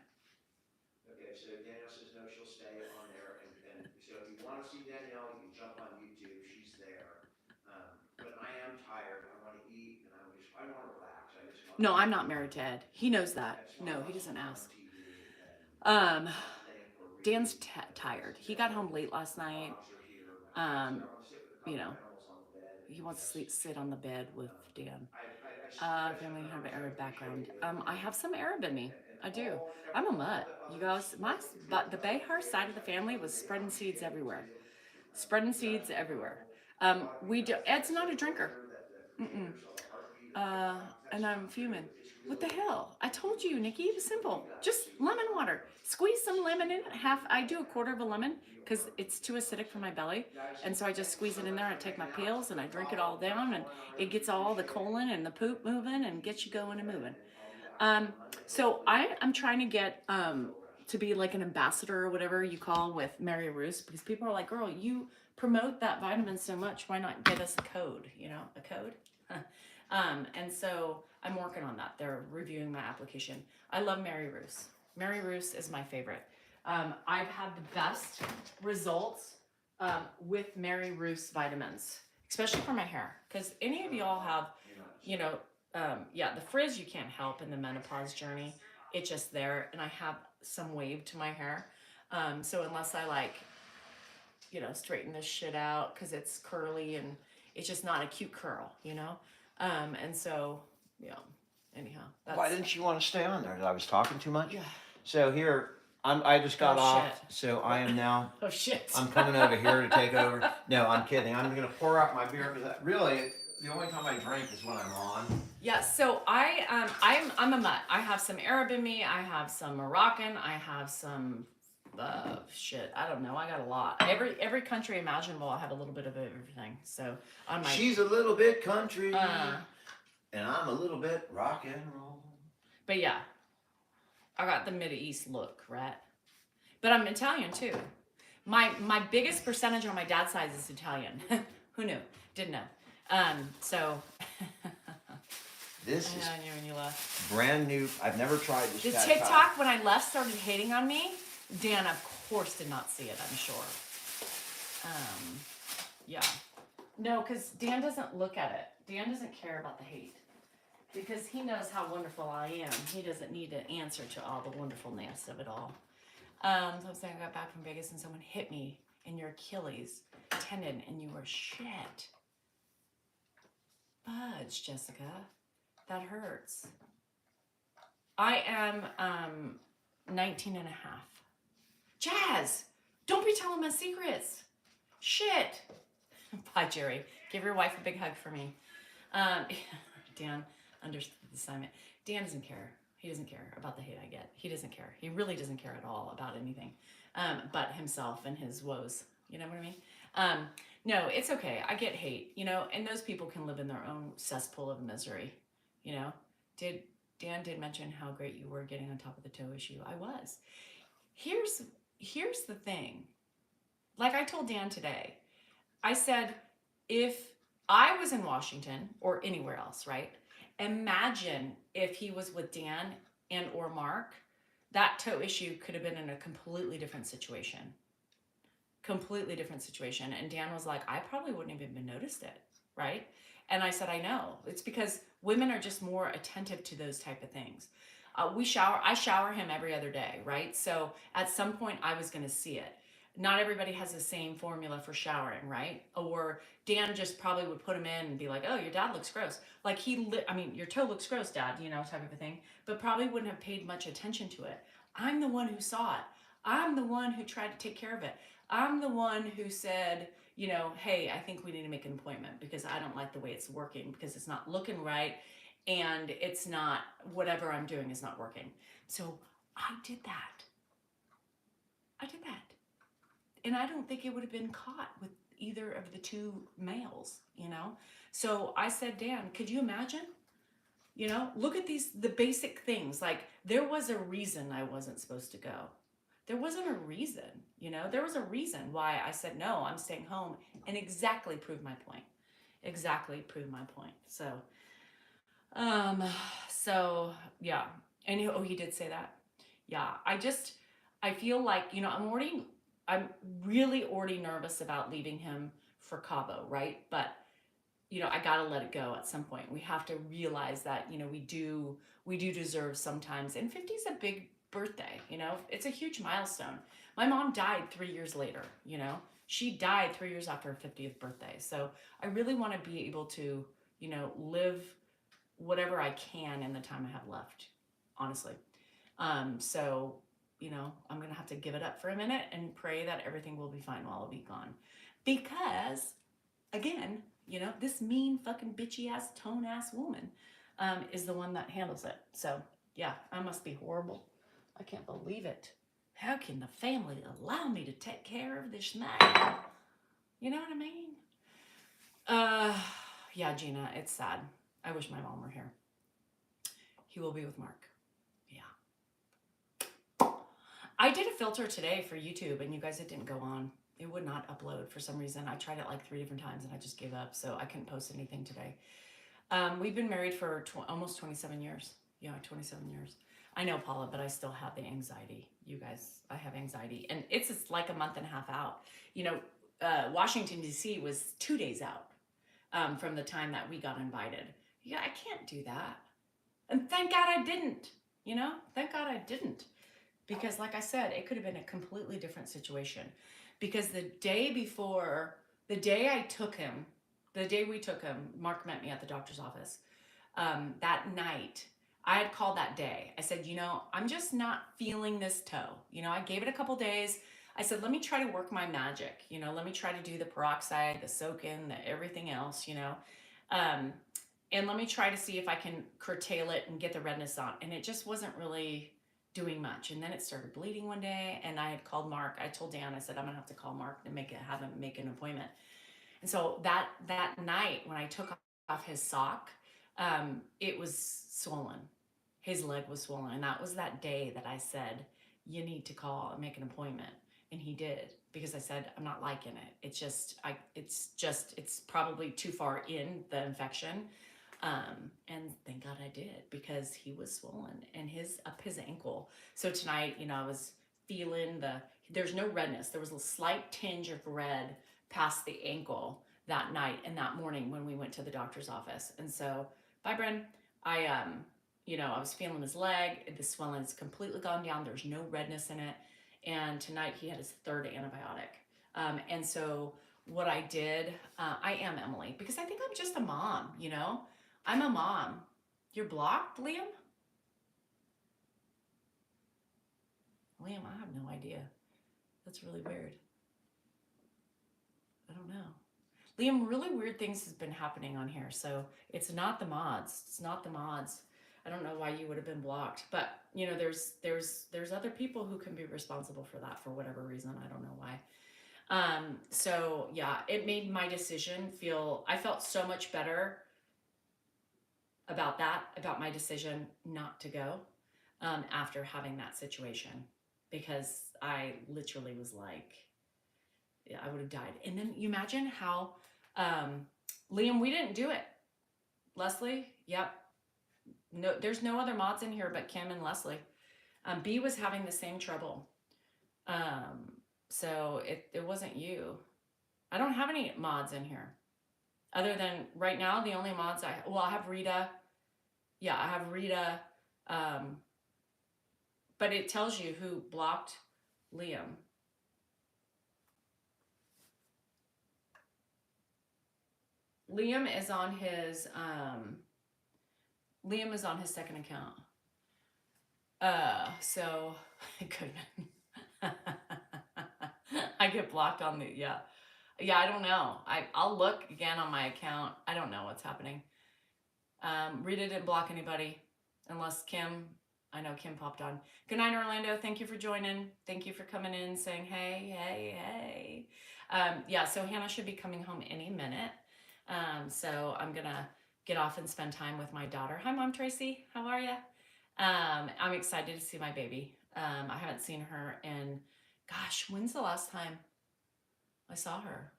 Speaker 2: Okay, so Danielle says no, she'll stay on there, and so if you want to see Danielle, you can jump on YouTube. She's there. But I am tired. I want to eat, and I want to relax.
Speaker 1: No, I'm not married to Ed. He knows that. No, he doesn't ask. Dan's tired. He got home late last night. You know, he wants to sit on the bed with Dan. Family have an Arab background. I have some Arab in me. I do. I'm a mutt. You guys, but the Behar side of the family was spreading seeds everywhere. Spreading seeds everywhere. Ed's not a drinker. And I'm fuming. What the hell? I told you, Nikki, it was simple. Just lemon water. Squeeze some lemon in. I do a quarter of a lemon because it's too acidic for my belly. And so I just squeeze it in there. I take my pills and I drink it all down, and it gets all the colon and the poop moving and gets you going and moving. So I'm trying to get to be like an ambassador or whatever you call with Mary Roos, because people are like, girl, you promote that vitamin so much. Why not get us a code? You know, a code. And so I'm working on that. They're reviewing my application. I love Mary Roos. Mary Roos is my favorite. I've had the best results with Mary Roos vitamins, especially for my hair. Because any of y'all have, you know, the frizz you can't help in the menopause journey. It's just there. And I have some wave to my hair. So unless I like, you know, straighten this shit out because it's curly and it's just not a cute curl, you know? And so, yeah, anyhow.
Speaker 2: Why didn't you want to stay on there? I was talking too much?
Speaker 1: Yeah.
Speaker 2: So here, I just got
Speaker 1: Oh,
Speaker 2: off,
Speaker 1: shit.
Speaker 2: so I am now,
Speaker 1: Oh, shit.
Speaker 2: I'm coming over here to take over. No, I'm kidding. I'm going to pour out my beer because really, the only time I drink is when I'm on.
Speaker 1: Yeah, so I'm a mutt. I have some Arab in me. I have some Moroccan. I have some shit. I don't know. I got a lot. Every country imaginable. I have a little bit of everything. So on my.
Speaker 2: She's a little bit country, and I'm a little bit rock and roll.
Speaker 1: But yeah, I got the Middle East look, right? But I'm Italian too. My biggest percentage on my dad's side is Italian. Who knew? Didn't know. So.
Speaker 2: This
Speaker 1: I
Speaker 2: is
Speaker 1: know, when you left.
Speaker 2: brand new. I've never tried this.
Speaker 1: The
Speaker 2: cat
Speaker 1: TikTok when I left started hating on me. Dan, of course, did not see it. I'm sure. Yeah. No, because Dan doesn't look at it. Dan doesn't care about the hate because he knows how wonderful I am. He doesn't need to answer to all the wonderfulness of it all. So I'm saying I got back from Vegas and someone hit me in your Achilles tendon and you were shit. Fudge, Jessica. That hurts. I am 19 and a half. Jazz, don't be telling my secrets. Shit. Bye, Jerry. Give your wife a big hug for me. Dan understood the assignment. Dan doesn't care. He doesn't care about the hate I get. He doesn't care. He really doesn't care at all about anything but himself and his woes. You know what I mean? No, it's okay. I get hate, you know, and those people can live in their own cesspool of misery, you know. Dan did mention how great you were getting on top of the toe issue. I was. Here's the thing. Like I told Dan today, I said, if I was in Washington or anywhere else, right? Imagine if he was with Dan and or Mark, that toe issue could have been in a completely different situation. Completely different situation. And Dan was like, I probably wouldn't have even noticed it, right? And I said, I know. It's because women are just more attentive to those type of things. I shower him every other day, right? So at some point I was going to see it. Not everybody has the same formula for showering, right? Or Dan just probably would put him in and be like, oh, your dad looks gross. Like your toe looks gross, Dad, you know, type of a thing, but probably wouldn't have paid much attention to it. I'm the one who saw it. I'm the one who tried to take care of it. I'm the one who said, you know, hey, I think we need to make an appointment because I don't like the way it's working because it's not looking right and it's not, whatever I'm doing is not working. So I did that. And I don't think it would have been caught with either of the two males, you know? So I said, Dan, could you imagine? You know, look at the basic things. Like there was a reason I wasn't supposed to go. There wasn't a reason, you know? There was a reason why I said, no, I'm staying home and exactly proved my point. So yeah. And he did say that. Yeah. I feel like, you know, I'm really already nervous about leaving him for Cabo, right? But, you know, I got to let it go at some point. We have to realize that, you know, we do deserve sometimes. And 50 is a big birthday, you know, it's a huge milestone. My mom died 3 years later, you know, she died 3 years after her 50th birthday. So I really want to be able to, you know, live whatever I can in the time I have left, honestly. So, you know, I'm going to have to give it up for a minute and pray that everything will be fine while I'll be gone. Because, again, you know, this mean fucking bitchy ass tone ass woman is the one that handles it. So yeah, I must be horrible. I can't believe it. How can the family allow me to take care of this man? You know what I mean? Yeah, Gina, it's sad. I wish my mom were here. He will be with Mark. Yeah. I did a filter today for YouTube, and you guys, it didn't go on. It would not upload for some reason. I tried it like 3 different times, and I just gave up, so I couldn't post anything today. We've been married for almost 27 years. Yeah, 27 years. I know, Paula, but I still have the anxiety. You guys, I have anxiety. And it's like a month and a half out. You know, Washington, D.C. was 2 days out from the time that we got invited. Yeah, I can't do that. And thank God I didn't. You know, thank God I didn't. Because like I said, it could have been a completely different situation. Because the day before, the day I took him, the day we took him, Mark met me at the doctor's office. That night, I had called that day. I said, you know, I'm just not feeling this toe. You know, I gave it a couple days. I said, let me try to work my magic. You know, let me try to do the peroxide, the soak-in, the everything else, you know. And let me try to see if I can curtail it and get the redness on. And it just wasn't really doing much. And then it started bleeding one day, and I had called Mark. I told Dan, I said, I'm gonna have to call Mark to have him make an appointment. And so that night when I took off his sock, it was swollen. His leg was swollen. And that was that day that I said, you need to call and make an appointment. And he did, because I said, I'm not liking it. It's probably too far in the infection. And thank God I did, because he was swollen and up his ankle. So tonight, you know, I was feeling there's no redness. There was a slight tinge of red past the ankle that night and that morning when we went to the doctor's office. And so, bye, Bren. You know, I was feeling his leg. The swelling's completely gone down. There's no redness in it. And tonight he had his 3rd antibiotic. And so what I did, I am Emily, because I think I'm just a mom, you know? I'm a mom. You're blocked, Liam? Liam, I have no idea. That's really weird. I don't know. Liam, really weird things has been happening on here. So it's not the mods. It's not the mods. I don't know why you would have been blocked, but you know, there's other people who can be responsible for that for whatever reason. I don't know why. So yeah, it made my decision I felt so much better about my decision not to go, after having that situation, because I literally was like, yeah, I would have died. And then you imagine how, Liam, we didn't do it. Leslie, yep. No, there's no other mods in here but Kim and Leslie. B was having the same trouble. So it wasn't you. I don't have any mods in here. Other than right now, the only mods I have Rita. Yeah, I have Rita. But it tells you who blocked Liam. Liam is on his 2nd account. So it could have been. I get blocked on yeah, I don't know. I'll look again on my account. I don't know what's happening. Rita didn't block anybody, unless Kim. I know Kim popped on. Good night, Orlando. Thank you for joining. Thank you for coming in, saying hey. Yeah, so Hannah should be coming home any minute. So I'm gonna get off and spend time with my daughter. Hi, Mom Tracy. How are you? I'm excited to see my baby. I haven't seen her in, gosh, when's the last time I saw her?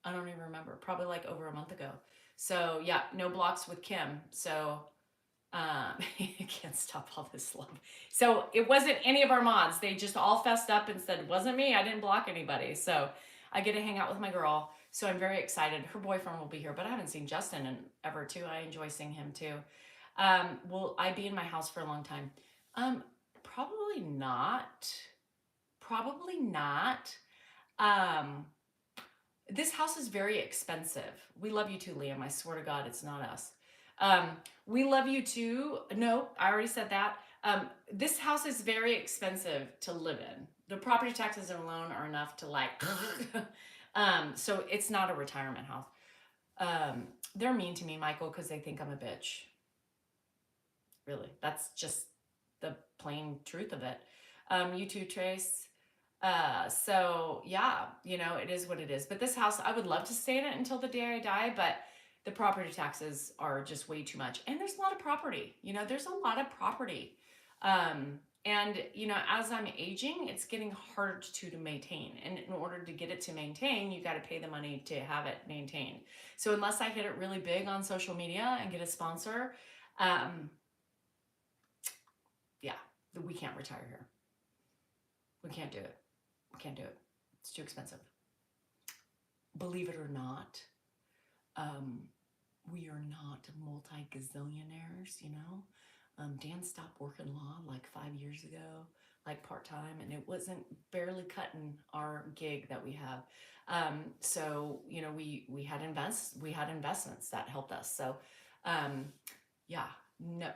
Speaker 1: I don't even remember. Probably like over a month ago. So yeah, no blocks with Kim. So I can't stop all this love. So it wasn't any of our mods. They just all fessed up and said, it wasn't me. I didn't block anybody. So I get to hang out with my girl. So I'm very excited. Her boyfriend will be here, but I haven't seen Justin in ever too. I enjoy seeing him too. Will I be in my house for a long time? Probably not. Probably not. This house is very expensive. We love you too, Liam. I swear to God, it's not us. We love you too. No, I already said that. This house is very expensive to live in. The property taxes alone are enough to like, so it's not a retirement house. They're mean to me, Michael, because they think I'm a bitch. really. That's just the plain truth of it. You too, Trace. So yeah, you know, it is what it is. But this house, I would love to stay in it until the day I die, but the property taxes are just way too much. And there's a lot of property, you know, there's a lot of property. And you know, as I'm aging, it's getting harder to maintain. And in order to get it to maintain, you got to pay the money to have it maintained. So unless I hit it really big on social media and get a sponsor, yeah, we can't retire here. We can't do it. We can't do it. It's too expensive. Believe it or not, we are not multi-gazillionaires, you know. Dan stopped working law like 5 years ago, like part-time, and it wasn't barely cutting our gig that we have. So, you know, we had investments that helped us. So, yeah, no,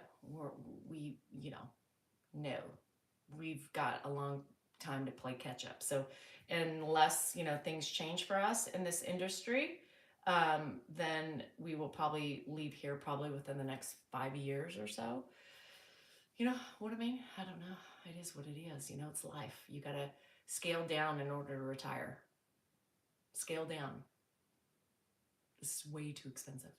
Speaker 1: no, we've got a long time to play catch up. So unless, you know, things change for us in this industry, then we will probably leave here probably within the next 5 years or so. You know what I mean? I don't know. It is what it is. You know, it's life. You got to scale down in order to retire. Scale down. This is way too expensive.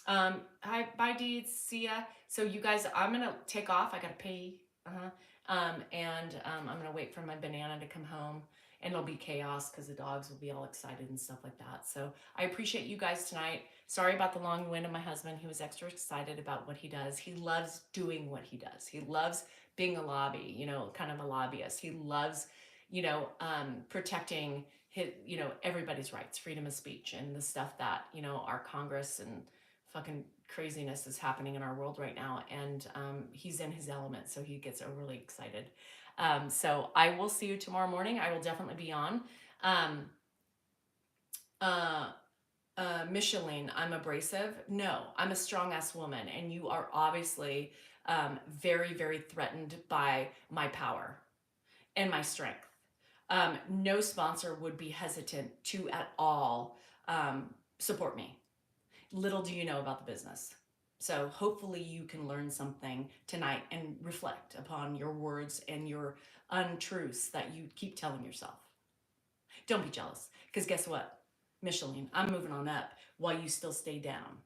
Speaker 1: Hi, bye Deeds. See ya. So you guys, I'm going to take off. I got to pee. I'm going to wait for my banana to come home, and it'll be chaos because the dogs will be all excited and stuff like that. So I appreciate you guys tonight. Sorry about the long wind of my husband. He was extra excited about what he does. He loves doing what he does. He loves being a lobby, you know, kind of a lobbyist. He loves, you know, protecting his, you know, everybody's rights, freedom of speech, and the stuff that, you know, our Congress and fucking craziness is happening in our world right now. And he's in his element, so he gets overly excited. So I will see you tomorrow morning. I will definitely be on. Micheline, I'm abrasive. No, I'm a strong ass woman, and you are obviously very, very threatened by my power and my strength. No sponsor would be hesitant to at all support me. Little do you know about the business. So hopefully you can learn something tonight and reflect upon your words and your untruths that you keep telling yourself. Don't be jealous, because guess what, Micheline, I'm moving on up while you still stay down.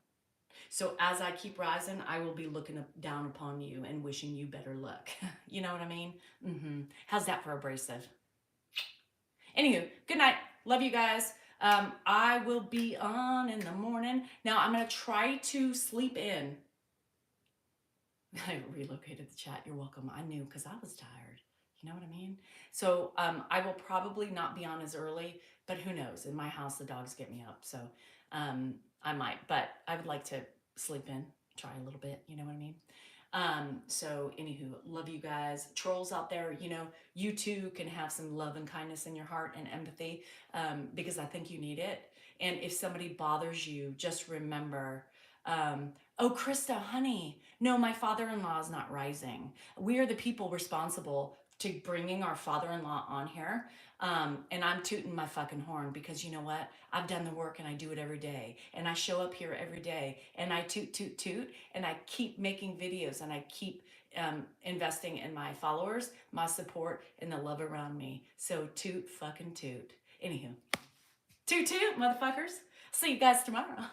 Speaker 1: So as I keep rising, I will be looking down upon you and wishing you better luck. You know what I mean? How's that for abrasive? Anywho, good night. Love you guys. I will be on in the morning. Now I'm going to try to sleep in. I relocated the chat. You're welcome. I knew, because I was tired. You know what I mean? So I will probably not be on as early, but who knows? In my house, the dogs get me up. So I might, but I would like to sleep in, try a little bit. You know what I mean? So anywho, love you guys. Trolls out there, you know, you too can have some love and kindness in your heart and empathy, because I think you need it. And if somebody bothers you, just remember, oh, Krista, honey, no, my father-in-law is not rising. We are the people responsible to bringing our father-in-law on here. And I'm tooting my fucking horn, because you know what? I've done the work and I do it every day. And I show up here every day and I toot, toot, toot. And I keep making videos, and I keep investing in my followers, my support, and the love around me. So toot fucking toot. Anywho, toot toot, motherfuckers. See you guys tomorrow.